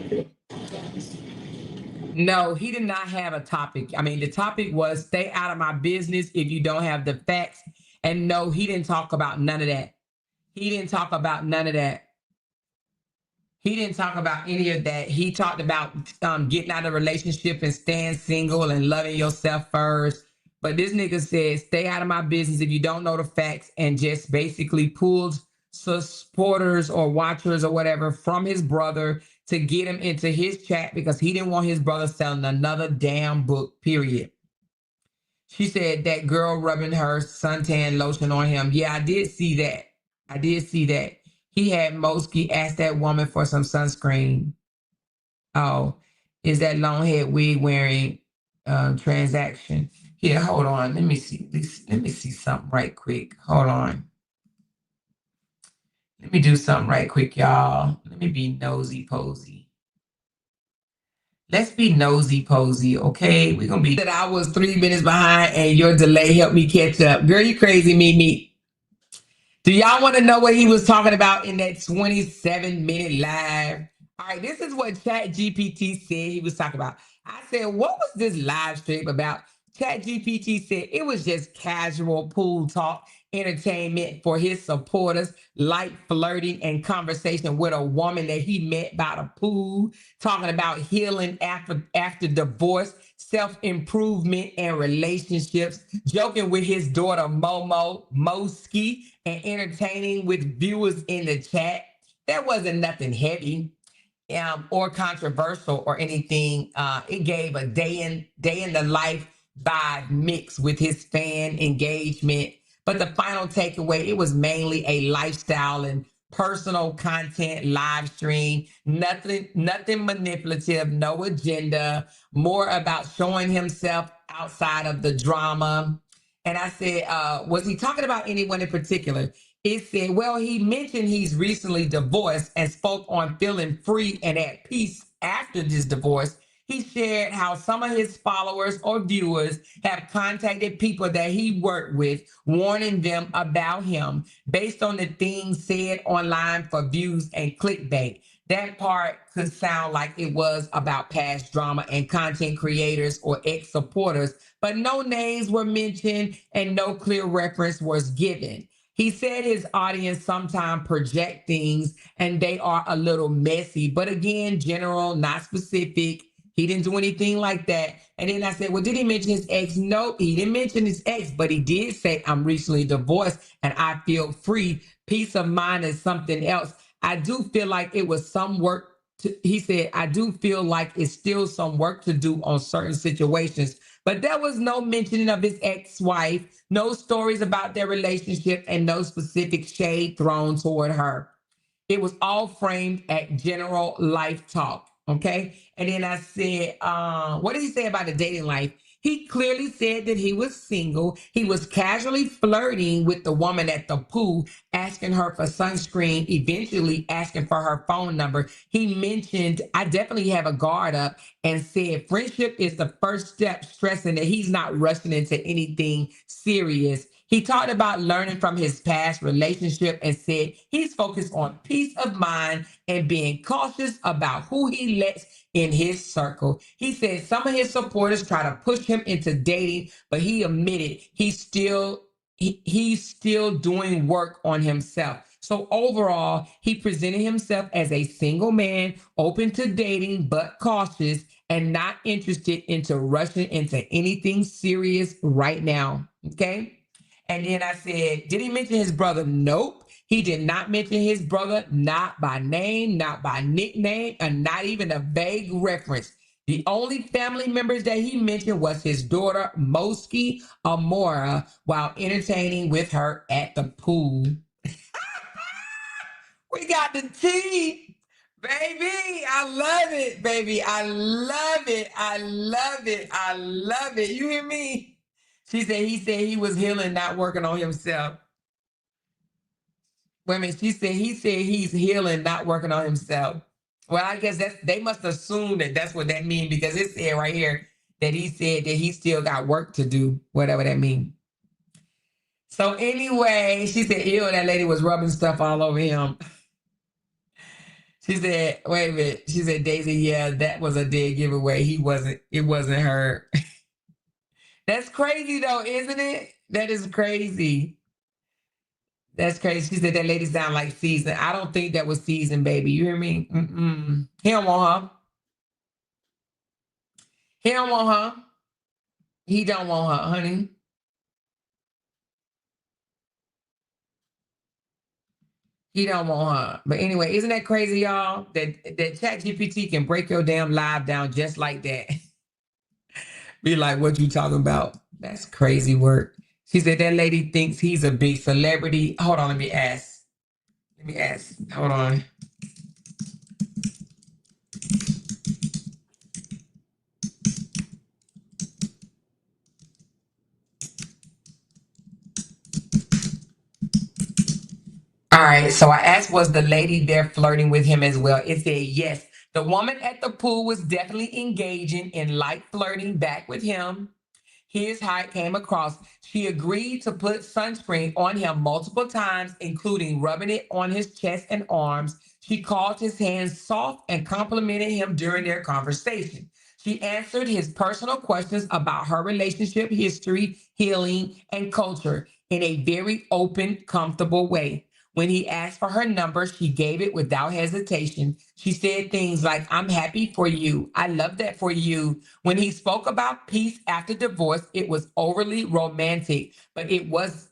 No, he did not have a topic. I mean, the topic was stay out of my business if you don't have the facts. And no, he didn't talk about none of that. He didn't talk about none of that. He didn't talk about any of that. He talked about getting out of a relationship and staying single and loving yourself first. But this nigga said, stay out of my business if you don't know the facts, and just basically pulled supporters or watchers or whatever from his brother to get him into his chat because he didn't want his brother selling another damn book, period. She said that girl rubbing her suntan lotion on him. Yeah, I did see that. I did see that. He had Mosky ask that woman for some sunscreen. Oh, is that long head wig wearing transaction? Here, hold on. Let me see. Let me see something right quick. Hold on. Let me do something right quick, y'all. Let me be nosy posy. Let's be nosy posy, okay? We're gonna be that I was 3 minutes behind and your delay helped me catch up. Girl, you crazy, Mimi. Do y'all want to know what he was talking about in that 27-minute live? All right, this is what ChatGPT said he was talking about. I said, what was this live stream about? ChatGPT said it was just casual pool talk, entertainment for his supporters, light flirting and conversation with a woman that he met by the pool, talking about healing after divorce, self-improvement and relationships, joking with his daughter Momo Moski, and entertaining with viewers in the chat. There wasn't nothing heavy or controversial or anything. It gave a day in the life vibe mix with his fan engagement. But the final takeaway, it was mainly a lifestyle and personal content live stream. Nothing manipulative, no agenda, more about showing himself outside of the drama. And I said, was he talking about anyone in particular? It said, well, he mentioned he's recently divorced and spoke on feeling free and at peace after this divorce. He shared how some of his followers or viewers have contacted people that he worked with, warning them about him based on the things said online for views and clickbait. That part could sound like it was about past drama and content creators or ex-supporters, but no names were mentioned and no clear reference was given. He said his audience sometimes project things and they are a little messy, but again, general, not specific. He didn't do anything like that. And then I said, well, did he mention his ex? Nope, he didn't mention his ex, but he did say, I'm recently divorced and I feel free. Peace of mind is something else. I do feel like it was some work. He said, I do feel like it's still some work to do on certain situations. But there was no mentioning of his ex-wife, no stories about their relationship, and no specific shade thrown toward her. It was all framed at general life talk. Okay. And then I said, what did he say about the dating life? He clearly said that he was single. He was casually flirting with the woman at the pool, asking her for sunscreen, eventually asking for her phone number. He mentioned, I definitely have a guard up, and said friendship is the first step, stressing that he's not rushing into anything serious. He talked about learning from his past relationship and said he's focused on peace of mind and being cautious about who he lets in his circle. He said some of his supporters try to push him into dating, but he admitted he's still doing work on himself. So overall, he presented himself as a single man, open to dating, but cautious and not interested into rushing into anything serious right now. Okay. And then I said, did he mention his brother? Nope. He did not mention his brother, not by name, not by nickname, and not even a vague reference. The only family members that he mentioned was his daughter, Moski Amora, while entertaining with her at the pool. We got the tea, baby. I love it, baby. I love it. I love it. I love it. You hear me? She said he was healing, not working on himself. Wait a minute. She said he's healing, not working on himself. Well, I guess they must assume that that's what that means because it said right here that he said that he still got work to do, whatever that means. So anyway, she said, ew, that lady was rubbing stuff all over him. She said, wait a minute. She said, Daisy, yeah, that was a dead giveaway. It wasn't her. That's crazy though, isn't it? That is crazy. That's crazy. She said that lady sound like season. I don't think that was season, baby. You hear me? Mm-mm. He don't want her. He don't want her. He don't want her, honey. He don't want her. But anyway, isn't that crazy, y'all? That ChatGPT can break your damn life down just like that. Be like, what you talking about? That's crazy work. She said that lady thinks he's a big celebrity. Hold on, let me ask. Hold on. All right, so I asked, was the lady there flirting with him as well? It said yes. The woman at the pool was definitely engaging in light flirting back with him. Here's how it came across. She agreed to put sunscreen on him multiple times, including rubbing it on his chest and arms. She called his hands soft and complimented him during their conversation. She answered his personal questions about her relationship history, healing, and culture in a very open, comfortable way. When he asked for her number, she gave it without hesitation. She said things like, I'm happy for you. I love that for you. When he spoke about peace after divorce, it was overly romantic, but it was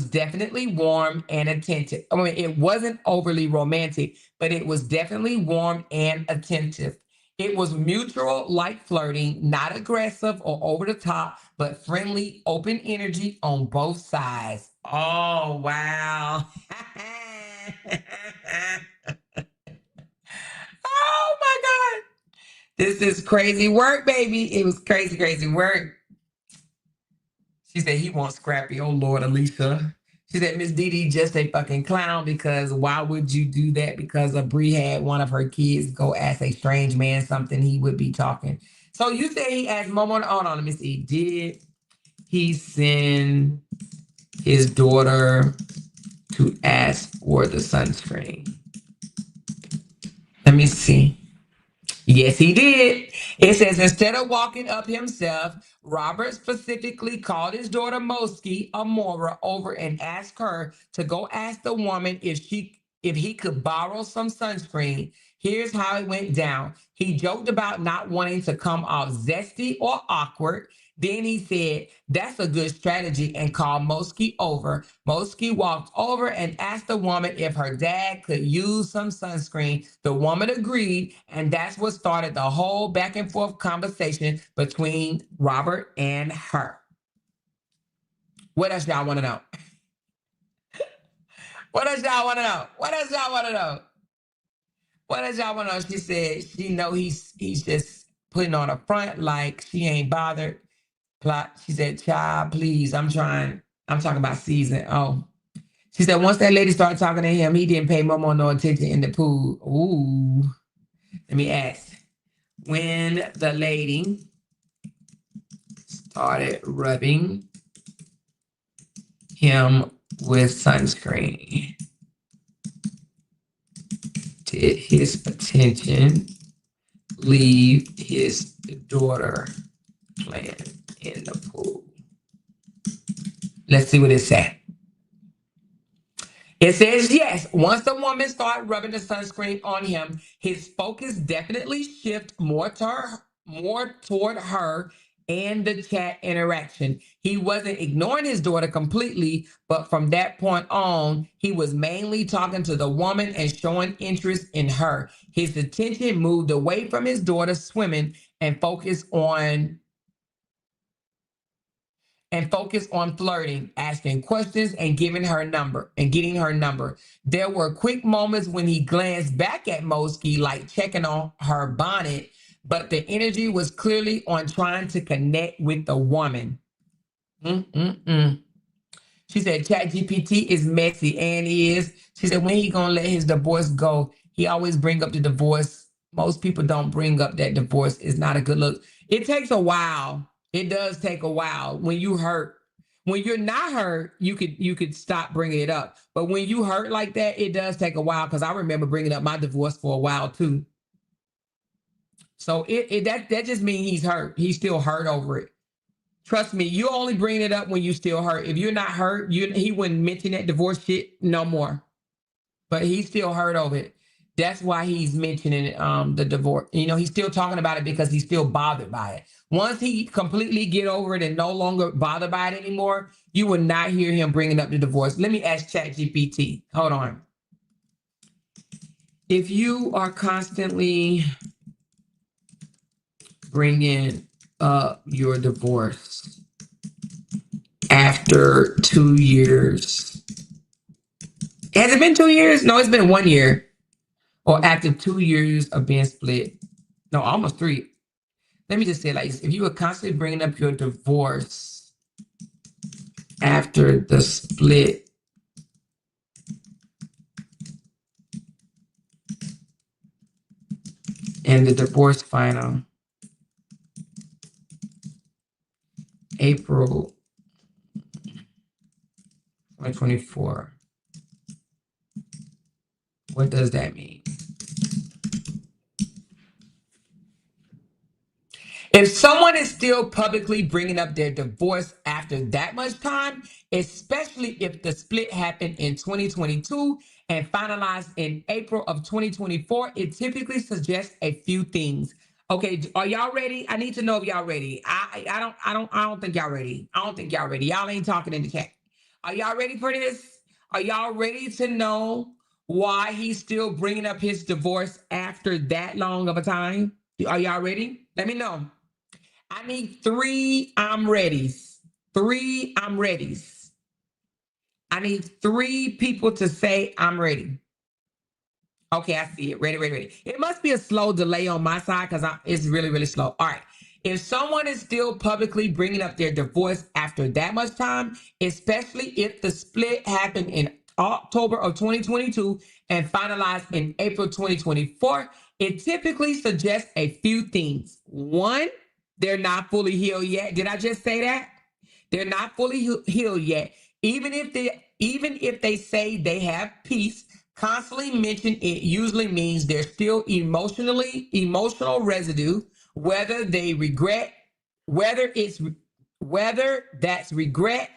definitely warm and attentive. I mean, it wasn't overly romantic, but it was definitely warm and attentive. It was mutual, light flirting, not aggressive or over the top, but friendly, open energy on both sides. Oh, wow. Oh, my God. This is crazy work, baby. It was crazy, crazy work. She said he wants Scrappy. Oh, Lord, Alicia. She said, Miss Didi just a fucking clown because why would you do that? Because Bree had one of her kids go ask a strange man something he would be talking. So you say he asked Momo, hold on, let me see. Did he send his daughter to ask for the sunscreen? Let me see. Yes, he did. It says instead of walking up himself, Robert specifically called his daughter Moski Amora over and asked her to go ask the woman if he could borrow some sunscreen. Here's how it went down. He joked about not wanting to come off zesty or awkward. Then he said, that's a good strategy, and called Moski over. Moski walked over and asked the woman if her dad could use some sunscreen. The woman agreed, and that's what started the whole back and forth conversation between Robert and her. What else y'all want to know? What else y'all want to know? What else y'all want to know? What else y'all want to know? She said she know he's just putting on a front like she ain't bothered. Plot. She said, child, please, I'm talking about season. Oh. She said, once that lady started talking to him, he didn't pay Momo no attention in the pool. Ooh. Let me ask. When the lady started rubbing him with sunscreen, did his attention leave his daughter playing in the pool? Let's see what it said. It says yes. Once the woman started rubbing the sunscreen on him, his focus definitely shifted more toward her and the chat interaction. He wasn't ignoring his daughter completely, but from that point on, he was mainly talking to the woman and showing interest in her. His attention moved away from his daughter swimming and focus on flirting, asking questions, and getting her number. There were quick moments when he glanced back at Mosky, like checking on her bonnet, but the energy was clearly on trying to connect with the woman. Mm-mm-mm. She said ChatGPT is messy and is. She said when he gonna let his divorce go? He always bring up the divorce. Most people don't bring up that divorce is not a good look. It takes a while. It does take a while. When you hurt, when you're not hurt, you could stop bringing it up. But when you hurt like that, it does take a while. Because I remember bringing up my divorce for a while too. So that just means he's hurt. He's still hurt over it. Trust me, you only bring it up when you still hurt. If you're not hurt, he wouldn't mention that divorce shit no more. But he's still hurt over it. That's why he's mentioning the divorce. He's still talking about it because he's still bothered by it. Once he completely get over it and no longer bothered by it anymore, you will not hear him bringing up the divorce. Let me ask ChatGPT. Hold on. If you are constantly bringing up your divorce after 2 years, has it been 2 years? No, it's been 1 year. Or after 2 years of being split. No, almost 3. Let me just say it like this. If you were constantly bringing up your divorce after the split and the divorce final, April 2024, what does that mean? If someone is still publicly bringing up their divorce after that much time, especially if the split happened in 2022 and finalized in April of 2024, it typically suggests a few things. Okay, are y'all ready? I need to know if y'all ready. I don't think y'all ready. I don't think y'all ready. Y'all ain't talking in the chat. Are y'all ready for this? Are y'all ready to know why he's still bringing up his divorce after that long of a time? Are y'all ready? Let me know. I need 3 I'm readies. 3 I'm readies. I need 3 people to say I'm ready. Okay, I see it. Ready, ready, ready. It must be a slow delay on my side because it's really, really slow. All right. If someone is still publicly bringing up their divorce after that much time, especially if the split happened in October of 2022 and finalized in April 2024, it typically suggests a few things. 1, they're not fully healed yet. Did I just say that? They're not fully healed yet. Even if they say they have peace, constantly mention it usually means there's still emotional residue, whether they regret, whether it's whether that's regret,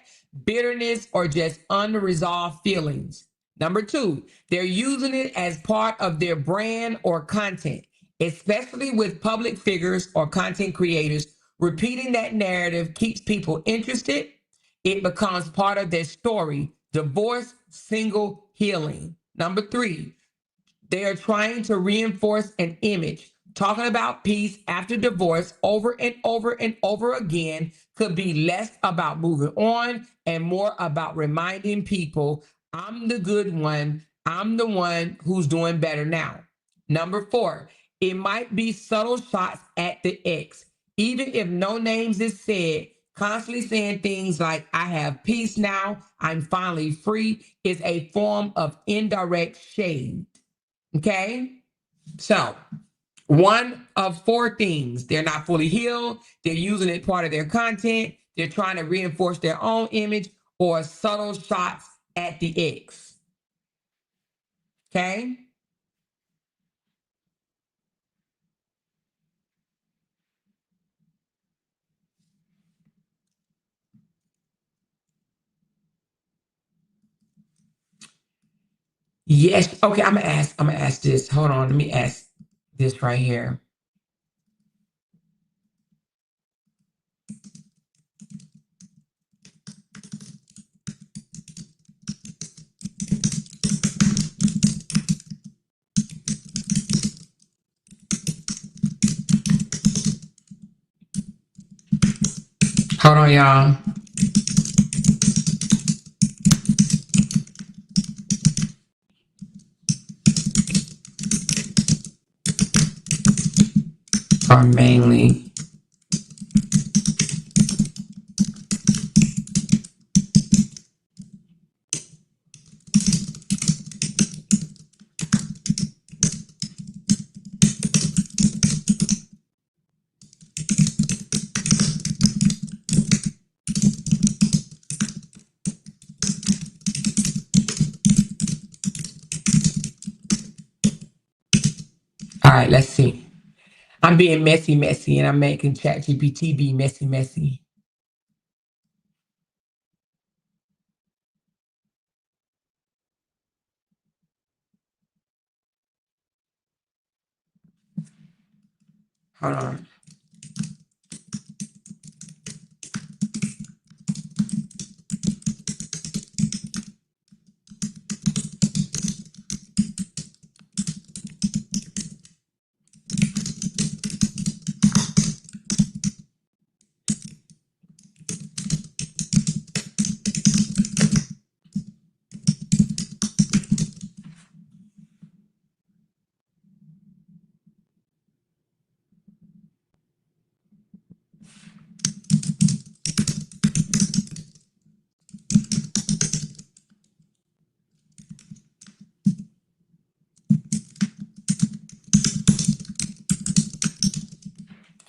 bitterness, or just unresolved feelings. Number 2, they're using it as part of their brand or content, especially with public figures or content creators. Repeating that narrative keeps people interested. It becomes part of their story. Divorce, single, healing. Number 3, they are trying to reinforce an image. Talking about peace after divorce over and over and over again could be less about moving on and more about reminding people, I'm the good one. I'm the one who's doing better now. Number 4, it might be subtle shots at the ex. Even if no names is said, constantly saying things like, I have peace now, I'm finally free, is a form of indirect shade. Okay, so 1 of 4 things. They're not fully healed. They're using it part of their content. They're trying to reinforce their own image or subtle shots at the ex. Okay. Yes. Okay, I'm gonna ask this. Hold on, let me ask this right here. Hold on, y'all. Or mainly. All right, let's see. I'm being messy, and I'm making ChatGPT be messy. Hold on.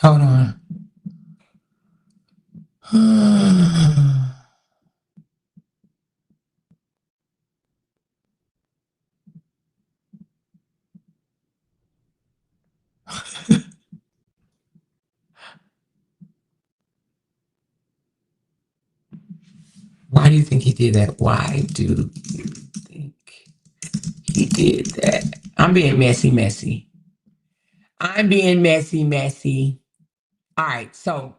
Hold on. Why do you think he did that? Why do you think he did that? I'm being messy. I'm being messy. All right, so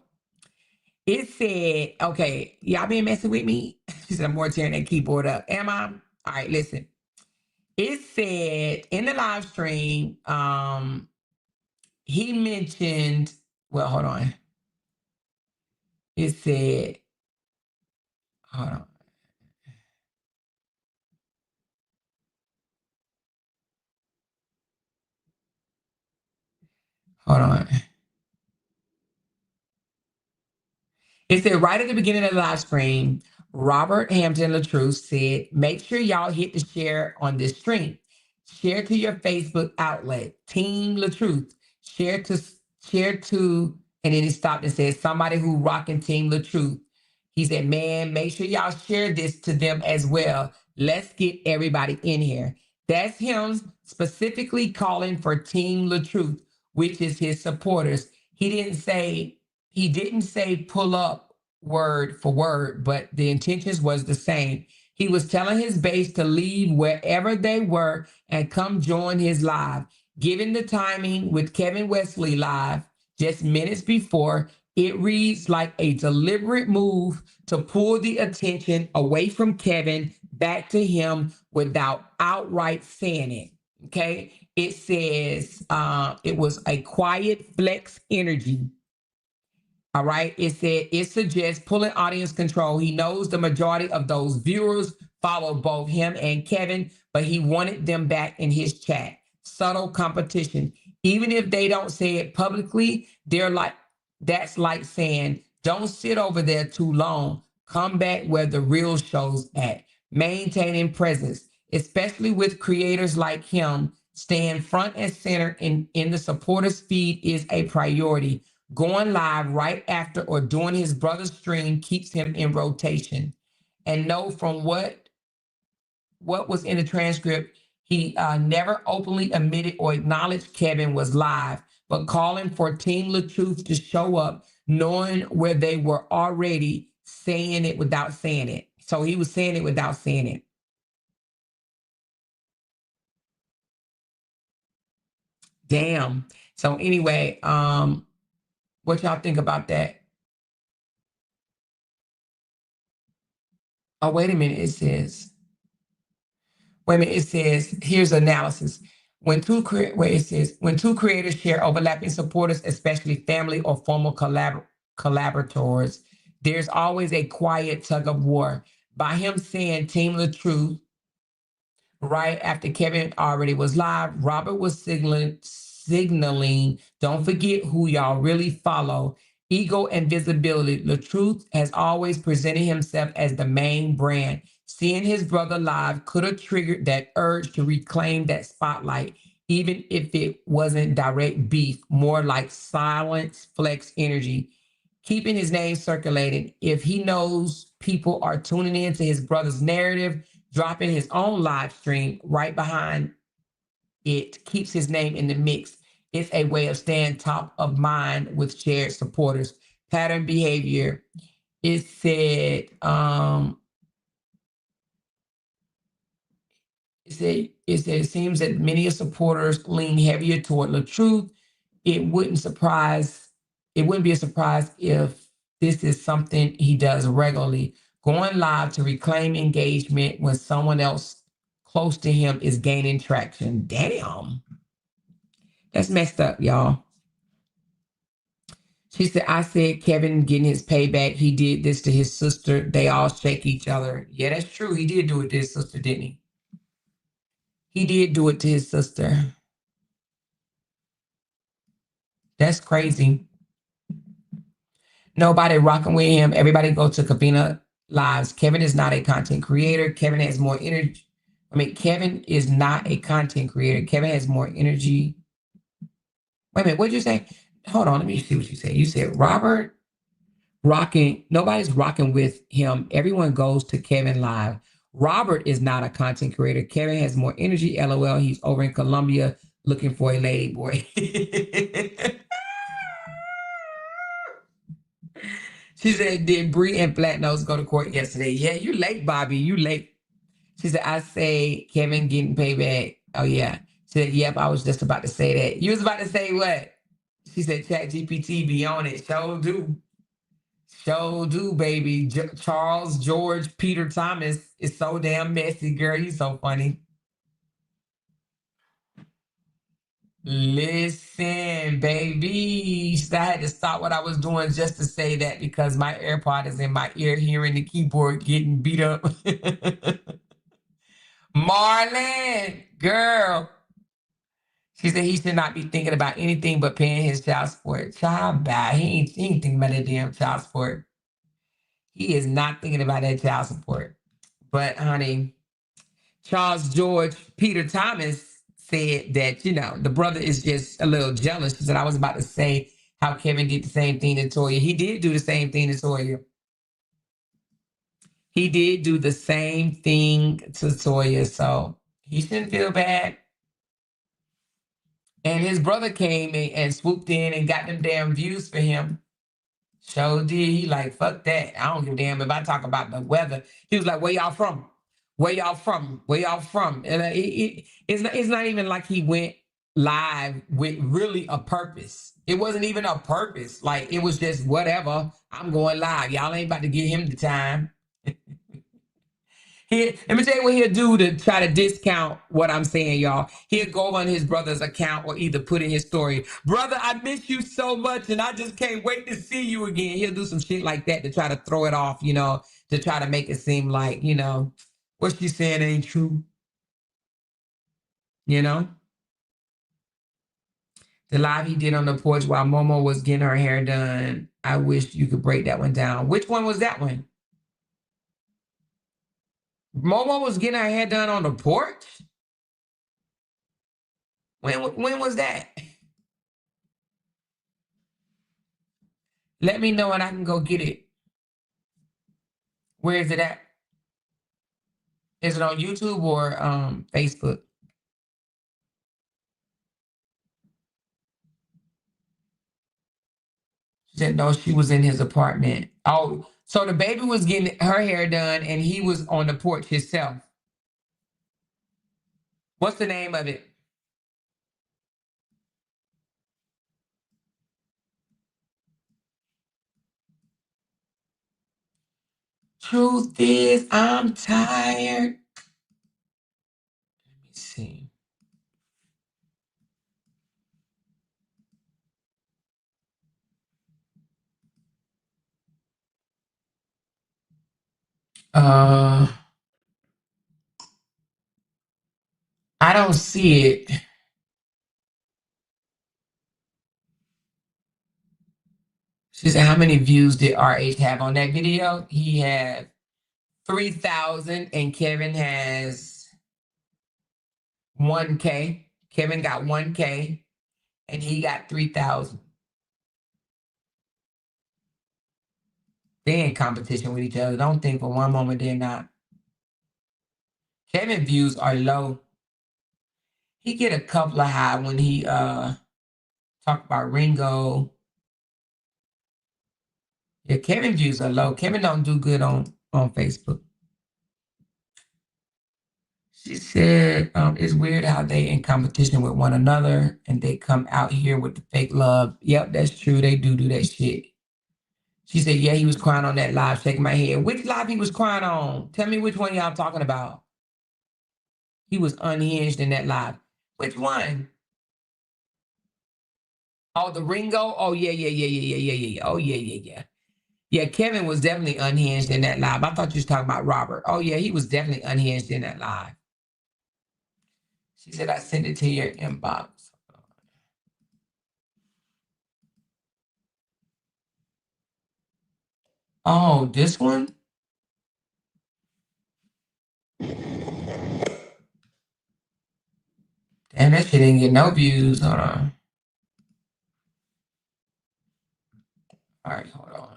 it said, okay, y'all been messing with me? She said, I'm more tearing that keyboard up. Am I? All right, listen. It said in the live stream, he mentioned, well, hold on. It said, hold on. Hold on. It said right at the beginning of the live stream, Robert Hampton LaTruth said, make sure y'all hit the share on this stream. Share to your Facebook outlet, Team LaTruth. Share to, and then he stopped and said, somebody who rocking Team LaTruth. He said, man, make sure y'all share this to them as well. Let's get everybody in here. That's him specifically calling for Team LaTruth, which is his supporters. He didn't say pull up word for word, but the intentions was the same. He was telling his base to leave wherever they were and come join his live. Given the timing with Kevin Wesley live just minutes before, it reads like a deliberate move to pull the attention away from Kevin back to him without outright saying it. Okay. It says it was a quiet flex energy. All right. It said it suggests pulling audience control. He knows the majority of those viewers follow both him and Kevin, but he wanted them back in his chat. Subtle competition. Even if they don't say it publicly, they're like, that's like saying, don't sit over there too long. Come back where the real show's at. Maintaining presence, especially with creators like him, staying front and center in the supporters feed is a priority. Going live right after or during his brother's stream keeps him in rotation. And know from what was in the transcript, he never openly admitted or acknowledged Kevin was live, but calling for Team LaTruth to show up, knowing where they were already saying it without saying it. So he was saying it without saying it. Damn. So anyway, what y'all think about that? Oh, wait a minute. It says, wait a minute. It says, here's analysis. It says, when two creators share overlapping supporters, especially family or former collaborators, there's always a quiet tug of war. By him saying Team the Truth right after Kevin already was live, Robert was signaling, don't forget who y'all really follow. Ego and visibility. The Truth has always presented himself as the main brand. Seeing his brother live could have triggered that urge to reclaim that spotlight, even if it wasn't direct beef, more like silence, flex energy. Keeping his name circulating. If he knows people are tuning into his brother's narrative, dropping his own live stream right behind it keeps his name in the mix. It's a way of staying top of mind with shared supporters. Pattern behavior. It said, it seems that many supporters lean heavier toward the truth. It wouldn't be a surprise if this is something he does regularly, going live to reclaim engagement when someone else close to him is gaining traction. Damn. That's messed up, y'all. She said, I said Kevin getting his payback. He did this to his sister. They all shake each other. Yeah, that's true. He did do it to his sister, didn't he? He did do it to his sister. That's crazy. Nobody rocking with him. Everybody go to Kavina Lives. Kevin is not a content creator. Kevin has more energy. Kevin is not a content creator. Kevin has more energy. Wait a minute. What did you say? Hold on. Let me see what you said. You said Robert rocking. Nobody's rocking with him. Everyone goes to Kevin Live. Robert is not a content creator. Kevin has more energy. LOL. He's over in Colombia looking for a lady boy. She said, did Bree and Flatnose go to court yesterday? Yeah, you late, Bobby. You late. She said, I say Kevin getting payback. Oh, yeah. She said, yep, I was just about to say that. You was about to say what? She said, Chat GPT be on it. Show do. Show do, baby. Charles, George, Peter Thomas is so damn messy, girl. You so funny. Listen, baby. I had to stop what I was doing just to say that because my AirPod is in my ear hearing the keyboard getting beat up. Marlon, girl. She said he should not be thinking about anything but paying his child support. Child bad. He ain't thinking about that damn child support. He is not thinking about that child support. But honey, Charles George Peter Thomas said that, the brother is just a little jealous. She said, I was about to say how Kevin did the same thing to Toya. He did do the same thing to Toya. He did do the same thing to Toya. So he shouldn't feel bad. And his brother came and swooped in and got them damn views for him. So did. He like, fuck that. I don't give a damn if I talk about the weather. He was like, where y'all from? Where y'all from? Where y'all from? And it's not even like he went live with really a purpose. It wasn't even a purpose. Like, it was just whatever. I'm going live. Y'all ain't about to give him the time. Let me tell you what he'll do to try to discount what I'm saying, y'all. He'll go on his brother's account or either put in his story, brother, I miss you so much and I just can't wait to see you again. He'll do some shit like that to try to throw it off, to try to make it seem like, what she's saying ain't true. The live he did on the porch while Momo was getting her hair done. I wish you could break that one down. Which one was that one? Momo was getting her hair done on the porch? When was that? Let me know and I can go get it. Where is it at? Is it on YouTube or Facebook? She said, no, she was in his apartment. Oh, so the baby was getting her hair done and he was on the porch himself. What's the name of it? Truth is, I'm tired. Let me see. I don't see it. She said, how many views did RH have on that video? He had 3,000 and Kevin has 1K. Kevin got 1K and he got 3,000. They're in competition with each other. Don't think for one moment they're not. Kevin views are low. He get a couple of high when he talk about Ringo. Yeah, Kevin views are low. Kevin don't do good on Facebook. She said, it's weird how they in competition with one another and they come out here with the fake love. Yep, that's true. They do that shit. She said, yeah, he was crying on that live, shaking my head. Which live he was crying on? Tell me which one y'all talking about. He was unhinged in that live. Which one? Oh, the Ringo? Oh, yeah. Oh, yeah. Yeah, Kevin was definitely unhinged in that live. I thought you was talking about Robert. Oh, yeah, he was definitely unhinged in that live. She said, I sent it to your inbox. Oh, this one? Damn, that shit didn't get no views. Hold on. All right, hold on.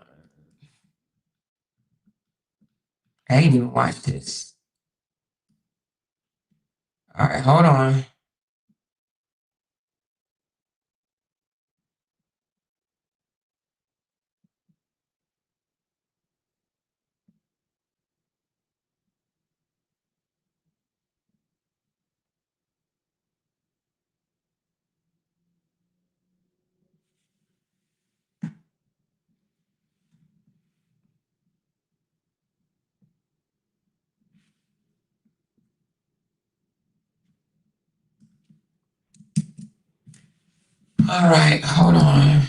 I ain't even watched this. All right, hold on. All right, hold on.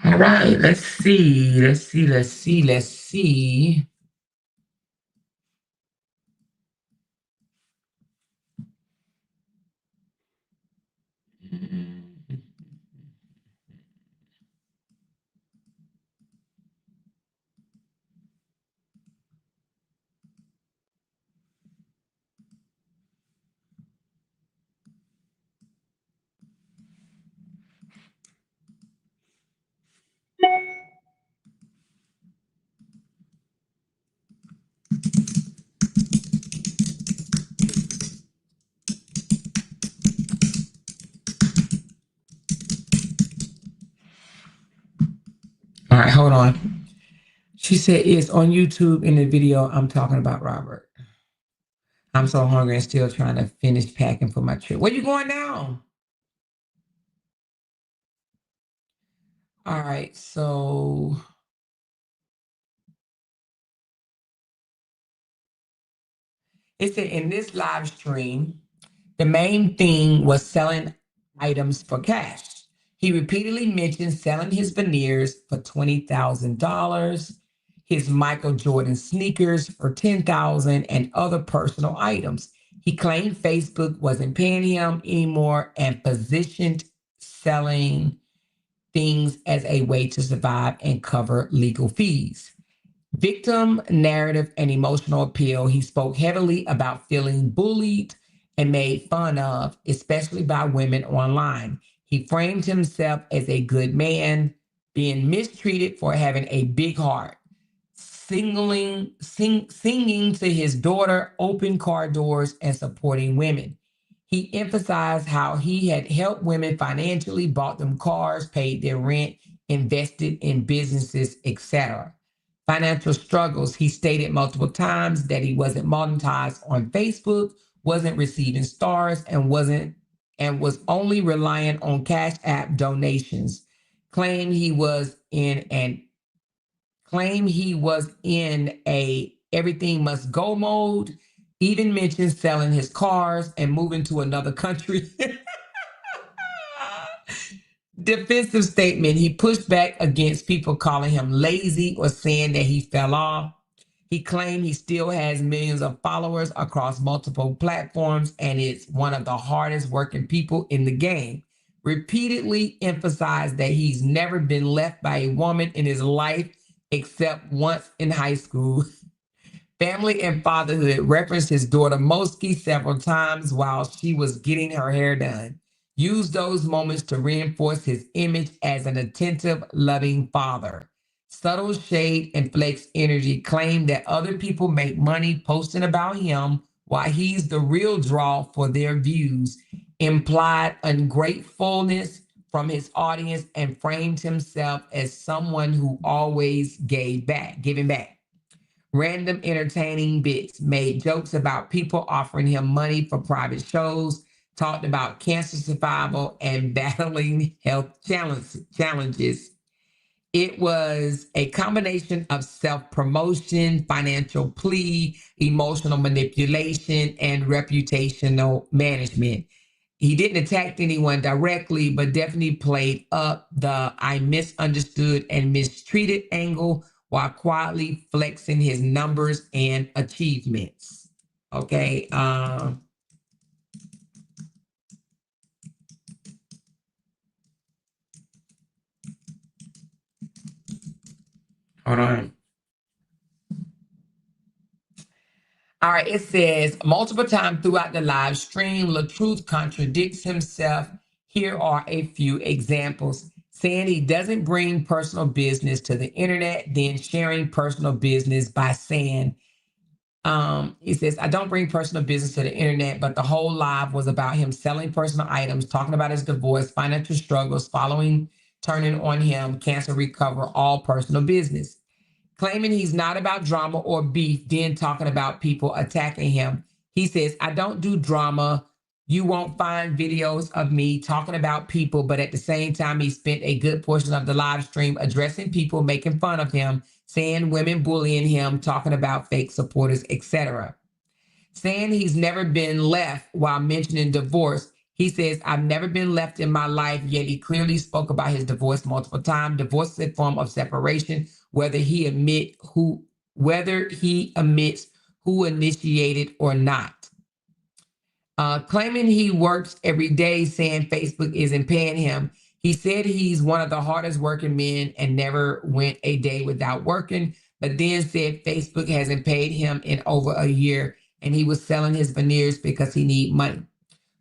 All right, let's see. All right, hold on. She said it's on YouTube in the video. I'm talking about Robert. I'm so hungry and still trying to finish packing for my trip. Where you going now? All right, so it said in this live stream, the main thing was selling items for cash. He repeatedly mentioned selling his veneers for $20,000, his Michael Jordan sneakers for $10,000, and other personal items. He claimed Facebook wasn't paying him anymore and positioned selling things as a way to survive and cover legal fees. Victim narrative and emotional appeal. He spoke heavily about feeling bullied and made fun of, especially by women online. He framed himself as a good man, being mistreated for having a big heart, singing to his daughter, open car doors, and supporting women. He emphasized how he had helped women financially, bought them cars, paid their rent, invested in businesses, etc. Financial struggles. He stated multiple times that he wasn't monetized on Facebook, wasn't receiving stars, and was only reliant on Cash App donations. Claimed he was in a everything must go mode, even mentioned selling his cars and moving to another country. Defensive statement. He pushed back against people calling him lazy or saying that he fell off. He claimed he still has millions of followers across multiple platforms and is one of the hardest working people in the game. Repeatedly emphasized that he's never been left by a woman in his life except once in high school. Family and fatherhood. Referenced his daughter Moski several times while she was getting her hair done. Used those moments to reinforce his image as an attentive, loving father. Subtle shade and flex energy. Claimed that other people make money posting about him while he's the real draw for their views. Implied ungratefulness from his audience and framed himself as someone who always giving back. Random entertaining bits. Made jokes about people offering him money for private shows. Talked about cancer survival and battling health challenges. It was a combination of self-promotion, financial plea, emotional manipulation, and reputational management. He didn't attack anyone directly, but definitely played up the I misunderstood and mistreated angle while quietly flexing his numbers and achievements. Okay. Hold on. All right, it says multiple times throughout the live stream, LaTruth contradicts himself. Here are a few examples. Saying he doesn't bring personal business to the internet, then sharing personal business by saying, he says, I don't bring personal business to the internet, but the whole live was about him selling personal items, talking about his divorce, financial struggles, following, turning on him, cancer recover, all personal business. Claiming he's not about drama or beef, then talking about people attacking him. He says, I don't do drama. You won't find videos of me talking about people, but at the same time, he spent a good portion of the live stream addressing people, making fun of him, saying women bullying him, talking about fake supporters, etc. Saying he's never been left while mentioning divorce. He says, I've never been left in my life, yet he clearly spoke about his divorce multiple times. Divorce is a form of separation, whether he admits who initiated or not. Claiming he works every day, saying Facebook isn't paying him. He said he's one of the hardest working men and never went a day without working, but then said Facebook hasn't paid him in over a year and he was selling his veneers because he need money.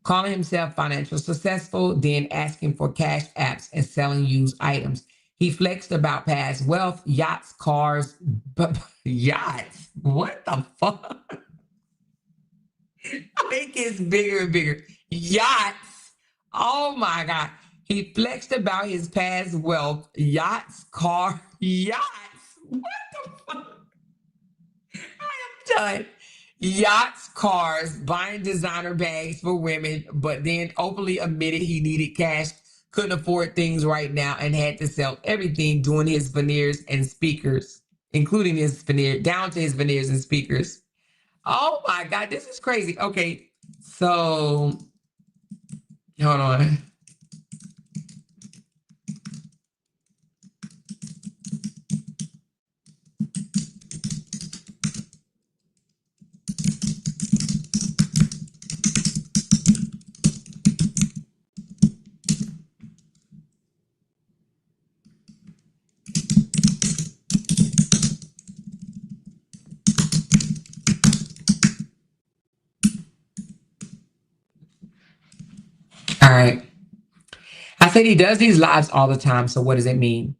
Calling himself financial successful, then asking for cash apps and selling used items. He flexed about past wealth, yachts, cars, yachts. What the fuck? Make it bigger and bigger. Yachts. Oh my God. He flexed about his past wealth, yachts, car, yachts. What the fuck? I am done. Yachts, cars, buying designer bags for women, but then openly admitted he needed cash, couldn't afford things right now, and had to sell everything, doing his veneers and speakers, including his veneer, down to his veneers and speakers. Oh my God, this is crazy. Okay, so hold on. All right. I said he does these lives all the time. So what does it mean?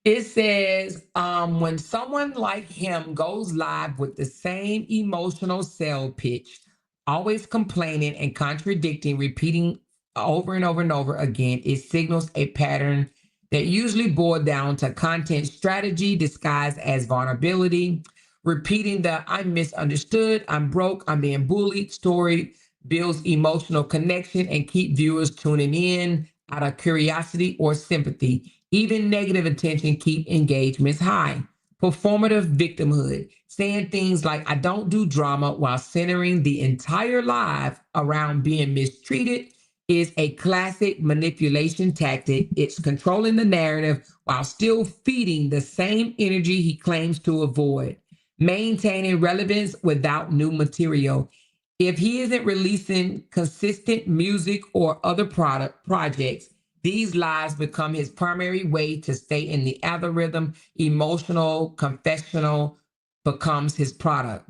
It says, when someone like him goes live with the same emotional cell pitch, always complaining and contradicting, repeating over and over and over again, it signals a pattern that usually boils down to content strategy disguised as vulnerability. Repeating the I'm misunderstood, I'm broke, I'm being bullied story builds emotional connection and keep viewers tuning in out of curiosity or sympathy. Even negative attention keep engagements high. Performative victimhood, saying things like I don't do drama while centering the entire life around being mistreated is a classic manipulation tactic. It's controlling the narrative while still feeding the same energy he claims to avoid. Maintaining relevance without new material. If he isn't releasing consistent music or other projects, these lives become his primary way to stay in the algorithm. Emotional, confessional becomes his product.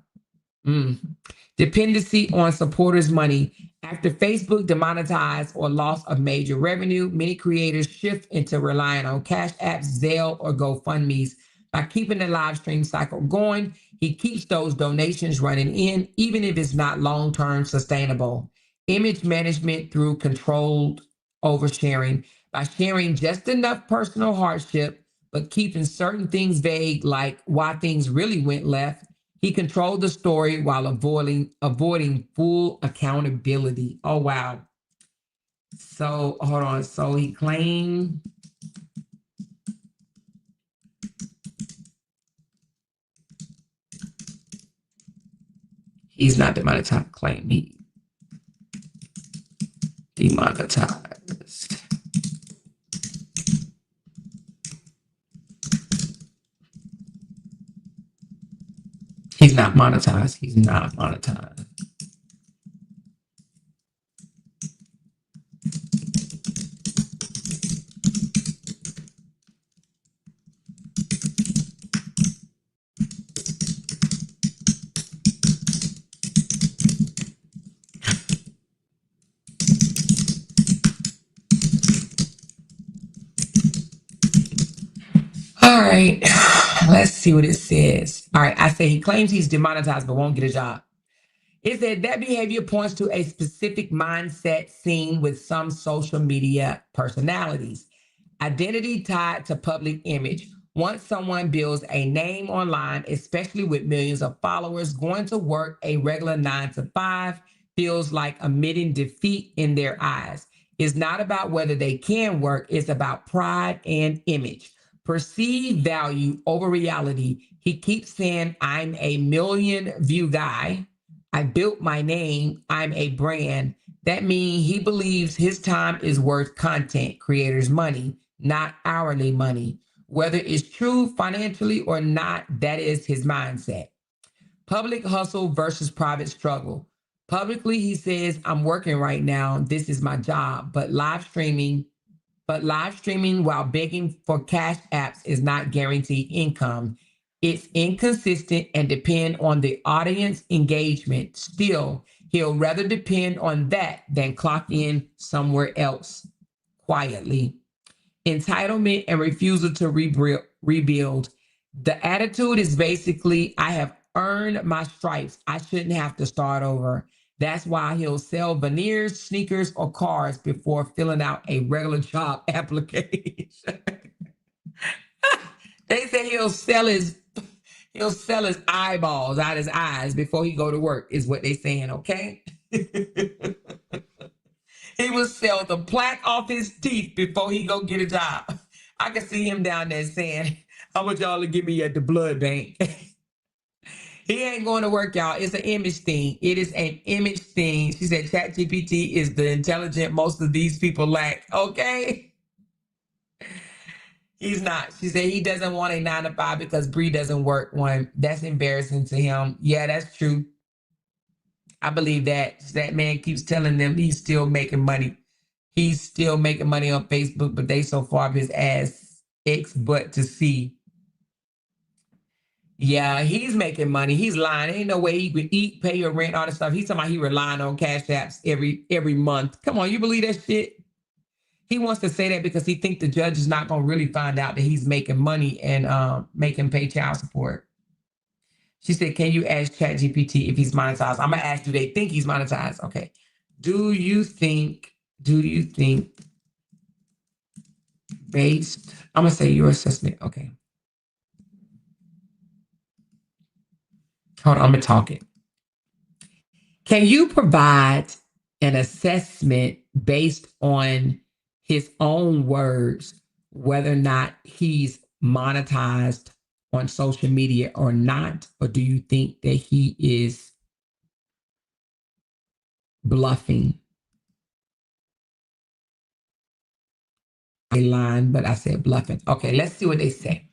Dependency on supporters' money. After Facebook demonetized or loss of major revenue, many creators shift into relying on Cash Apps, Zelle, or GoFundMe's. By keeping the live stream cycle going, he keeps those donations running in, even if it's not long-term sustainable. Image management through controlled oversharing. By sharing just enough personal hardship, but keeping certain things vague, like why things really went left, he controlled the story while avoiding full accountability. Oh, wow. So, hold on. So he claimed he's not demonetized. Claim he demonetized. He's not monetized. He's not monetized. All right. Let's see what it says. All right. I say he claims he's demonetized but won't get a job. It said that behavior points to a specific mindset seen with some social media personalities. Identity tied to public image. Once someone builds a name online, especially with millions of followers, going to work a regular 9 to 5 feels like admitting defeat in their eyes. It's not about whether they can work, it's about pride and image. Perceived value over reality. He keeps saying, I'm a million view guy. I built my name. I'm a brand. That means he believes his time is worth content creators' money, not hourly money. Whether it's true financially or not, that is his mindset. Public hustle versus private struggle. Publicly, he says, I'm working right now. This is my job. But live streaming while begging for cash apps is not guaranteed income. It's inconsistent and depend on the audience engagement. Still, he'll rather depend on that than clock in somewhere else quietly. Entitlement and refusal to rebuild. The attitude is basically, I have earned my stripes. I shouldn't have to start over. That's why he'll sell veneers, sneakers, or cars before filling out a regular job application. They say he'll sell his eyeballs out his eyes before he go to work, is what they saying, okay? He will sell the plaque off his teeth before he go get a job. I can see him down there saying, how much y'all to give me at the blood bank? He ain't going to work, y'all. It's an image thing. It is an image thing. She said ChatGPT is the intelligent most of these people lack. Okay? He's not. She said he doesn't want a 9 to 5 because Bree doesn't work one. That's embarrassing to him. Yeah, that's true. I believe that. That man keeps telling them he's still making money. He's still making money on Facebook, but they so far up his ass X butt to see. Yeah, he's making money. He's lying. Ain't no way he could eat, pay your rent, all that stuff. He's talking about he relying on cash apps every month. Come on, you believe that shit? He wants to say that because he think the judge is not gonna really find out that he's making money and making pay child support. She said, "Can you ask ChatGPT if he's monetized?" I'm gonna ask, do they think he's monetized? Okay. Do you think based? I'm gonna say your assessment. Okay. Hold on, I'm gonna talk it. Can you provide an assessment based on his own words, whether or not he's monetized on social media or not? Or do you think that he is bluffing? A line, but I said bluffing. Okay, let's see what they say.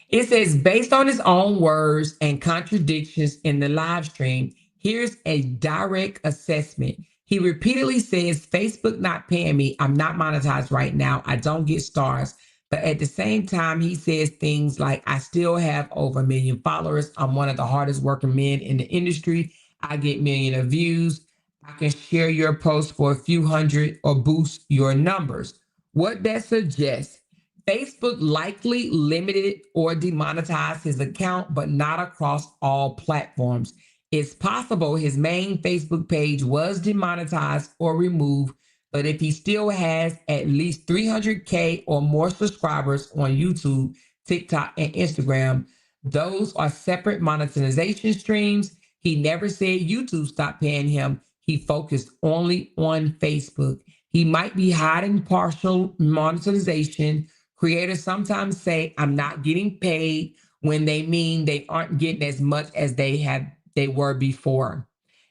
It says, based on his own words and contradictions in the live stream, here's a direct assessment. He repeatedly says, Facebook not paying me. I'm not monetized right now. I don't get stars. But at the same time, he says things like, I still have over 1 million followers. I'm one of the hardest working men in the industry. I get millions of views. I can share your post for a few hundred or boost your numbers. What that suggests, Facebook likely limited or demonetized his account, but not across all platforms. It's possible his main Facebook page was demonetized or removed, but if he still has at least 300K or more subscribers on YouTube, TikTok, and Instagram, those are separate monetization streams. He never said YouTube stopped paying him. He focused only on Facebook. He might be hiding partial monetization. Creators sometimes say, I'm not getting paid, when they mean they aren't getting as much as they were before.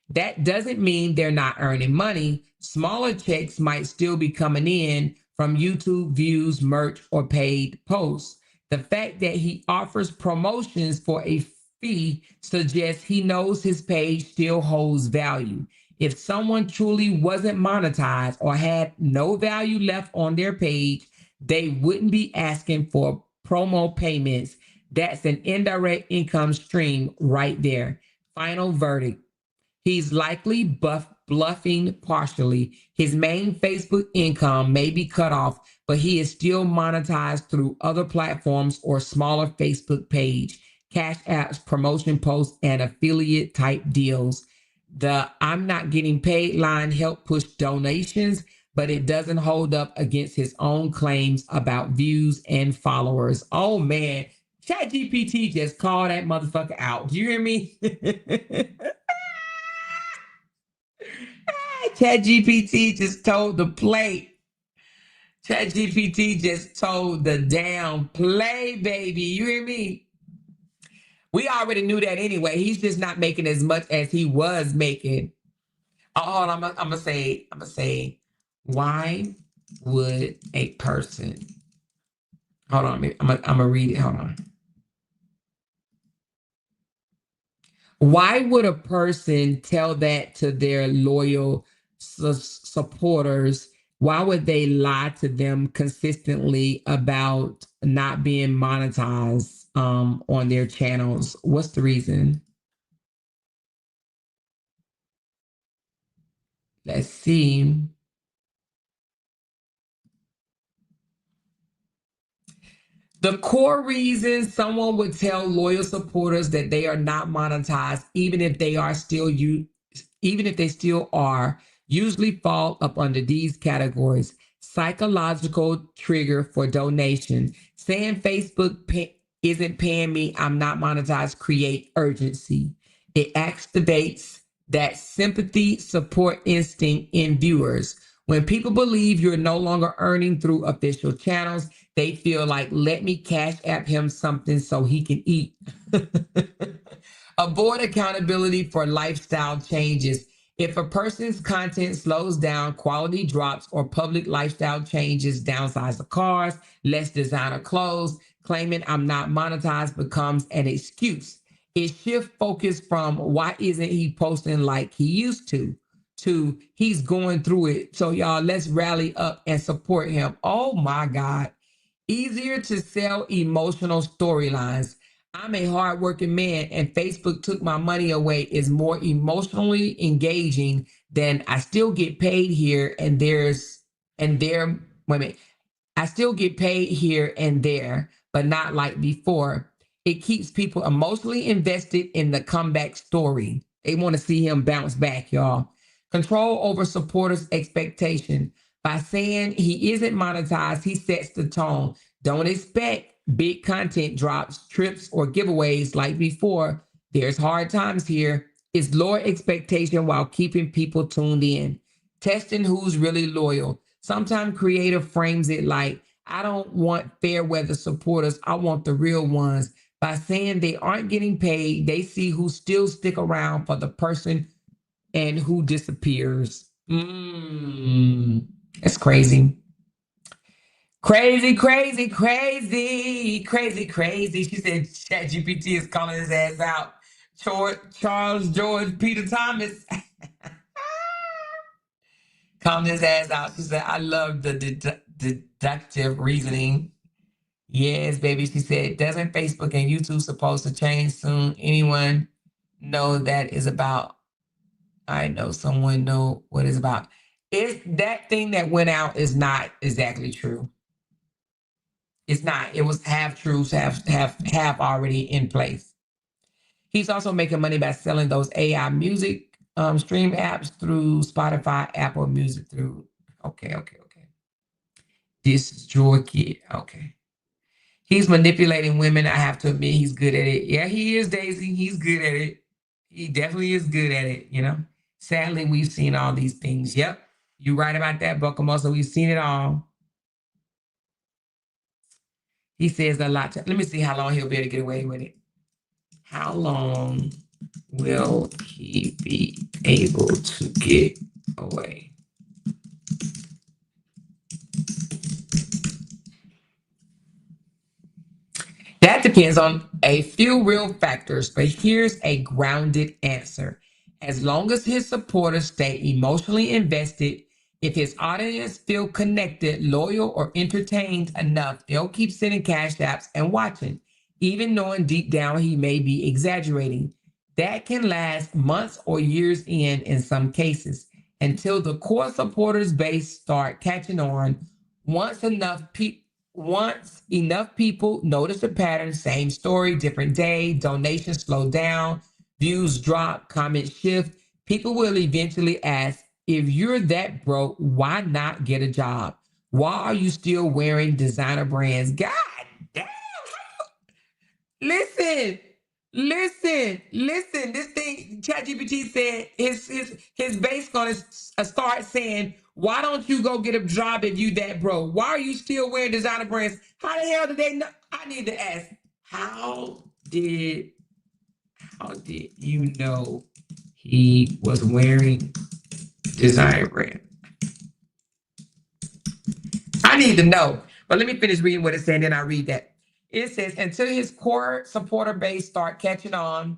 That doesn't mean they're not earning money. Smaller checks might still be coming in from YouTube views, merch, or paid posts. The fact that he offers promotions for a fee suggests he knows his page still holds value. If someone truly wasn't monetized or had no value left on their page, they wouldn't be asking for promo payments. That's an indirect income stream right there. Final verdict. He's likely bluffing partially. His main Facebook income may be cut off, but he is still monetized through other platforms or smaller Facebook page, cash apps, promotion posts, and affiliate type deals. The I'm not getting paid line helped push donations, but it doesn't hold up against his own claims about views and followers. Oh man, ChatGPT just called that motherfucker out. Do you hear me? ChatGPT just told the play. ChatGPT just told the damn play, baby. You hear me? We already knew that anyway. He's just not making as much as he was making. Oh, hold on, I'm gonna say, why would a person? Hold on, I'm gonna read it. Hold on. Why would a person tell that to their loyal supporters? Why would they lie to them consistently about not being monetized on their channels? What's the reason? Let's see. The core reason someone would tell loyal supporters that they are not monetized, even if they are still even if they still are, usually fall up under these categories. Psychological trigger for donation. Saying Facebook isn't paying me, I'm not monetized, create urgency. It activates that sympathy support instinct in viewers. When people believe you're no longer earning through official channels, they feel like, let me cash app him something so he can eat. Avoid accountability for lifestyle changes. If a person's content slows down, quality drops, or public lifestyle changes, downsize of cars, less designer clothes, claiming I'm not monetized becomes an excuse. It shifts focus from why isn't he posting like he used to he's going through it. So y'all, let's rally up and support him. Oh my God. Easier to sell emotional storylines. I'm a hardworking man and Facebook took my money away is more emotionally engaging than I still get paid here and there. Wait a minute. I still get paid here and there, but not like before. It keeps people emotionally invested in the comeback story. They want to see him bounce back, y'all. Control over supporters' expectation. By saying he isn't monetized, he sets the tone. Don't expect big content drops, trips, or giveaways like before. There's hard times here. It's lower expectation while keeping people tuned in. Testing who's really loyal. Sometimes creative frames it like, I don't want fair weather supporters. I want the real ones. By saying they aren't getting paid, they see who still stick around for the person and who disappears. That's crazy. Crazy, crazy, crazy, crazy, crazy. She said ChatGPT is calling his ass out. Charles George Peter Thomas calling his ass out. She said, I love the deductive reasoning. Yes, baby. She said, doesn't Facebook and YouTube supposed to change soon? Anyone know that is about? I know someone know what it's about. It's that thing that went out is not exactly true. It's not. It was half truths, half already in place. He's also making money by selling those AI music stream apps through Spotify, Apple Music through. Okay. This is Joy Kid. Okay. He's manipulating women. I have to admit, he's good at it. Yeah, he is, Daisy. He's good at it. He definitely is good at it, you know. Sadly, we've seen all these things. Yep. You're right about that, Buckle Muscle. We've seen it all. He says a lot. Let me see how long he'll be able to get away with it. How long will he be able to get away? That depends on a few real factors, but here's a grounded answer. As long as his supporters stay emotionally invested, if his audience feel connected, loyal, or entertained enough, they'll keep sending cash apps and watching, even knowing deep down he may be exaggerating. That can last months or years in some cases, until the core supporters base start catching on. Once enough people notice the pattern, same story, different day, donations slow down, views drop, comments shift, people will eventually ask, if you're that broke, why not get a job? Why are you still wearing designer brands? God damn. Listen, listen. This thing, ChatGPT said his base gonna start saying, why don't you go get a job if you that broke? Why are you still wearing designer brands? How the hell did they know? I need to ask, how did you know he was wearing designer brand? I need to know. But let me finish reading what it said, and then I read that. It says, until his core supporter base start catching on,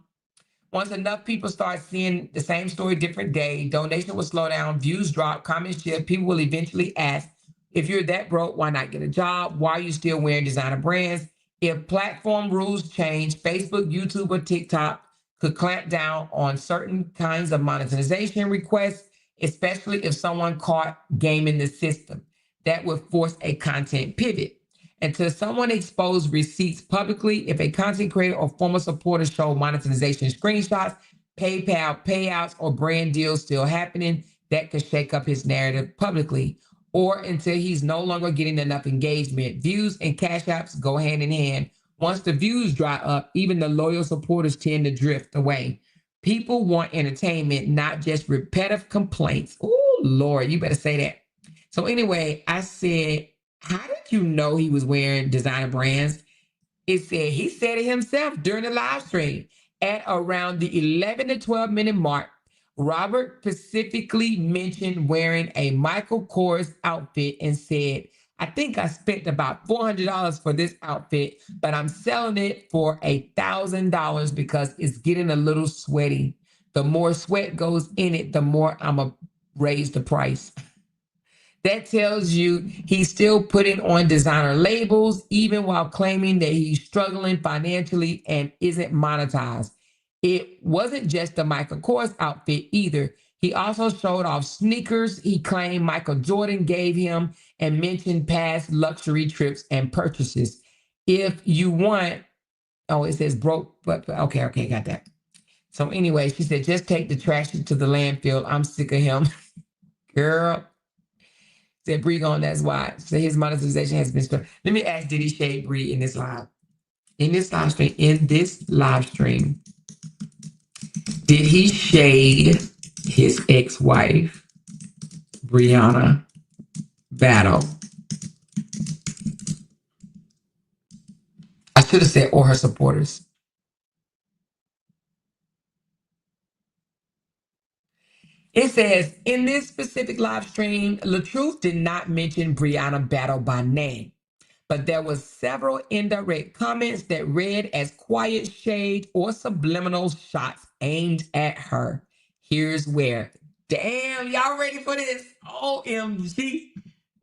once enough people start seeing the same story different day, donation will slow down, views drop, comments shift, people will eventually ask, if you're that broke, why not get a job? Why are you still wearing designer brands? If platform rules change, Facebook, YouTube, or TikTok could clamp down on certain kinds of monetization requests, especially if someone caught gaming the system. That would force a content pivot. Until someone exposed receipts publicly, if a content creator or former supporter show monetization screenshots, PayPal payouts, or brand deals still happening, that could shake up his narrative publicly. Or until he's no longer getting enough engagement. Views and cash apps go hand in hand. Once the views dry up, even the loyal supporters tend to drift away. People want entertainment, not just repetitive complaints. Oh, Lord, you better say that. So anyway, I said, how did you know he was wearing designer brands? It said he said it himself during the live stream. At around the 11 to 12-minute mark, Robert specifically mentioned wearing a Michael Kors outfit and said, I think I spent about $400 for this outfit, but I'm selling it for $1,000 because it's getting a little sweaty. The more sweat goes in it, the more I'm going to raise the price. That tells you he's still putting on designer labels, even while claiming that he's struggling financially and isn't monetized. It wasn't just the Michael Kors outfit either. He also showed off sneakers he claimed Michael Jordan gave him and mentioned past luxury trips and purchases. If you want, oh, it says broke, but okay, got that. So anyway, she said, just take the trash to the landfill. I'm sick of him. Girl, said Bree gone, that's why. So his monetization has been struck. Let me ask, did he shade Bree in this live? In this live stream, did he shade his ex-wife, Brianna Battle? I should have said, or her supporters. It says, in this specific live stream, LaTruth did not mention Brianna Battle by name, but there was several indirect comments that read as quiet shade or subliminal shots aimed at her. Here's where. Damn, y'all ready for this? OMG.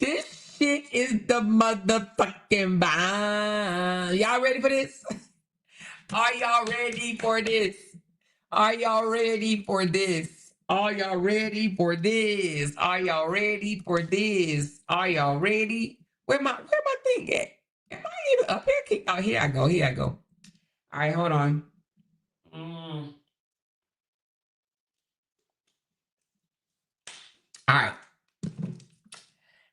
This shit is the motherfucking bomb. Y'all ready for this? Are y'all ready for this? Are y'all ready for this? Are y'all ready for this? Are y'all ready for this? Are y'all ready? Where my thing at? Am I even up here? Oh, here I go. Here I go. All right, hold on. All right.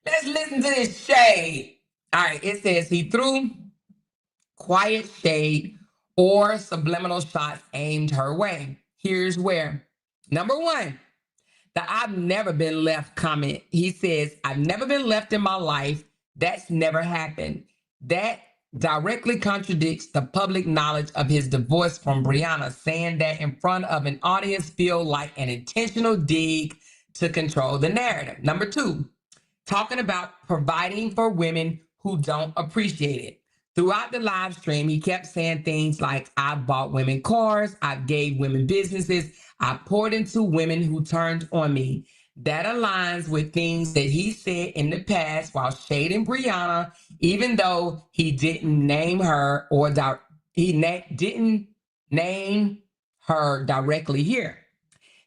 Let's listen to this shade. All right, it says he threw quiet shade or subliminal shots aimed her way. Here's where. Number one, the I've never been left comment. He says, I've never been left in my life. That's never happened. That directly contradicts the public knowledge of his divorce from Brianna, saying that in front of an audience feel like an intentional dig to control the narrative. Number two, talking about providing for women who don't appreciate it. Throughout the live stream, he kept saying things like, I've bought women cars, I've gave women businesses, I poured into women who turned on me. That aligns with things that he said in the past while shading Brianna, even though he didn't name her or didn't name her directly here,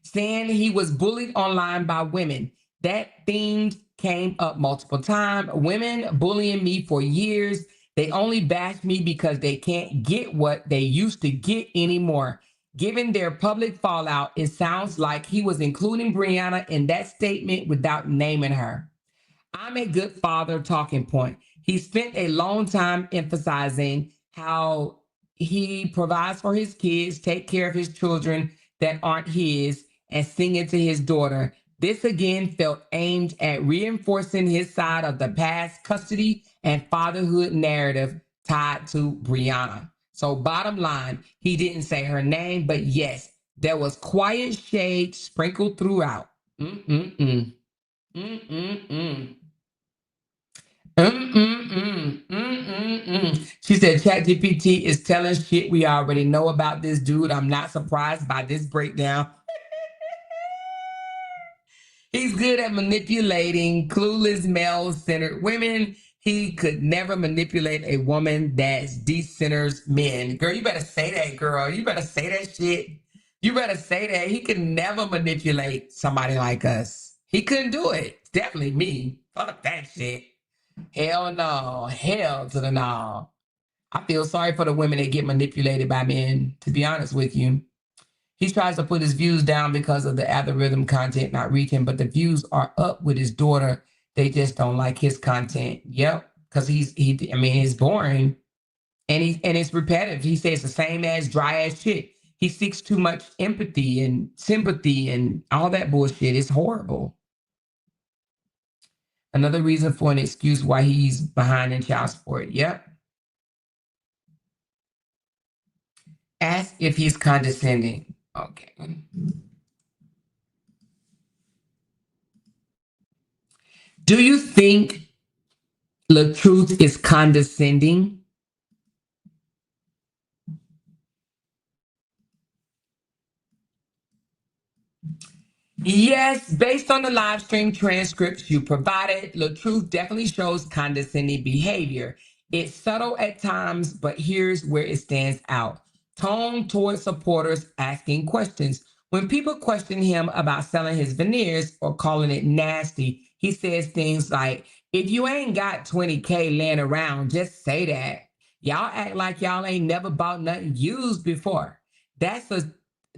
saying he was bullied online by women. That theme came up multiple times. Women bullying me for years. They only bash me because they can't get what they used to get anymore. Given their public fallout, it sounds like he was including Brianna in that statement without naming her. I'm a good father talking point. He spent a long time emphasizing how he provides for his kids, take care of his children that aren't his, and singing to his daughter. This again felt aimed at reinforcing his side of the past custody and fatherhood narrative tied to Brianna. So bottom line, he didn't say her name, but yes, there was quiet shade sprinkled throughout. Mm-mm-mm. Mm-mm-mm. She said ChatGPT is telling shit we already know about this dude. I'm not surprised by this breakdown. He's good at manipulating clueless male-centered women. He could never manipulate a woman that decenters men. Girl, you better say that, girl. You better say that shit. You better say that. He could never manipulate somebody like us. He couldn't do it. It's definitely me. Fuck that shit. Hell no. Hell to the no. I feel sorry for the women that get manipulated by men, to be honest with you. He tries to put his views down because of the algorithm content not reaching, but the views are up with his daughter. They just don't like his content. Yep. Because it's boring and it's repetitive. He says the same as dry ass shit. He seeks too much empathy and sympathy and all that bullshit. It's horrible. Another reason for an excuse why he's behind in child support. Yep. Ask if he's condescending. Okay. Do you think LaTruth is condescending? Yes, based on the live stream transcripts you provided, the truth definitely shows condescending behavior. It's subtle at times, but here's where it stands out. Tone towards supporters asking questions. When people question him about selling his veneers or calling it nasty, he says things like, if you ain't got 20K laying around, just say that. Y'all act like y'all ain't never bought nothing used before. That's a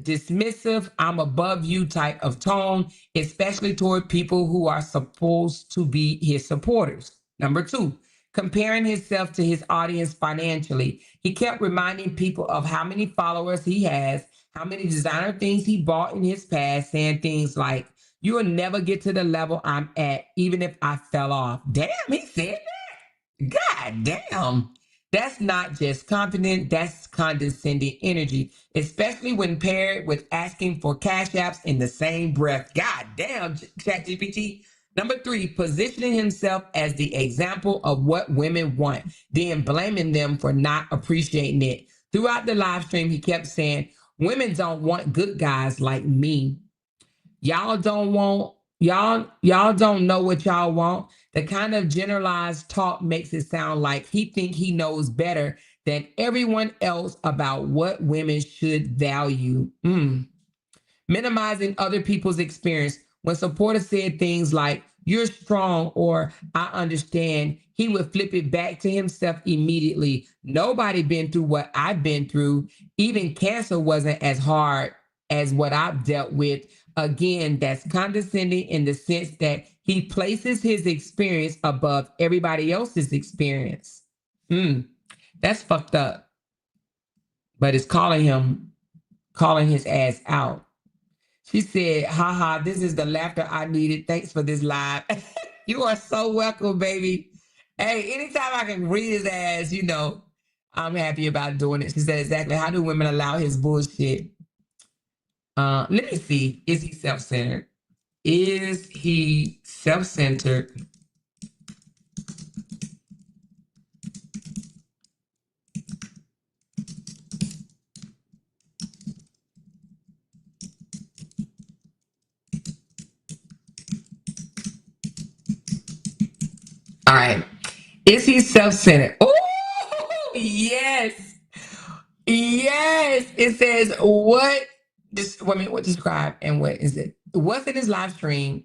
dismissive, I'm above you type of tone, especially toward people who are supposed to be his supporters. Number two, comparing himself to his audience financially. He kept reminding people of how many followers he has, how many designer things he bought in his past, saying things like, you will never get to the level I'm at, even if I fell off. Damn, he said God damn. That's not just confident, that's condescending energy, especially when paired with asking for cash apps in the same breath. God damn, ChatGPT. Number three, positioning himself as the example of what women want, then blaming them for not appreciating it. Throughout the live stream, he kept saying, women don't want good guys like me. Y'all don't know what y'all want. The kind of generalized talk makes it sound like he think he knows better than everyone else about what women should value. Minimizing other people's experience. When supporters said things like, you're strong or I understand, he would flip it back to himself immediately. Nobody been through what I've been through. Even cancer wasn't as hard as what I've dealt with. Again, that's condescending in the sense that he places his experience above everybody else's experience. That's fucked up. But it's calling his ass out. She said, haha, this is the laughter I needed. Thanks for this live. You are so welcome, baby. Hey, anytime I can read his ass, I'm happy about doing it. She said, exactly. How do women allow his bullshit? Let me see. Is he self-centered? Is he self-centered? All right. Is he self-centered? Oh, yes. Yes. It says what describe and what is it? What's in his live stream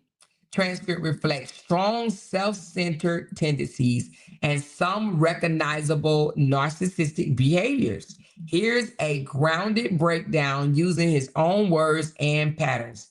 transcript reflects strong self-centered tendencies and some recognizable narcissistic behaviors. Here's a grounded breakdown using his own words and patterns.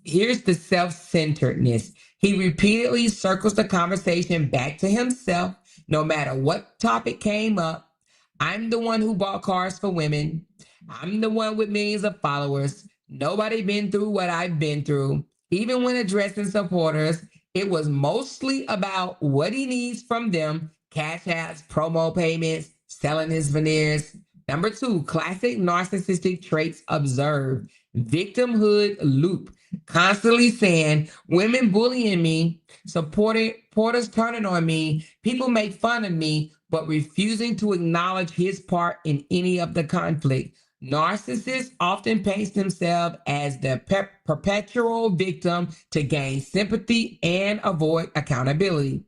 Here's the self-centeredness. He repeatedly circles the conversation back to himself, no matter what topic came up. I'm the one who bought cars for women. I'm the one with millions of followers. Nobody been through what I've been through. Even when addressing supporters, it was mostly about what he needs from them, cash apps, promo payments, selling his veneers. Number two, classic narcissistic traits observed. Victimhood loop. Constantly saying, women bullying me, supporters turning on me, people make fun of me, but refusing to acknowledge his part in any of the conflict. Narcissists often paint themselves as the perpetual victim to gain sympathy and avoid accountability.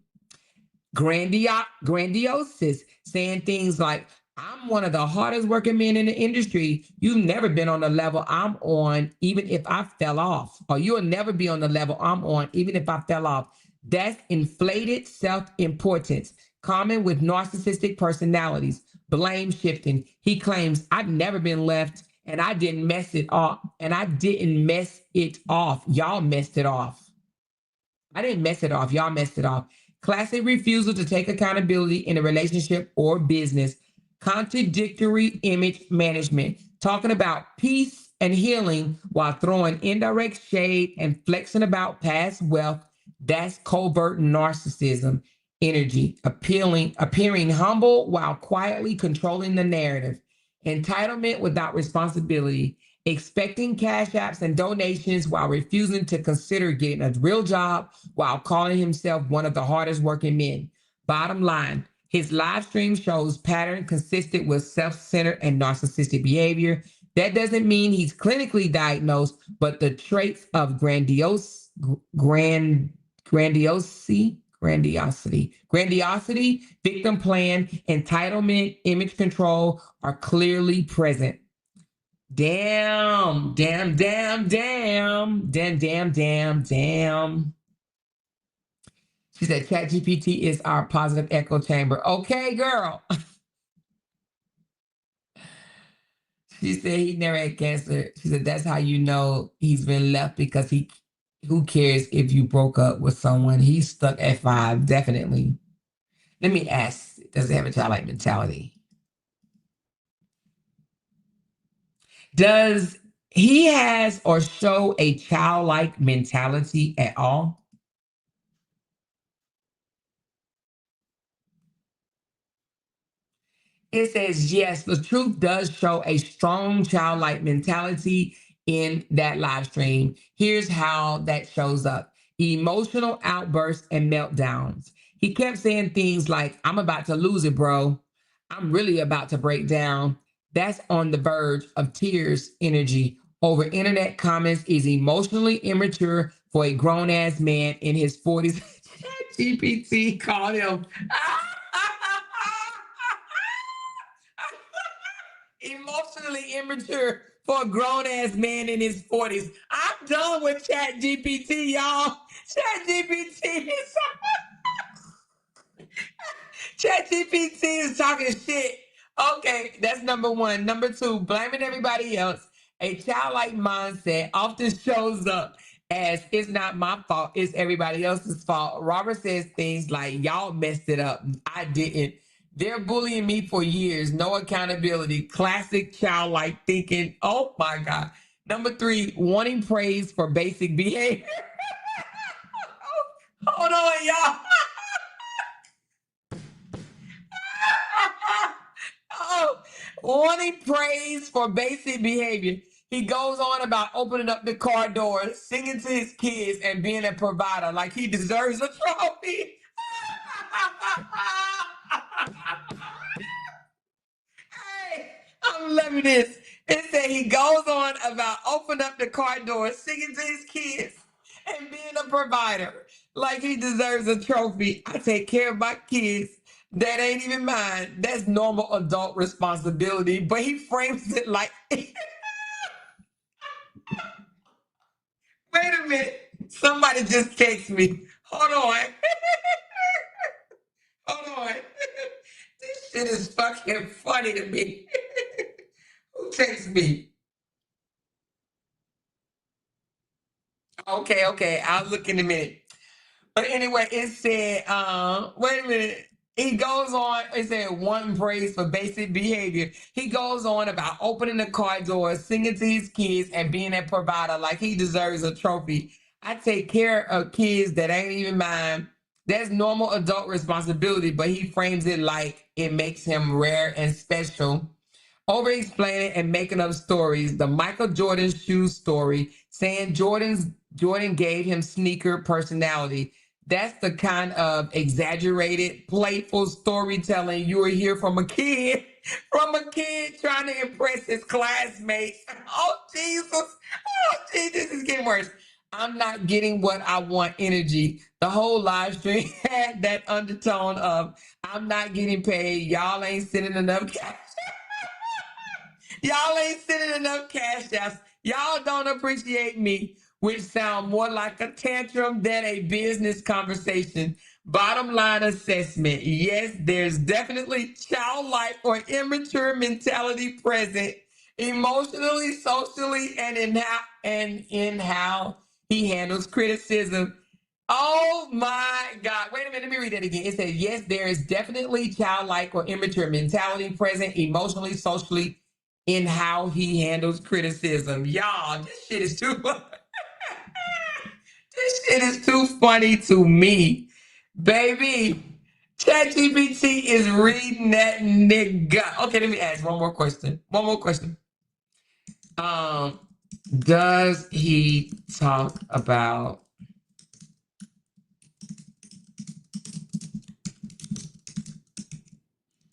Grandiosis, saying things like, I'm one of the hardest working men in the industry. You've never been on the level I'm on, even if I fell off. Or you'll never be on the level I'm on, even if I fell off. That's inflated self-importance, common with narcissistic personalities. Blame shifting. He claims, I've never been left and I didn't mess it off. And I didn't mess it off. Y'all messed it off. I didn't mess it off. Y'all messed it off. Classic refusal to take accountability in a relationship or business. Contradictory image management. Talking about peace and healing while throwing indirect shade and flexing about past wealth. That's covert narcissism energy. Appearing humble while quietly controlling the narrative. Entitlement without responsibility. Expecting cash apps and donations while refusing to consider getting a real job while calling himself one of the hardest working men. Bottom line, his live stream shows pattern consistent with self-centered and narcissistic behavior. That doesn't mean he's clinically diagnosed, but the traits of grandiosity, victim plan, entitlement, image control are clearly present. Damn. She said ChatGPT is our positive echo chamber. Okay, girl. She said he never had cancer. She said that's how you know he's been left because who cares if you broke up with someone? He's stuck at 5, definitely. Let me ask, does he have a childlike mentality? Does he has or show a childlike mentality at all? It says, yes, the truth does show a strong childlike mentality in that live stream. Here's how that shows up: emotional outbursts and meltdowns. He kept saying things like, I'm about to lose it, bro. I'm really about to break down. That's on the verge of tears energy over internet comments is emotionally immature for a grown ass man in his 40s. GPT called him. Emotionally immature for a grown ass man in his 40s. I'm done with Chat GPT, y'all. Chat GPT is Chat GPT is talking shit. Okay, that's number one. Number two, blaming everybody else. A childlike mindset often shows up as it's not my fault, it's everybody else's fault. Robert says things like, y'all messed it up. I didn't. They're bullying me for years. No accountability. Classic childlike thinking. Oh my God. Number three, wanting praise for basic behavior. Hold on, y'all. Oh, wanting praise for basic behavior. He goes on about opening up the car doors, singing to his kids, and being a provider like he deserves a trophy. Hey, I'm loving this. It said he goes on about opening up the car doors, singing to his kids, and being a provider like he deserves a trophy. I take care of my kids. That ain't even mine. That's normal adult responsibility. But he frames it like, wait a minute. Somebody just text me. Hold on. Hold on. This shit is fucking funny to me. Who texted me? Okay. I'll look in a minute. But anyway, it said, wait a minute. He goes on, it said one praise for basic behavior. He goes on about opening the car doors, singing to his kids, and being a provider like he deserves a trophy. I take care of kids that ain't even mine. That's normal adult responsibility, but he frames it like it makes him rare and special. Over explaining and making up stories. The Michael Jordan shoe story, saying Jordan gave him sneaker personality. That's the kind of exaggerated, playful storytelling you will hear from a kid, trying to impress his classmates. Oh Jesus! Oh Jesus, this is getting worse. I'm not getting what I want energy. The whole live stream had that undertone of I'm not getting paid. Y'all ain't sending enough cash. Y'all ain't sending enough cash outs. Y'all don't appreciate me, which sound more like a tantrum than a business conversation. Bottom line assessment. Yes, there's definitely childlike or immature mentality present emotionally, socially, and in how he handles criticism. Oh my God. Wait a minute. Let me read that again. It says, yes, there is definitely childlike or immature mentality present emotionally, socially, in how he handles criticism. Y'all, this shit is too this shit is too funny to me. Baby, ChatGPT is reading that nigga. Okay, let me ask one more question. Um, does he talk about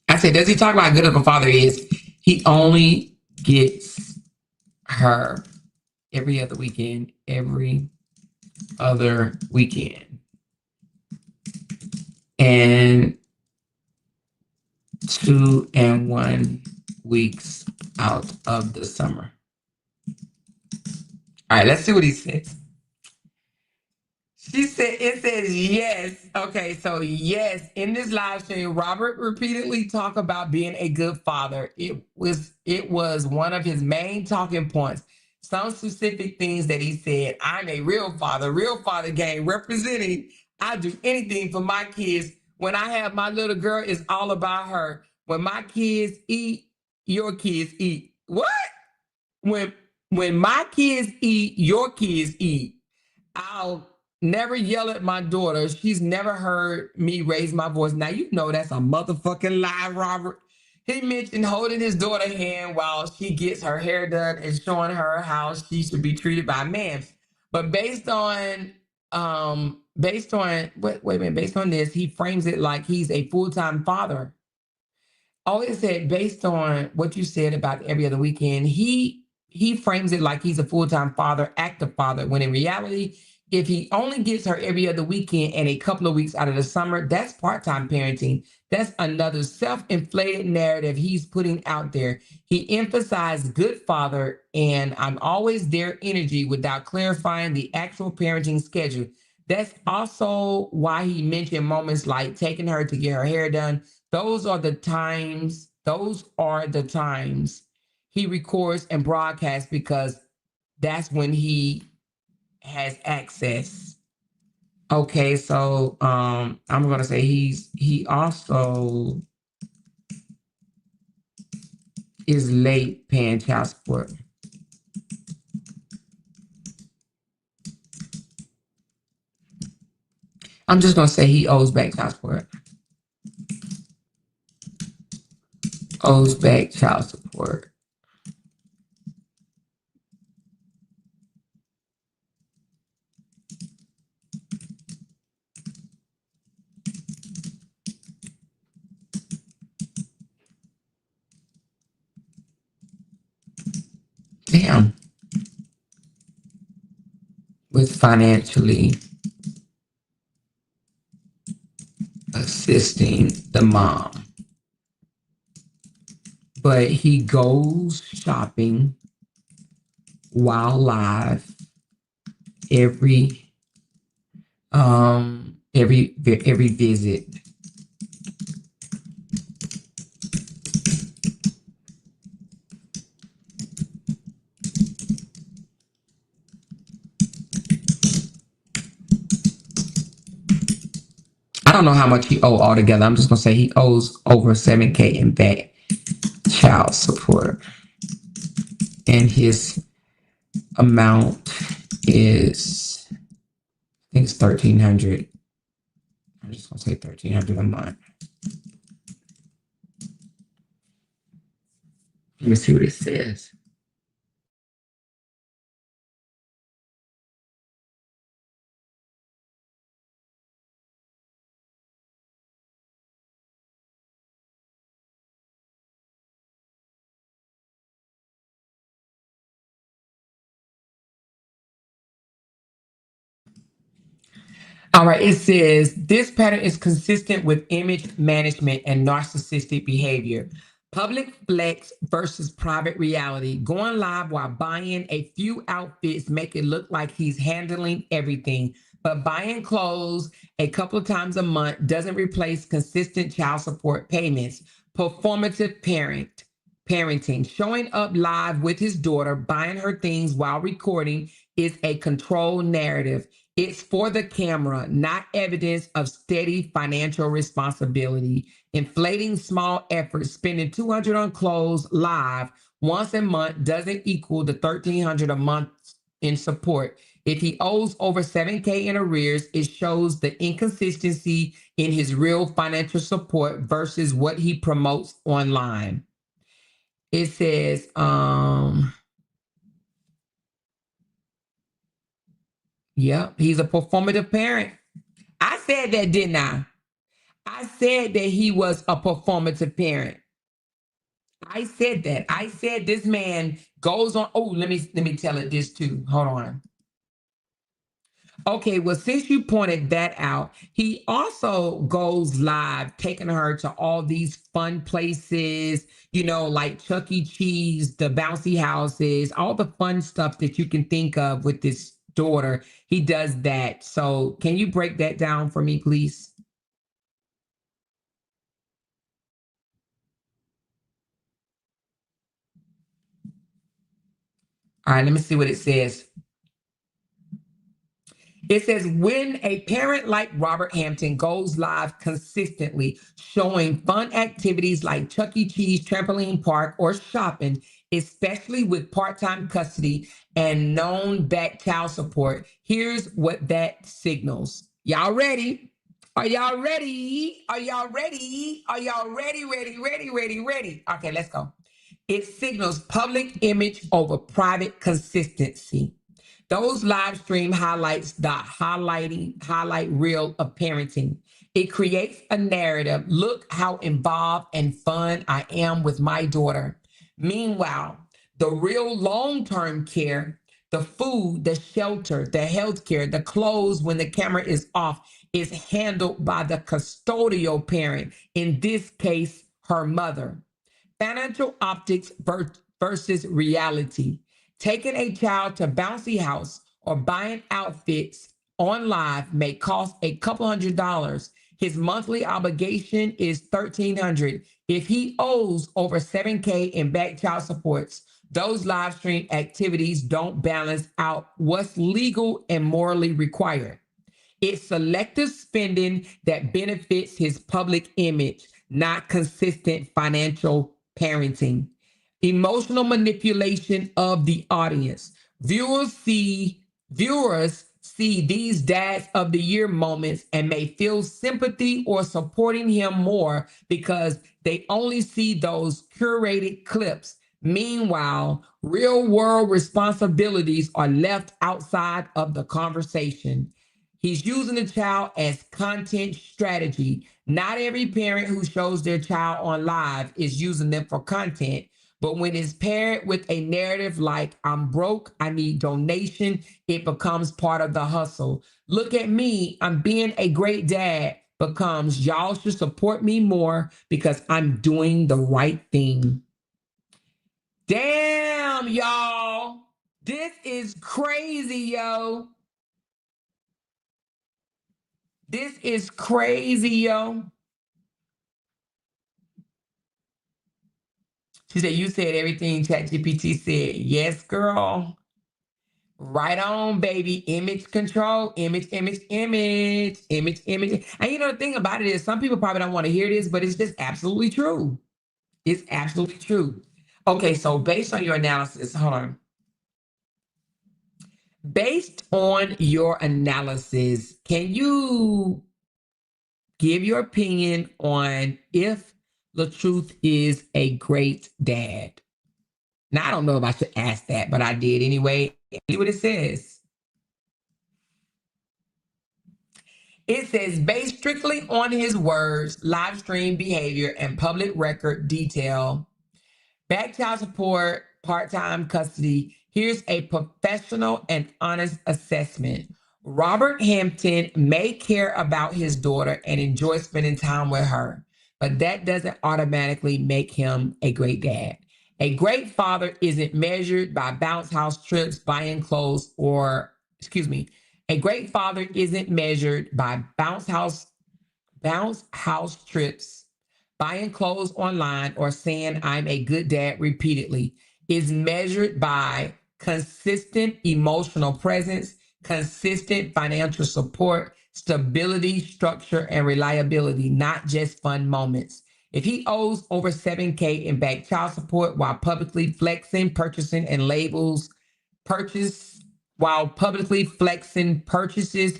I said, does he talk about how good of a father he is? He only gets her every other weekend, and 2 and 1 weeks out of the summer. All right, let's see what he says. She said, it says yes. Okay, so yes, in this live stream, Robert repeatedly talked about being a good father. It was one of his main talking points. Some specific things that he said: I'm a real father gang representing. I do anything for my kids. When I have my little girl, it's all about her. When my kids eat, your kids eat. What? When my kids eat, your kids eat. I'll never yell at my daughter. She's never heard me raise my voice. Now, you know that's a motherfucking lie, Robert. He mentioned holding his daughter's hand while she gets her hair done and showing her how she should be treated by men. But based on based on this, he frames it like he's a full-time father. Always said, based on what you said about every other weekend, he frames it like he's a full-time father, active father, when in reality, if he only gets her every other weekend and a couple of weeks out of the summer, that's part-time parenting. That's another self-inflated narrative he's putting out there. He emphasized good father and I'm always there energy without clarifying the actual parenting schedule. That's also why he mentioned moments like taking her to get her hair done. Those are the times he records and broadcasts because that's when he has access. Okay, so I'm gonna say he also is late paying child support. I'm just gonna say he owes back child support. Owes back child support. Damn. With financially assisting the mom. But he goes shopping while live every visit. I don't know how much he owes altogether. I'm just gonna say he owes over $7,000 in back child support, and his amount is, I think it's $1,300. I'm just gonna say $1,300 a month. Let me see what it says. All right, it says this pattern is consistent with image management and narcissistic behavior. Public flex versus private reality. Going live while buying a few outfits make it look like he's handling everything. But buying clothes a couple of times a month doesn't replace consistent child support payments. Performative parenting. Showing up live with his daughter, buying her things while recording is a controlled narrative. It's for the camera, not evidence of steady financial responsibility. Inflating small efforts, spending $200 on clothes live once a month doesn't equal the $1,300 a month in support. If he owes over $7,000 in arrears, it shows the inconsistency in his real financial support versus what he promotes online. It says, yep, he's a performative parent. I said that, didn't I? I said that he was a performative parent. I said that. I said this man goes on. Oh, let me tell it this too. Hold on. Okay, well, since you pointed that out, he also goes live, taking her to all these fun places, like Chuck E. Cheese, the bouncy houses, all the fun stuff that you can think of with this daughter. He does that. So can you break that down for me, please? All right, let me see what it says. It says, when a parent like Robert Hampton goes live consistently, showing fun activities like Chuck E. Cheese, trampoline park, or shopping, especially with part-time custody and known back child support, here's what that signals. Y'all ready? Are y'all ready? Are y'all ready? Are y'all ready, ready? Okay, let's go. It signals public image over private consistency. Those live stream highlights the highlight reel of parenting. It creates a narrative. Look how involved and fun I am with my daughter. Meanwhile, the real long-term care, the food, the shelter, the healthcare, the clothes when the camera is off is handled by the custodial parent, in this case, her mother. Financial optics versus reality. Taking a child to bouncy house or buying outfits on live may cost a couple $100. His monthly obligation is $1,300. If he owes over $7K in back child supports, those live stream activities don't balance out what's legal and morally required. It's selective spending that benefits his public image, not consistent financial parenting. Emotional manipulation of the audience. Viewers see these dads of the year moments and may feel sympathy or supporting him more because they only see those curated clips. Meanwhile, real world responsibilities are left outside of the conversation. He's using the child as content strategy. Not every parent who shows their child on live is using them for content. But when it's paired with a narrative like, I'm broke, I need donation, it becomes part of the hustle. Look at me, I'm being a great dad, becomes, y'all should support me more because I'm doing the right thing. Damn, y'all. This is crazy, yo. This is crazy, yo. She said, you said everything ChatGPT said. Yes, girl. Right on, baby. Image control, image. And the thing about it is some people probably don't want to hear this, but it's just absolutely true. It's absolutely true. Okay, so based on your analysis, hold on. Based on your analysis, can you give your opinion on if LaTruth is a great dad? Now, I don't know if I should ask that, but I did anyway. See what it says. It says, based strictly on his words, live stream behavior, and public record detail, back child support, part-time custody, here's a professional and honest assessment. Robert Hampton may care about his daughter and enjoy spending time with her, but that doesn't automatically make him a great dad. A great father isn't measured by bounce house trips, buying clothes, a great father isn't measured by bounce house trips, buying clothes online, or saying I'm a good dad repeatedly. Is measured by consistent emotional presence, consistent financial support, stability, structure, and reliability, not just fun moments. If he owes over 7K in back child support while publicly flexing, purchasing, and labels, purchases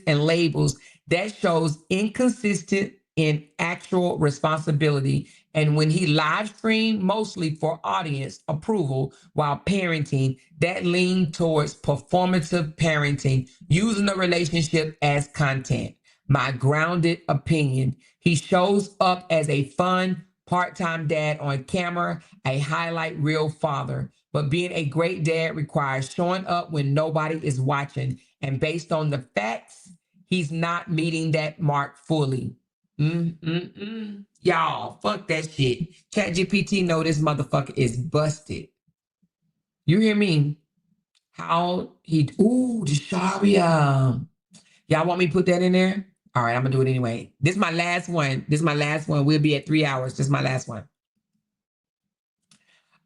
and labels, that shows inconsistent in actual responsibility. And when he live streamed mostly for audience approval while parenting, that leaned towards performative parenting, using the relationship as content. My grounded opinion, he shows up as a fun, part-time dad on camera, a highlight reel father. But being a great dad requires showing up when nobody is watching. And based on the facts, he's not meeting that mark fully. Y'all, fuck that shit. ChatGPT know this motherfucker is busted. You hear me? How he, ooh, Desharia. Y'all want me to put that in there? All right, I'm gonna do it anyway. This is my last one. This is my last one. We'll be at 3 hours. This is my last one.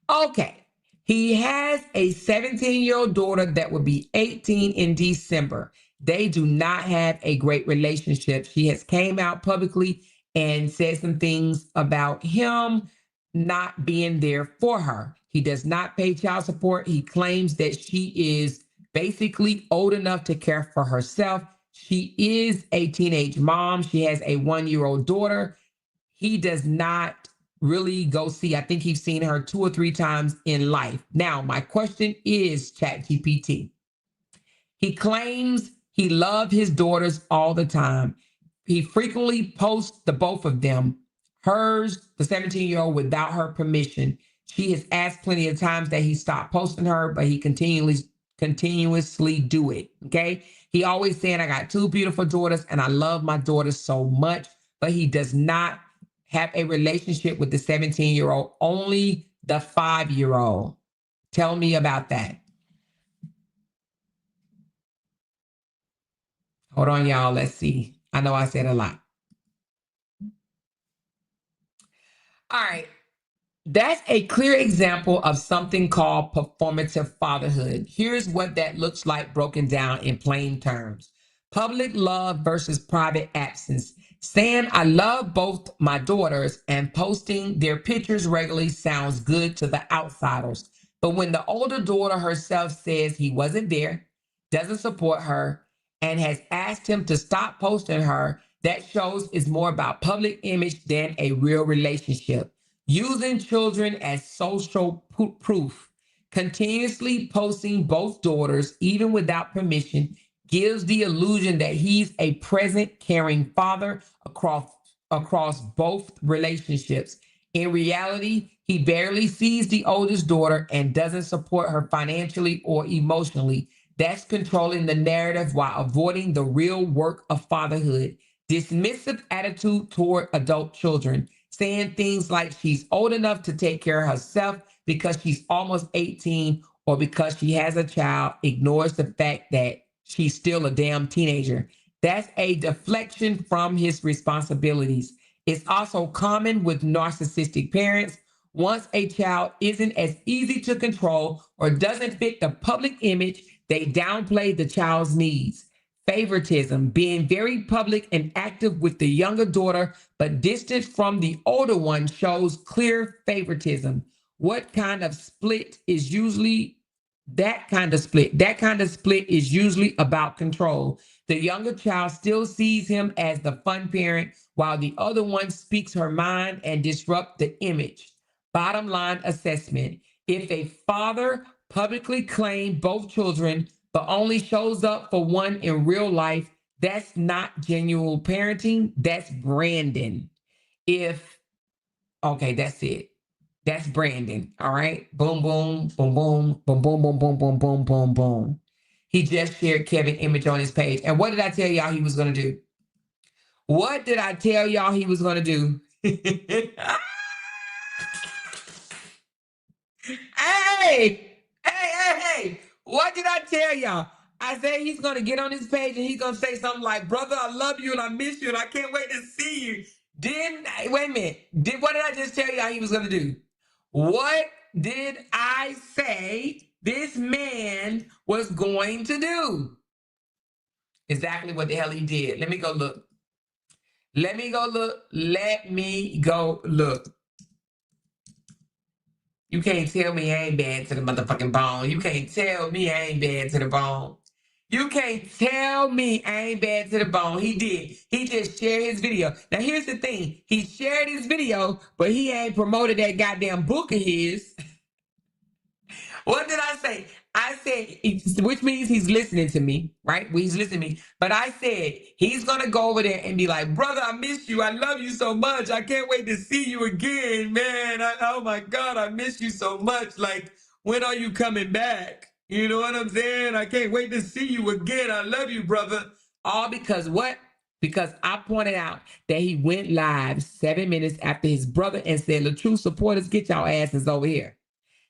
Okay. He has a 17-year-old daughter that will be 18 in December. They do not have a great relationship. She has came out publicly and said some things about him not being there for her. He does not pay child support. He claims that she is basically old enough to care for herself. She is a teenage mom. She has a 1-year-old daughter. He does not really go see. I think he's seen her 2 or 3 times in life. Now, my question is, ChatGPT. He claims he loved his daughters all the time. He frequently posts the both of them, hers, the 17-year-old, without her permission. She has asked plenty of times that he stop posting her, but he continuously do it. Okay. He always saying, I got 2 beautiful daughters and I love my daughters so much, but he does not have a relationship with the 17-year-old, only the 5-year-old. Tell me about that. Hold on, y'all. Let's see. I know I said a lot. All right. That's a clear example of something called performative fatherhood. Here's what that looks like broken down in plain terms. Public love versus private absence. Saying I love both my daughters and posting their pictures regularly sounds good to the outsiders. But when the older daughter herself says he wasn't there, doesn't support her, and has asked him to stop posting her, that shows it's more about public image than a real relationship. Using children as social proof, continuously posting both daughters, even without permission, gives the illusion that he's a present, caring father across both relationships. In reality, he barely sees the oldest daughter and doesn't support her financially or emotionally. That's controlling the narrative while avoiding the real work of fatherhood. Dismissive attitude toward adult children, saying things like she's old enough to take care of herself because she's almost 18 or because she has a child, ignores the fact that she's still a damn teenager. That's a deflection from his responsibilities. It's also common with narcissistic parents. Once a child isn't as easy to control or doesn't fit the public image, they downplay the child's needs. Favoritism, being very public and active with the younger daughter, but distant from the older one, shows clear favoritism. What kind of split is usually that kind of split? That kind of split is usually about control. The younger child still sees him as the fun parent, while the other one speaks her mind and disrupts the image. Bottom line assessment. If a father publicly claimed both children, but only shows up for one in real life, that's not genuine parenting. That's branding. Okay, that's it. That's branding. All right. Boom, boom, boom, boom, boom, boom, boom, boom, boom, boom, boom, boom. He just shared Kevin's image on his page. And what did I tell y'all he was going to do? What did I tell y'all he was going to do? Hey, what did I tell y'all? I said he's going to get on his page and he's going to say something like, brother, I love you and I miss you and I can't wait to see you. Wait a minute. What did I just tell y'all he was going to do? What did I say this man was going to do? Exactly what the hell he did. Let me go look. Let me go look. You can't tell me I ain't bad to the motherfucking bone. You can't tell me I ain't bad to the bone. You can't tell me I ain't bad to the bone. He did. He just shared his video. Now, here's the thing. He shared his video, but he ain't promoted that goddamn book of his. What did I say? I said, which means he's listening to me, right? Well, he's listening to me. But I said, he's going to go over there and be like, brother, I miss you. I love you so much. I can't wait to see you again, man. Oh my God, I miss you so much. Like, when are you coming back? You know what I'm saying? I can't wait to see you again. I love you, brother. All because what? Because I pointed out that he went live 7 minutes after his brother and said, the true supporters, get y'all asses over here.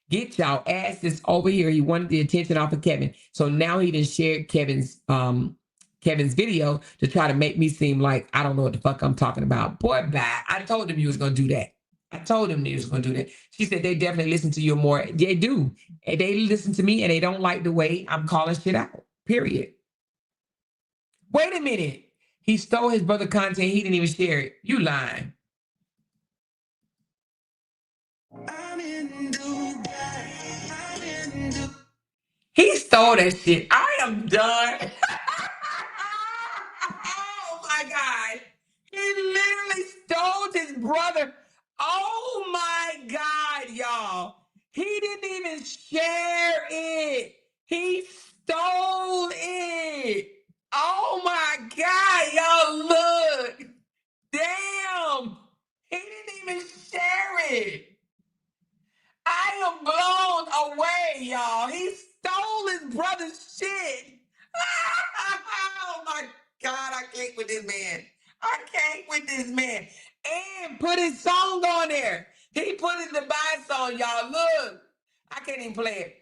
Get y'all asses over here. He wanted the attention off of Kevin. So now he done shared Kevin's video to try to make me seem like I don't know what the fuck I'm talking about. Boy, bye. I told him you was gonna do that. I told him he was gonna do that. She said they definitely listen to you more. They do. And they listen to me and they don't like the way I'm calling shit out. Period. Wait a minute. He stole his brother content. He didn't even share it. You lying. I'm in Dubai. I'm in Dubai. He stole that shit. I am done. Oh my God. He literally stole his brother. Oh my God, y'all. He didn't even share it. He stole it. Oh my God, y'all, look. Damn. He didn't even share it. I am blown away, y'all. He stole his brother's shit. Oh my God, I can't with this man. I can't with this man. And put his song on there. He put his Dubai song, y'all. Look. I can't even play it.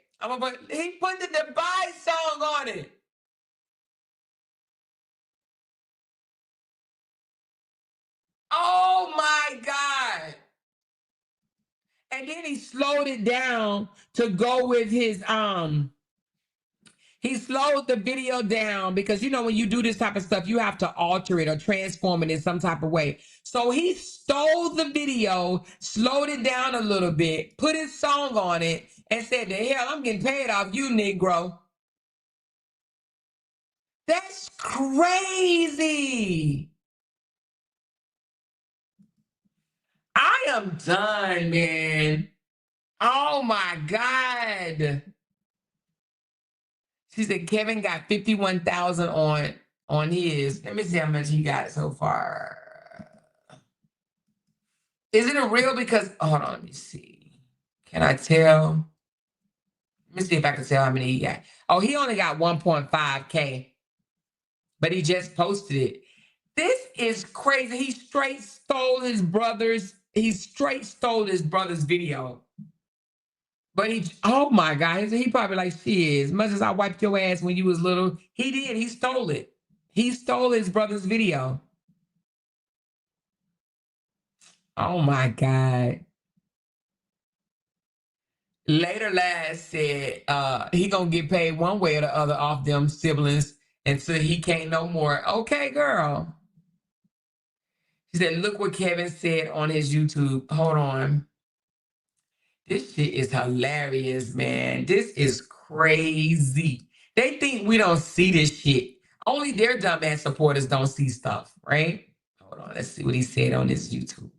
He put the Dubai song on it. Oh my God. And then he slowed it down to go with his he slowed the video down because, you know, when you do this type of stuff, you have to alter it or transform it in some type of way. So he stole the video, slowed it down a little bit, put his song on it, and said, the hell, I'm getting paid off you, Negro. That's crazy. I am done, man. Oh, my God. She said Kevin got 51,000 on his. Let me see how much he got so far. Is it a real? Because hold on, let me see. Can I tell? Let me see if I can tell how many he got. Oh, he only got 1.5K, but he just posted it. This is crazy. He straight stole his brother's. He straight stole his brother's video. But oh my God, he probably like, shit, as much as I wiped your ass when you was little, he did. He stole it. He stole his brother's video. Oh my God. Later last said he gonna get paid one way or the other off them siblings until he can't no more. Okay, girl. She said, look what Kevin said on his YouTube. Hold on. This shit is hilarious, man. This is crazy. They think we don't see this shit. Only their dumbass supporters don't see stuff, right? Hold on, let's see what he said on his YouTube.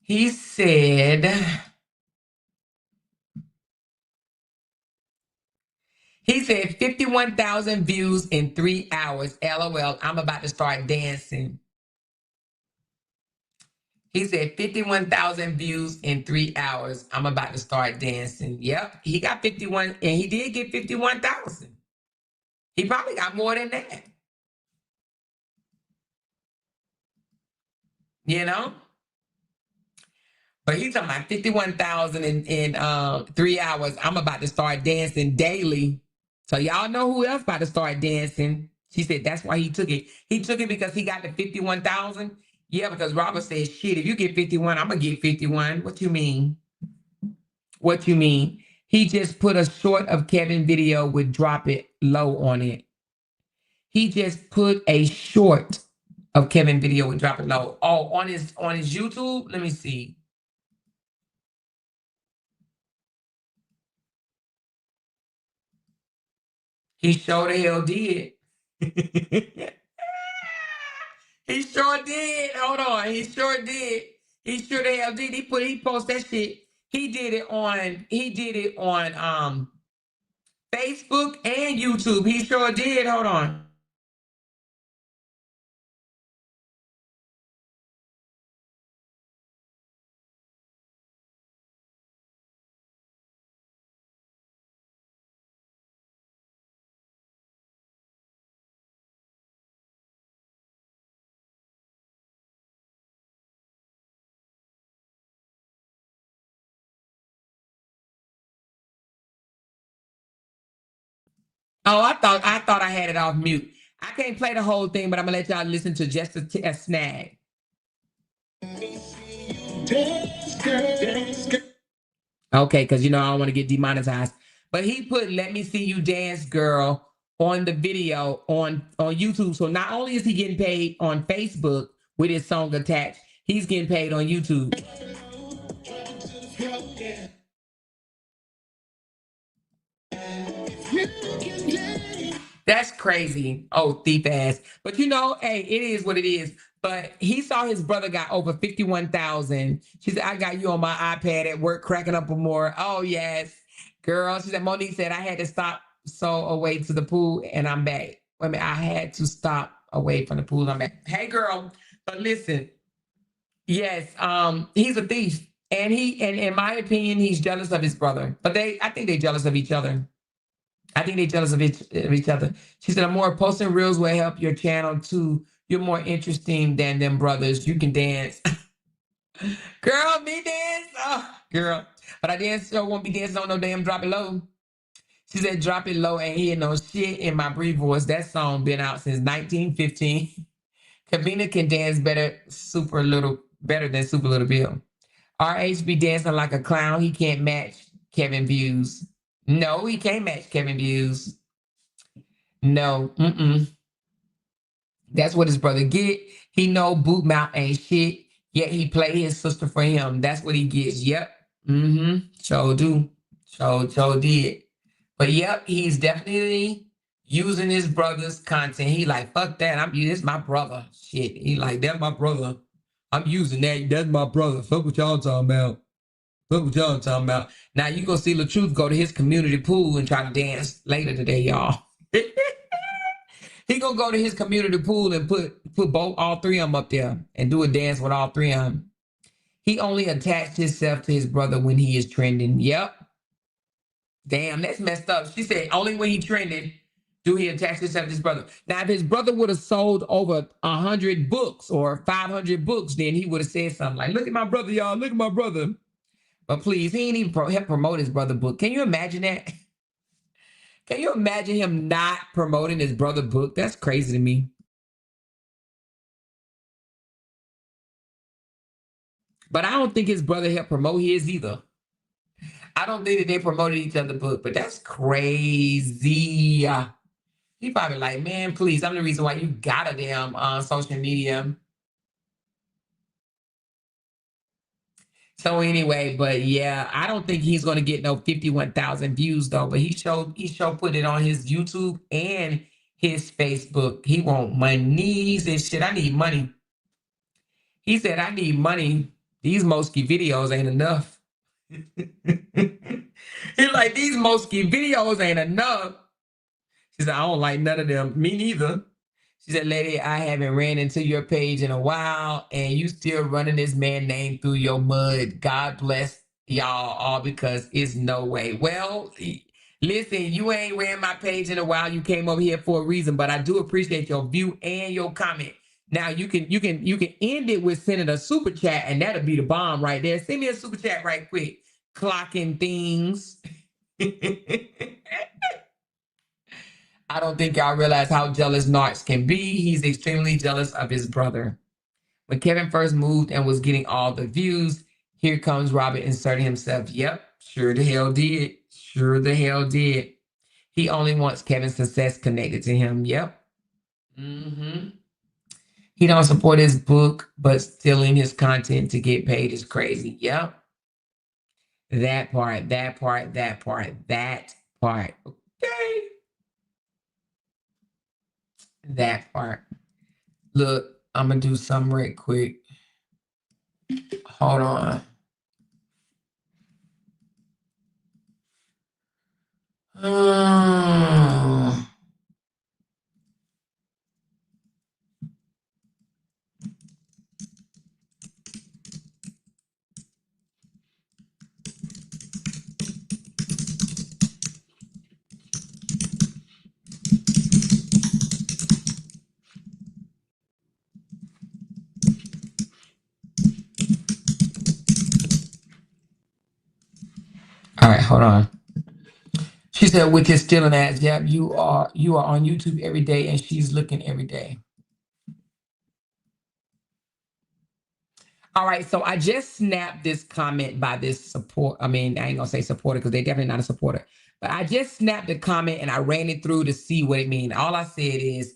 He said, 51,000 views in 3 hours. LOL, I'm about to start dancing. He said 51,000 views in 3 hours. I'm about to start dancing. Yep, he got 51, and he did get 51,000. He probably got more than that. You know? But he's talking about 51,000 in 3 hours. I'm about to start dancing daily. So y'all know who else about to start dancing. She said that's why he took it. He took it because he got the 51,000. Yeah, because Robert said, shit, if you get 51, I'm going to get 51. What you mean? What you mean? He just put a short of Kevin video with drop it low on it. He just put a short of Kevin video with drop it low. Oh, on his YouTube? Let me see. He sure the hell did. He sure did. Hold on. He sure did. He sure the hell did. He posted that shit. He did it on Facebook and YouTube. He sure did. Hold on. Oh, I thought I had it off mute. I can't play the whole thing, but I'm gonna let y'all listen to just a snag. Okay, because I don't want to get demonetized. But he put "Let Me See You Dance, Girl" on the video on YouTube. So not only is he getting paid on Facebook with his song attached, he's getting paid on YouTube. That's crazy. Oh, thief ass. But hey, it is what it is. But he saw his brother got over 51,000. She said, I got you on my iPad at work cracking up for more. Oh, yes. Girl, she said, Monique said, I had to stop so away to the pool and I'm back. Wait a minute, I had to stop away from the pool. I'm back. Hey, girl, but listen, yes, he's a thief. And in my opinion, he's jealous of his brother. But I think they're jealous of each other. I think they're jealous of each other. She said, more posting reels will help your channel too. You're more interesting than them brothers. You can dance. Girl, me dance? Oh, girl. But I dance so won't be dancing on no damn Drop It Low. She said, drop it low, ain't hear no shit in my brief voice. That song been out since 1915. Kavina can dance better than Super Little Bill. RH be dancing like a clown. He can't match Kevin Views. No, he can't match Kevin Views. No, That's what his brother get. He know boot mouth ain't shit, yet he play his sister for him. That's what he gets. Yep. So do. So did. But yep, he's definitely using his brother's content. He like, fuck that. This my brother. Shit. He like, that's my brother. I'm using that. That's my brother. Fuck what y'all talking about. Fuck what y'all talking about. Now you gonna see LaTruth go to his community pool and try to dance later today, y'all. He gonna go to his community pool and put all three of them up there and do a dance with all three of them. He only attached himself to his brother when he is trending. Yep. Damn, that's messed up. She said only when he trended do he attach himself to his brother. Now, if his brother would have sold over 100 books or 500 books, then he would have said something like, look at my brother, y'all. Look at my brother. But please, he ain't even help promote his brother book. Can you imagine that? Can you imagine him not promoting his brother book? That's crazy to me. But I don't think his brother helped promote his either. I don't think that they promoted each other's book, but that's crazy. He probably like, man, please, I'm the reason why you got a damn social media. So anyway, but yeah, I don't think he's gonna get no 51,000 views though. But he showed put it on his YouTube and his Facebook. He want monies and shit. I need money. He said, I need money. These Mosky videos ain't enough. He's like, these Mosky videos ain't enough. She said, I don't like none of them. Me neither. She said, lady, I haven't ran into your page in a while, and you still running this man name through your mud. God bless y'all all because it's no way. Well, listen, you ain't ran my page in a while. You came over here for a reason, but I do appreciate your view and your comment. Now you can end it with sending a super chat, and that'll be the bomb right there. Send me a super chat right quick. Clocking things. I don't think y'all realize how jealous Narcs can be. He's extremely jealous of his brother. When Kevin first moved and was getting all the views, here comes Robert inserting himself. Yep, sure the hell did. Sure the hell did. He only wants Kevin's success connected to him. Yep. He don't support his book, but stealing his content to get paid is crazy. Yep. That part. Okay. That part. Look, I'm going to do something right quick. Hold on. Uh, all right, hold on. She said with his stealing ass, yep, you are on YouTube every day and she's looking every day. All right, so I just snapped this comment by this support. I mean, I ain't gonna say supporter because they're definitely not a supporter. But I just snapped the comment and I ran it through to see what it means. All I said is,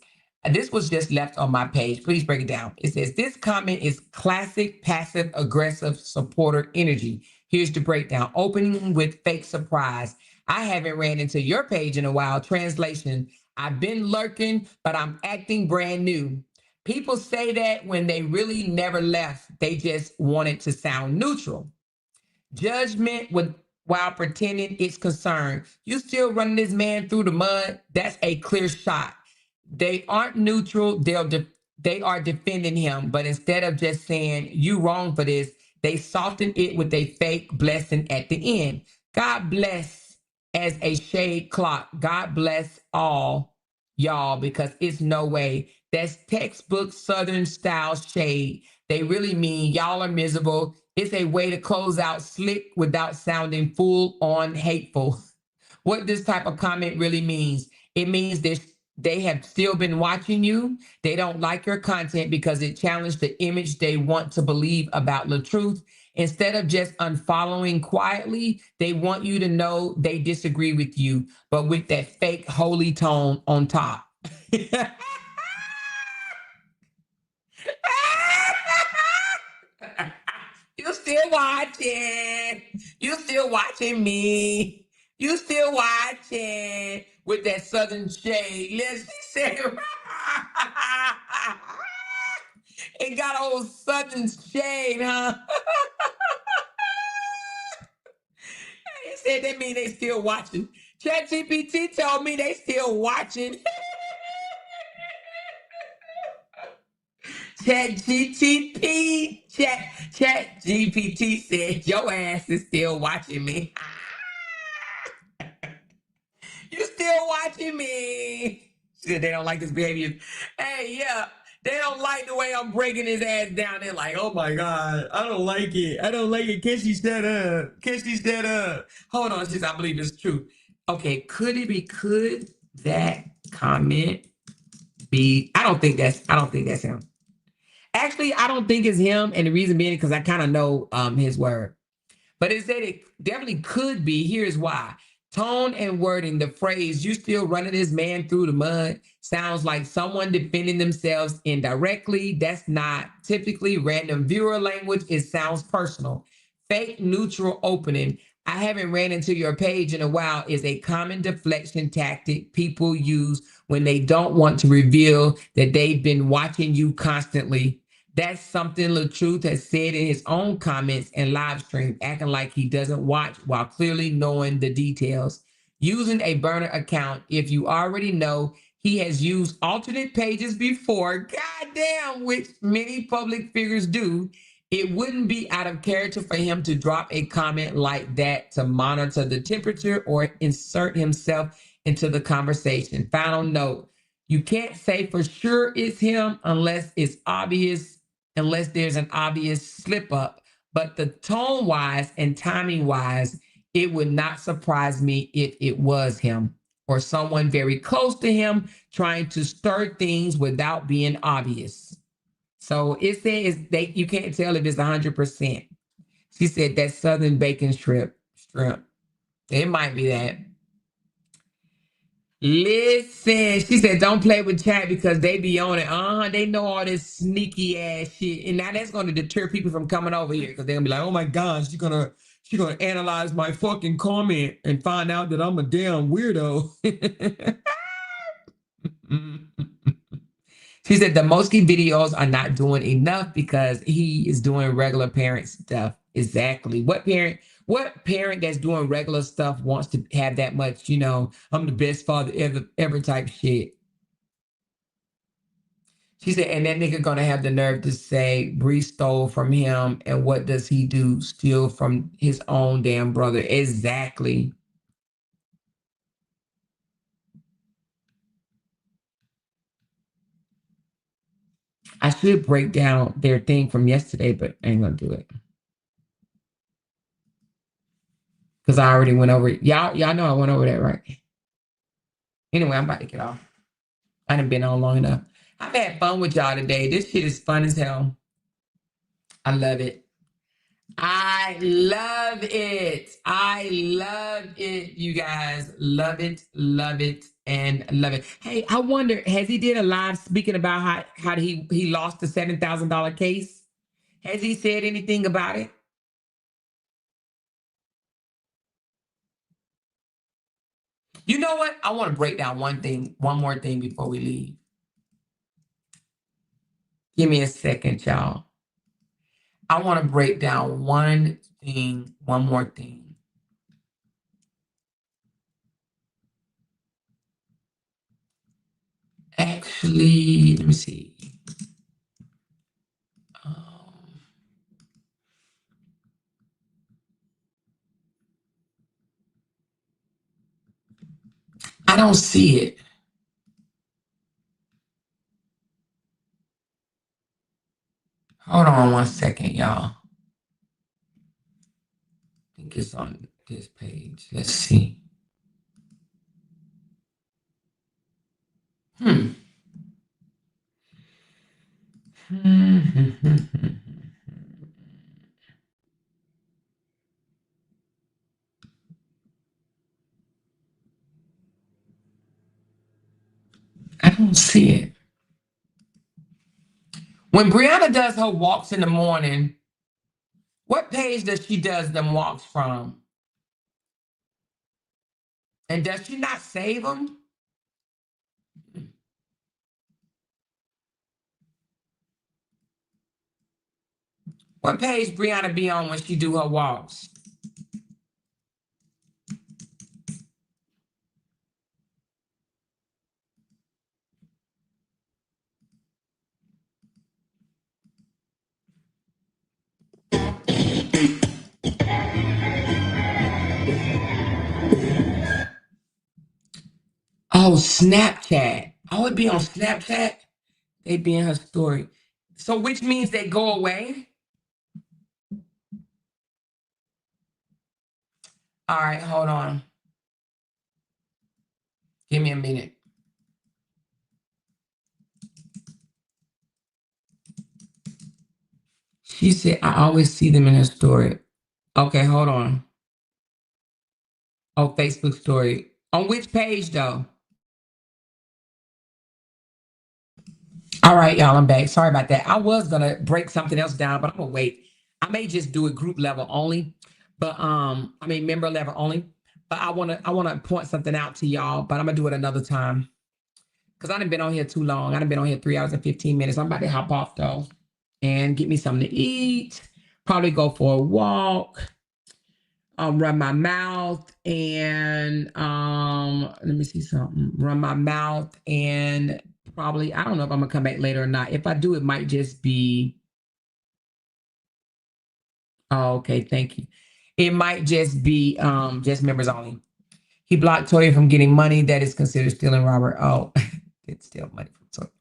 this was just left on my page. Please break it down. It says, this comment is classic passive aggressive supporter energy. Here's the breakdown. Opening with fake surprise. I haven't ran into your page in a while. Translation, I've been lurking, but I'm acting brand new. People say that when they really never left, they just wanted to sound neutral. Judgment with while pretending it's concerned. You still running this man through the mud? That's a clear shot. They aren't neutral. They are defending him, but instead of just saying you wrong for this, they soften it with a fake blessing at the end. God bless as a shade clock. God bless all y'all because it's no way. That's textbook Southern style shade. They really mean y'all are miserable. It's a way to close out slick without sounding full on hateful. What this type of comment really means, it means they have still been watching you. They don't like your content because it challenged the image they want to believe about the truth. Instead of just unfollowing quietly, they want you to know they disagree with you, but with that fake holy tone on top. You still watching. You still watching me. You still watching with that southern shade. Let's say it got old southern shade, huh? They said that mean they still watching. ChatGPT told me they still watching. ChatGPT said your ass is still watching me. You still watching me? She said they don't like this behavior. Hey, yeah, they don't like the way I'm breaking his ass down. They're like, oh my God, I don't like it. I don't like it. Can she shut up? Can she shut up? Hold on, sis, I believe it's true. Okay, could that comment be? I don't think that's him. Actually, I don't think it's him, and the reason being because I kind of know his word. But it said it definitely could be. Here's why. Tone and wording, the phrase, you still running this man through the mud, sounds like someone defending themselves indirectly. That's not typically random viewer language. It sounds personal. Fake neutral opening. I haven't ran into your page in a while is a common deflection tactic people use when they don't want to reveal that they've been watching you constantly. That's something LaTruth has said in his own comments and live stream, acting like he doesn't watch while clearly knowing the details. Using a burner account, if you already know he has used alternate pages before, goddamn, which many public figures do, it wouldn't be out of character for him to drop a comment like that to monitor the temperature or insert himself into the conversation. Final note, you can't say for sure it's him unless it's obvious, unless there's an obvious slip up. But the tone wise and timing wise, it would not surprise me if it was him or someone very close to him trying to stir things without being obvious. So it says you can't tell if it's 100%. She said that Southern bacon shrimp. It might be that. Listen, she said, don't play with chat because they be on it. They know all this sneaky ass shit. And now that's going to deter people from coming over here because they're going to be like, oh my God, she's gonna analyze my fucking comment and find out that I'm a damn weirdo. She said the Mosky videos are not doing enough because he is doing regular parent stuff. Exactly. What What parent that's doing regular stuff wants to have that much, I'm the best father ever type shit? She said, and that nigga gonna have the nerve to say Bree stole from him, and what does he do? Steal from his own damn brother. Exactly. I should break down their thing from yesterday, but I ain't gonna do it. Because I already went over it. Y'all know I went over that, right? Anyway, I'm about to get off. I done been on long enough. I've had fun with y'all today. This shit is fun as hell. I love it. I love it. I love it, you guys. Love it, and love it. Hey, I wonder, has he did a live speaking about how he lost the $7,000 case? Has he said anything about it? You know what? I want to break down one more thing before we leave. Give me a second, y'all. I want to break down one more thing. Actually, let me see. I don't see it. Hold on one second, y'all. I think it's on this page. Let's see. I don't see it. When Brianna does her walks in the morning, what page does she does them walks from? And does she not save them? What page Brianna be on when she do her walks? Oh, Snapchat. I would be on Snapchat. They'd be in her story. So which means they go away? All right, hold on. Give me a minute. She said, I always see them in her story. Okay, hold on. Oh, Facebook story. On which page though? All right, y'all, I'm back. Sorry about that. I was gonna break something else down, but I'm gonna wait. I may just do it group level only, but member level only. But I wanna point something out to y'all, but I'm gonna do it another time. Because I done been on here too long. I done been on here 3 hours and 15 minutes. I'm about to hop off though and get me something to eat. Probably go for a walk. Run my mouth and let me see something. Run my mouth and probably, I don't know if I'm gonna come back later or not. If I do, it might just be, oh, okay, thank you. It might just be just members only. He blocked Toya from getting money that is considered stealing, Robert. Oh, it's steal money from Toya.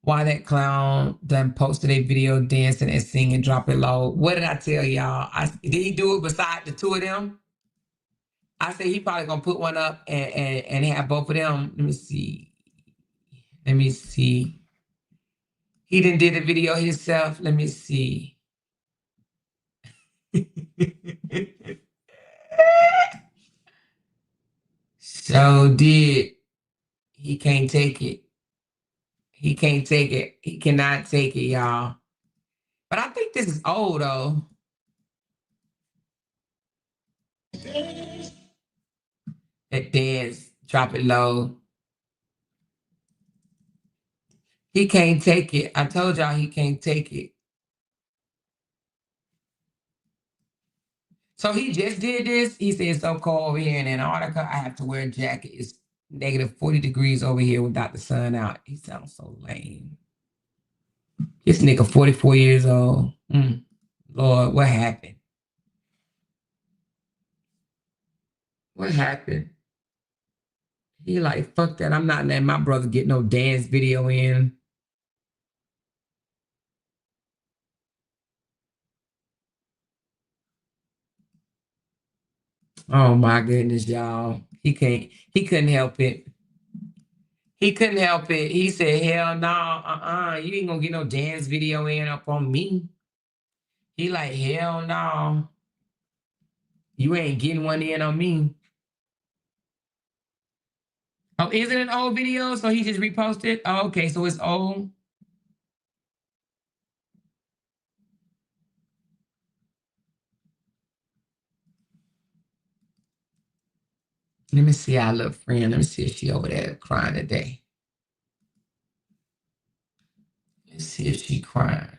Why that clown done posted a video dancing and singing, drop it low. What did I tell y'all? Did he do it beside the two of them? I said he probably gonna put one up and have both of them. Let me see. He didn't did the video himself. Let me see. So did. He can't take it. He can't take it. He cannot take it, y'all. But I think this is old though. That dance, drop it low. He can't take it. I told y'all he can't take it. So he just did this. He said it's so cold over here in Antarctica. I have to wear a jacket. It's negative 40 degrees over here without the sun out. He sounds so lame. This nigga 44 years old. Lord, what happened? What happened? He like, fuck that. I'm not letting my brother get no dance video in. Oh my goodness, y'all. He couldn't help it. He couldn't help it. He said, hell no, you ain't gonna get no dance video in up on me. He like, hell no. You ain't getting one in on me. Oh, is it an old video? So he just reposted? Oh, okay, so it's old. Let me see our little friend. Let me see if she over there crying today. Let's see if she crying.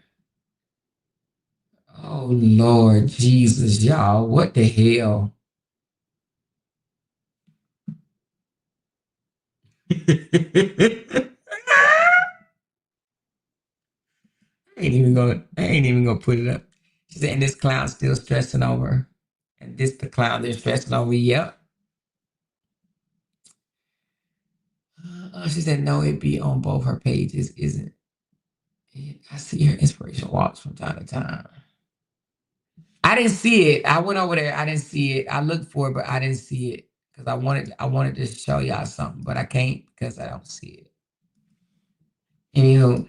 Oh, Lord Jesus, y'all. What the hell? I ain't even gonna put it up. She said, and this clown's still stressing over her. And this the clown they're stressing over. Yep. She said, no, it be on both her pages, isn't it? I see her inspiration walks from time to time. I didn't see it. I went over there. I didn't see it. I looked for it, but I didn't see it because I wanted to show y'all something, but I can't because I don't see it. Anywho,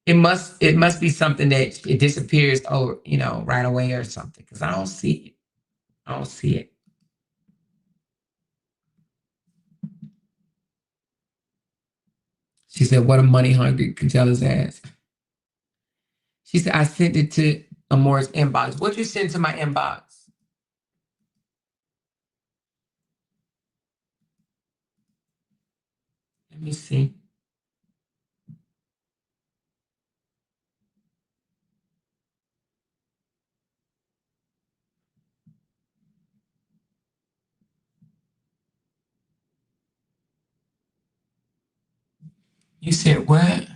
it must be something that it disappears over, right away or something because I don't see it. I don't see it. She said, what a money hungry Cajella's ass. She said, I sent it to Amore's inbox. What you send to my inbox? Let me see. You said what?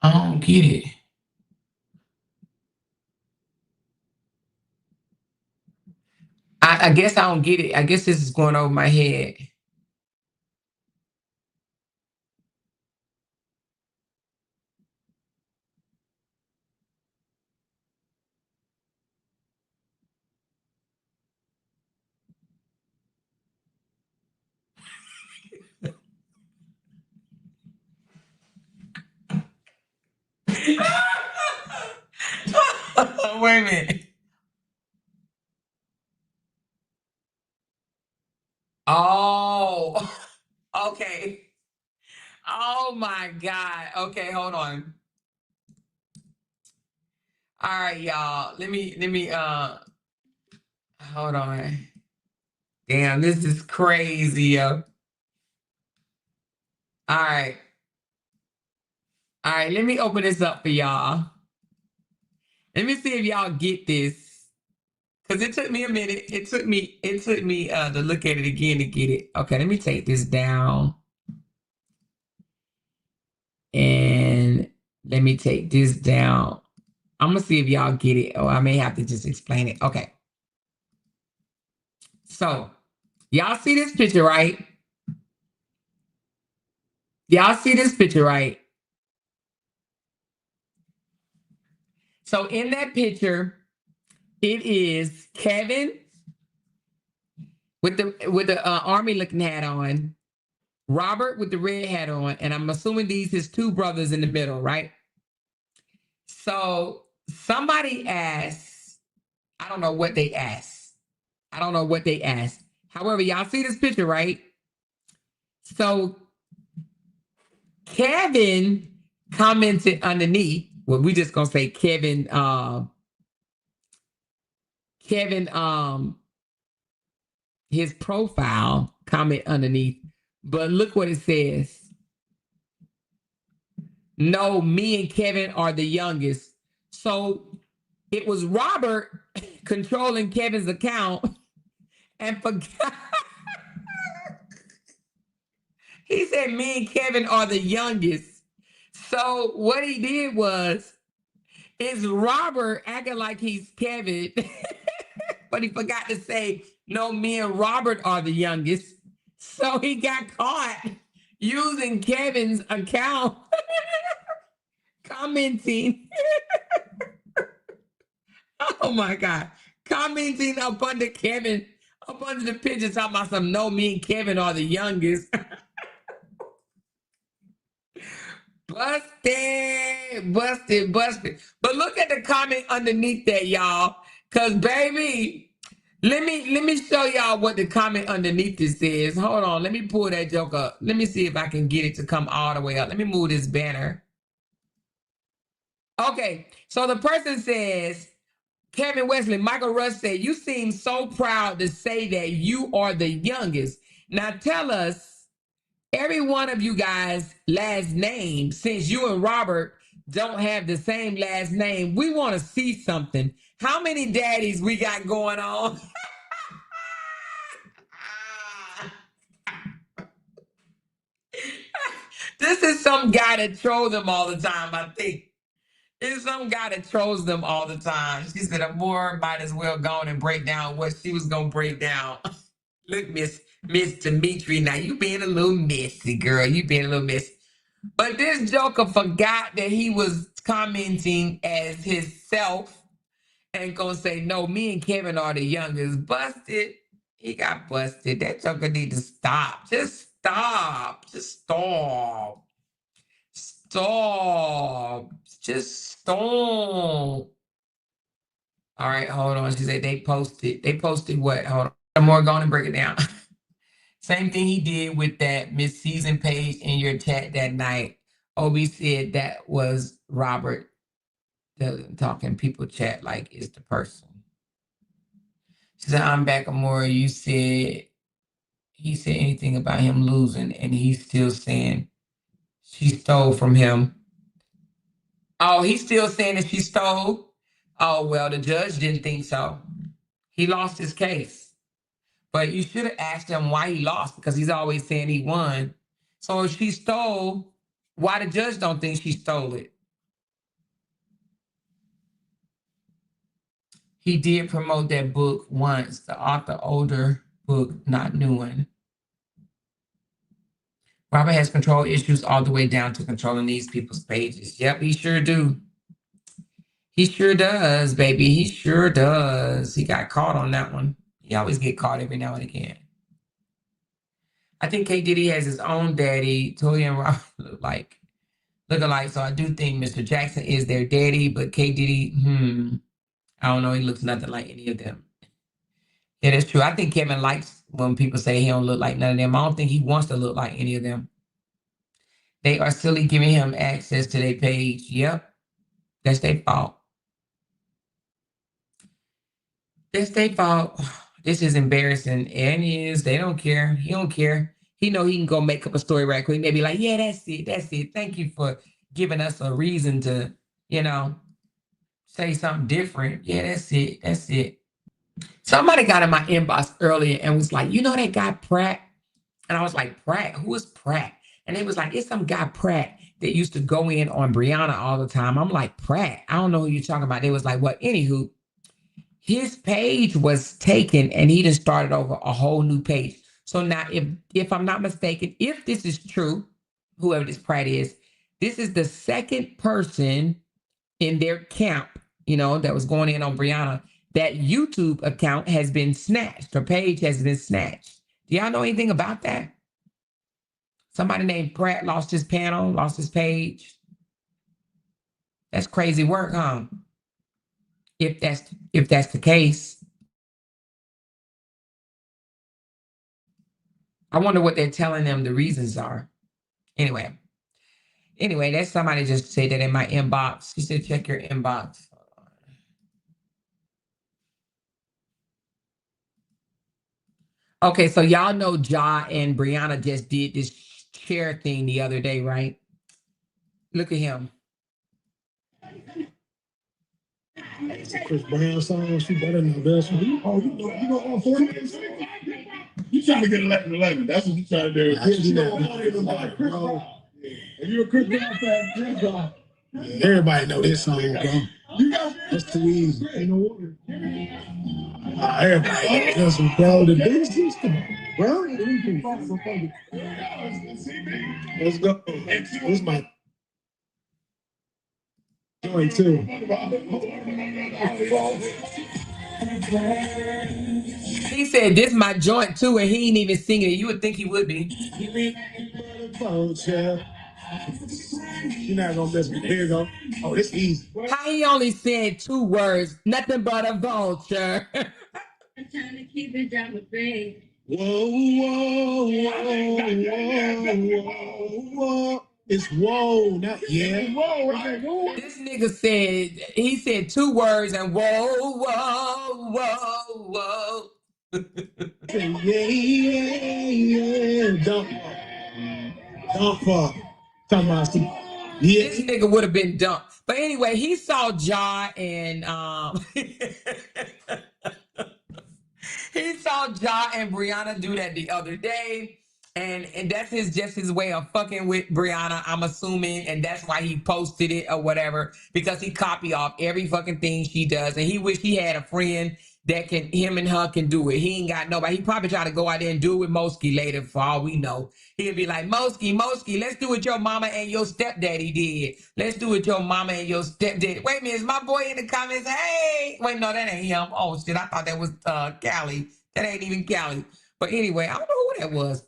I don't get it. I guess I don't get it. I guess this is going over my head. Wait a minute. Oh, okay. Oh my God. Okay, hold on. All right, y'all. Let me hold on. Damn, this is crazy, yo. All right. All right, let me open this up for y'all. Let me see if y'all get this. Because it took me a minute. It took me to look at it again to get it. Okay, let me take this down. And let me take this down. I'm gonna see if y'all get it. Or I may have to just explain it. Okay. So y'all see this picture, right? Y'all see this picture, right? So in that picture, it is Kevin with the army looking hat on, Robert with the red hat on, and I'm assuming these his two brothers in the middle, right? So somebody asked, I don't know what they asked. However, y'all see this picture, right? So Kevin commented underneath. Well, we just gonna say Kevin his profile comment underneath, but look what it says. No, me and Kevin are the youngest. So it was Robert controlling Kevin's account and forgot. He said me and Kevin are the youngest. So what he did was, is Robert acting like he's Kevin, but he forgot to say, no, me and Robert are the youngest. So he got caught using Kevin's account, commenting. Oh my God. Commenting up under Kevin, up under the picture, talking about some, no, me and Kevin are the youngest. Busted, busted, busted. But look at the comment underneath that, y'all. Cause baby, let me show y'all what the comment underneath this says. Hold on, let me pull that joke up. Let me see if I can get it to come all the way up. Let me move this banner. Okay, so the person says, Kevin Wesley, Michael Rush said, you seem so proud to say that you are the youngest. Now tell us, every one of you guys' last name, since you and Robert don't have the same last name, we want to see something. How many daddies we got going on? This is some guy that trolls them all the time, I think. It's some guy that trolls them all the time. She said, Amore might as well go on and break down what she was going to break down. Look, Miss Dimitri, now you being a little messy, girl. You being a little messy. But this joker forgot that he was commenting as himself and gonna say, no, me and Kevin are the youngest. Busted. He got busted. That joker need to stop. Just stop. Just stop. Stop. Just stop. All right, hold on. She said they posted. They posted what? Hold on. More going to break it down. Same thing he did with that Miss Season page in your chat that night. Obi said that was Robert talking people chat like it's the person. She said, I'm back, Amora. You said he said anything about him losing, and he's still saying she stole from him. Oh, he's still saying that she stole? Oh, well, the judge didn't think so. He lost his case. But you should have asked him why he lost, because he's always saying he won. So if she stole, why the judge don't think she stole it? He did promote that book once, the author older book, not new one. Robert has control issues all the way down to controlling these people's pages. Yep, he sure do. He sure does, baby. He sure does. He got caught on that one. He always get caught every now and again. I think K. Diddy has his own daddy. Toya and Robert look alike. So I do think Mr. Jackson is their daddy, but K. Diddy, I don't know. He looks nothing like any of them. Yeah, that's true. I think Kevin likes when people say he don't look like none of them. I don't think he wants to look like any of them. They are silly giving him access to their page. Yep. That's their fault. That's their fault. This is embarrassing. And it is. They don't care. He don't care. He know he can go make up a story right quick. Maybe like, yeah, that's it. That's it. Thank you for giving us a reason to, say something different. Yeah, that's it. That's it. Somebody got in my inbox earlier and was like, you know that guy Pratt? And I was like, Pratt? Who is Pratt? And they was like, it's some guy Pratt that used to go in on Brianna all the time. I'm like, Pratt? I don't know who you're talking about. They was like, what? Anywho, his page was taken and he just started over a whole new page. So now, if I'm not mistaken, if this is true, whoever this Pratt is, this is the second person in their camp, that was going in on Brianna. That YouTube account has been snatched. Her page has been snatched. Do y'all know anything about that? Somebody named Pratt lost his panel, lost his page. That's crazy work, huh? If that's the case. I wonder what they're telling them the reasons are. Anyway, that's somebody just said that in my inbox. She said, check your inbox. Okay, so y'all know Ja and Brianna just did this chair thing the other day, right? Look at him. It's a Chris Brown song. She better know this one. Oh, you know all 4 minutes? You trying to get 11-11. That's what you trying to do. You know, bro. If you're a Chris Brown fan, Chris Brown. Everybody know this song, bro. That's too easy. Everybody knows this, bro. The big system, bro. Let's go. This is my joint too. He said, "This my joint too," and he ain't even singing it. You would think he would be. You're not gonna miss me. Here you go. Oh, this easy. How he only said 2 words? Nothing but a vulture. I'm trying to keep it down with me. Whoa, whoa. It's whoa, not yeah. Whoa. This nigga said, he said 2 words and whoa, whoa, whoa, whoa. Yeah. Dump fuck. Talking about some. Yeah. This nigga would have been dumped. But anyway, he saw Ja and he saw Ja and Brianna do that the other day. And that's just his way of fucking with Brianna, I'm assuming. And that's why he posted it or whatever, because he copy off every fucking thing she does. And he wish he had a friend that him and her can do it. He ain't got nobody. He probably try to go out there and do it with Mosky later for all we know. He'll be like, Mosky, let's do what your mama and your stepdaddy did. Let's do what your mama and your stepdaddy. Wait a minute, is my boy in the comments? Hey, wait, no, that ain't him. Oh shit, I thought that was Callie. That ain't even Callie. But anyway, I don't know who that was.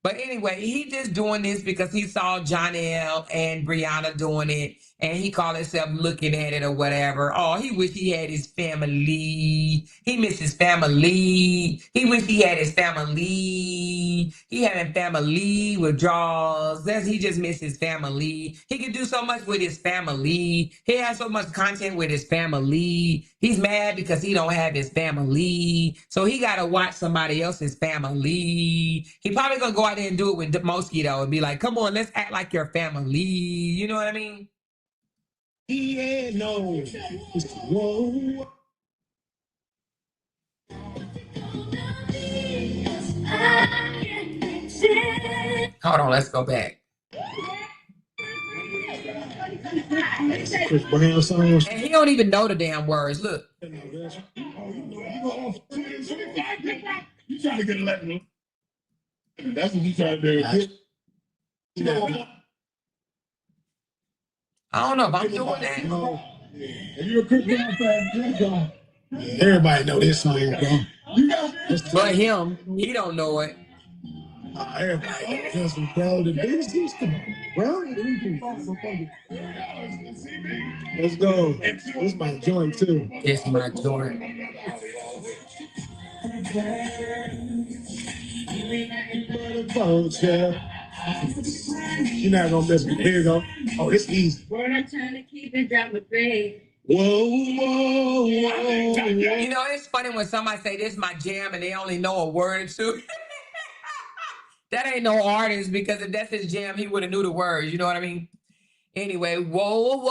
But anyway, he just doing this because he saw Jonelle and Brianna doing it, and he called himself looking at it or whatever. Oh, he wish he had his family. He miss his family. He wish he had his family. He having family withdrawals. He just miss his family. He could do so much with his family. He has so much content with his family. He's mad because he don't have his family. So he got to watch somebody else's family. He probably going to go out there and do it with Mosky though and be like, come on, let's act like your family. You know what I mean? Yeah, no. Whoa. Hold on, let's go back. Chris Brown song. And he don't even know the damn words. Look. You trying to get 11. That's what you trying to do. I don't know if I'm doing that. If you're a Chris Brown fan, Chris Brown. Everybody know this song, bro. But him, he don't know it. Everybody knows this, bro. The big system, bro. Let's go. This is my joint too. It's my joint. You're not gonna miss me. Here you go. Oh, it's easy. I'm trying to keep it down with me. Whoa. You know, it's funny when somebody say this is my jam and they only know a word or two. That ain't no artist, because if that's his jam, he would have knew the words. You know what I mean? Anyway, whoa.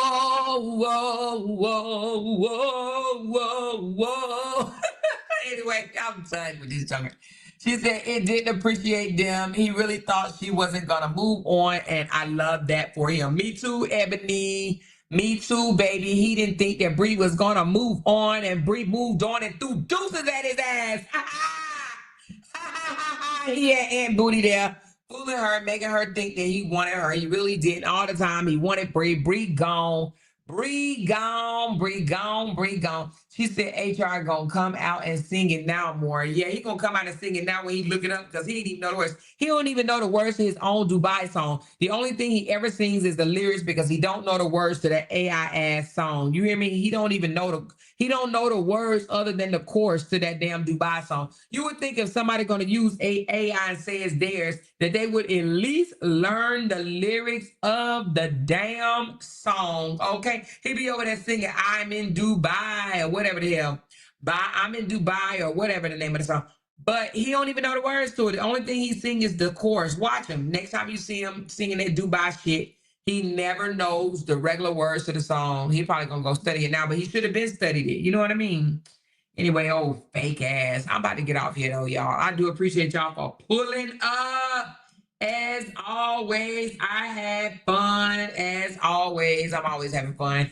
Anyway, I'm done with this jungle. She said it didn't appreciate them. He really thought she wasn't gonna move on, and I love that for him. Me too, Ebony. Me too, baby. He didn't think that Bree was gonna move on, and Bree moved on and threw deuces at his ass. He had Aunt Booty there, fooling her, making her think that he wanted her. He really did all the time. He wanted Bree. Bree gone. Bree gone. She said HR gonna come out and sing it now more. Yeah, he gonna come out and sing it now when he look it up, because he didn't even know the words. He don't even know the words to his own Dubai song. The only thing he ever sings is the lyrics, because he don't know the words to that AI ass song. You hear me? He don't know the words other than the chorus to that damn Dubai song. You would think if somebody gonna use AI and say it's theirs, that they would at least learn the lyrics of the damn song. Okay, he be over there singing "I'm in Dubai" or whatever the hell. I'm in Dubai or whatever the name of the song. But he don't even know the words to it. The only thing he's singing is the chorus. Watch him. Next time you see him singing that Dubai shit, he never knows the regular words to the song. He probably gonna go study it now, but he should have been studied it. You know what I mean? Anyway, old fake ass. I'm about to get off here though, y'all. I do appreciate y'all for pulling up. As always, I had fun. As always, I'm always having fun.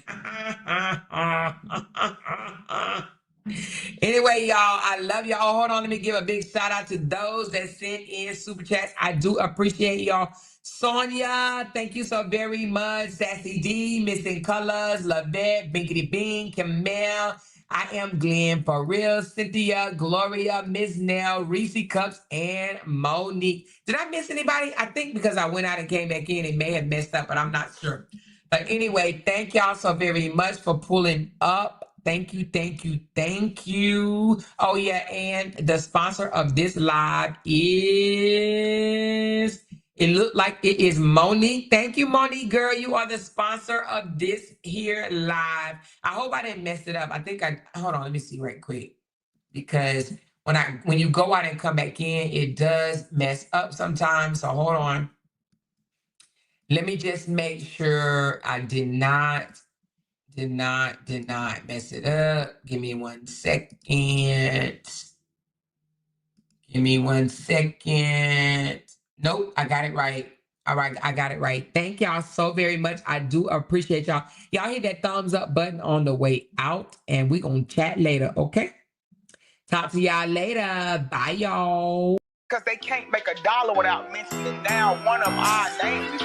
Anyway, y'all, I love y'all. Hold on, let me give a big shout out to those that sent in super chats. I do appreciate y'all. Sonia, thank you so very much. Sassy D, Missing Colors, Lavette, Binkity Bing, Camille, I Am Glenn, For Real, Cynthia, Gloria, Miss Nell, Reese Cups, and Monique. Did I miss anybody? I think because I went out and came back in, it may have messed up, but I'm not sure. But anyway, thank y'all so very much for pulling up. Thank you, thank you, thank you. Oh, yeah, and the sponsor of this live is, it looked like it is Monique. Thank you, Monique, girl. You are the sponsor of this here live. I hope I didn't mess it up. I think hold on, let me see right quick. Because when you go out and come back in, it does mess up sometimes. So hold on. Let me just make sure I did not mess it up. Give me 1 second. Give me 1 second. Nope, I got it right. All right, I got it right. Thank y'all so very much. I do appreciate y'all. Y'all hit that thumbs up button on the way out, and we're going to chat later, okay? Talk to y'all later. Bye, y'all. Because they can't make $1 without mentioning down one of our names.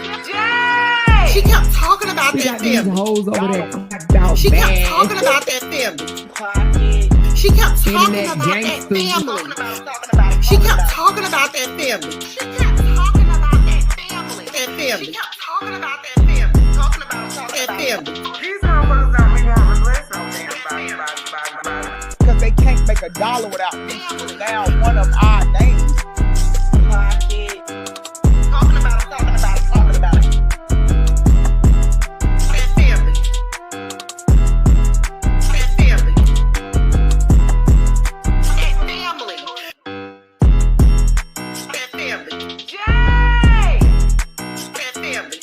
She kept talking about We that got these family. hoes over there clapped out She kept bad. talking about that family. She kept talking Internet about that gangsters. family. She kept talking about that family. She kept talking about that family. That family. She kept talking about that family. Talking about that family. These motherfuckers got me want to listen. Because they can't make $1 without mentioning down one of our names. Talking about it. Talking about it. Talking about it. That family. That family. That family. That family. Jay! That family.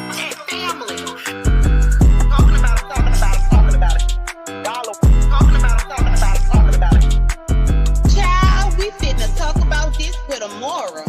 That family. Talking about it. Talking about it. Talking about it. $1. Talking about it. Talking about it. Talking about it. Child, we finna talk about this with Amora.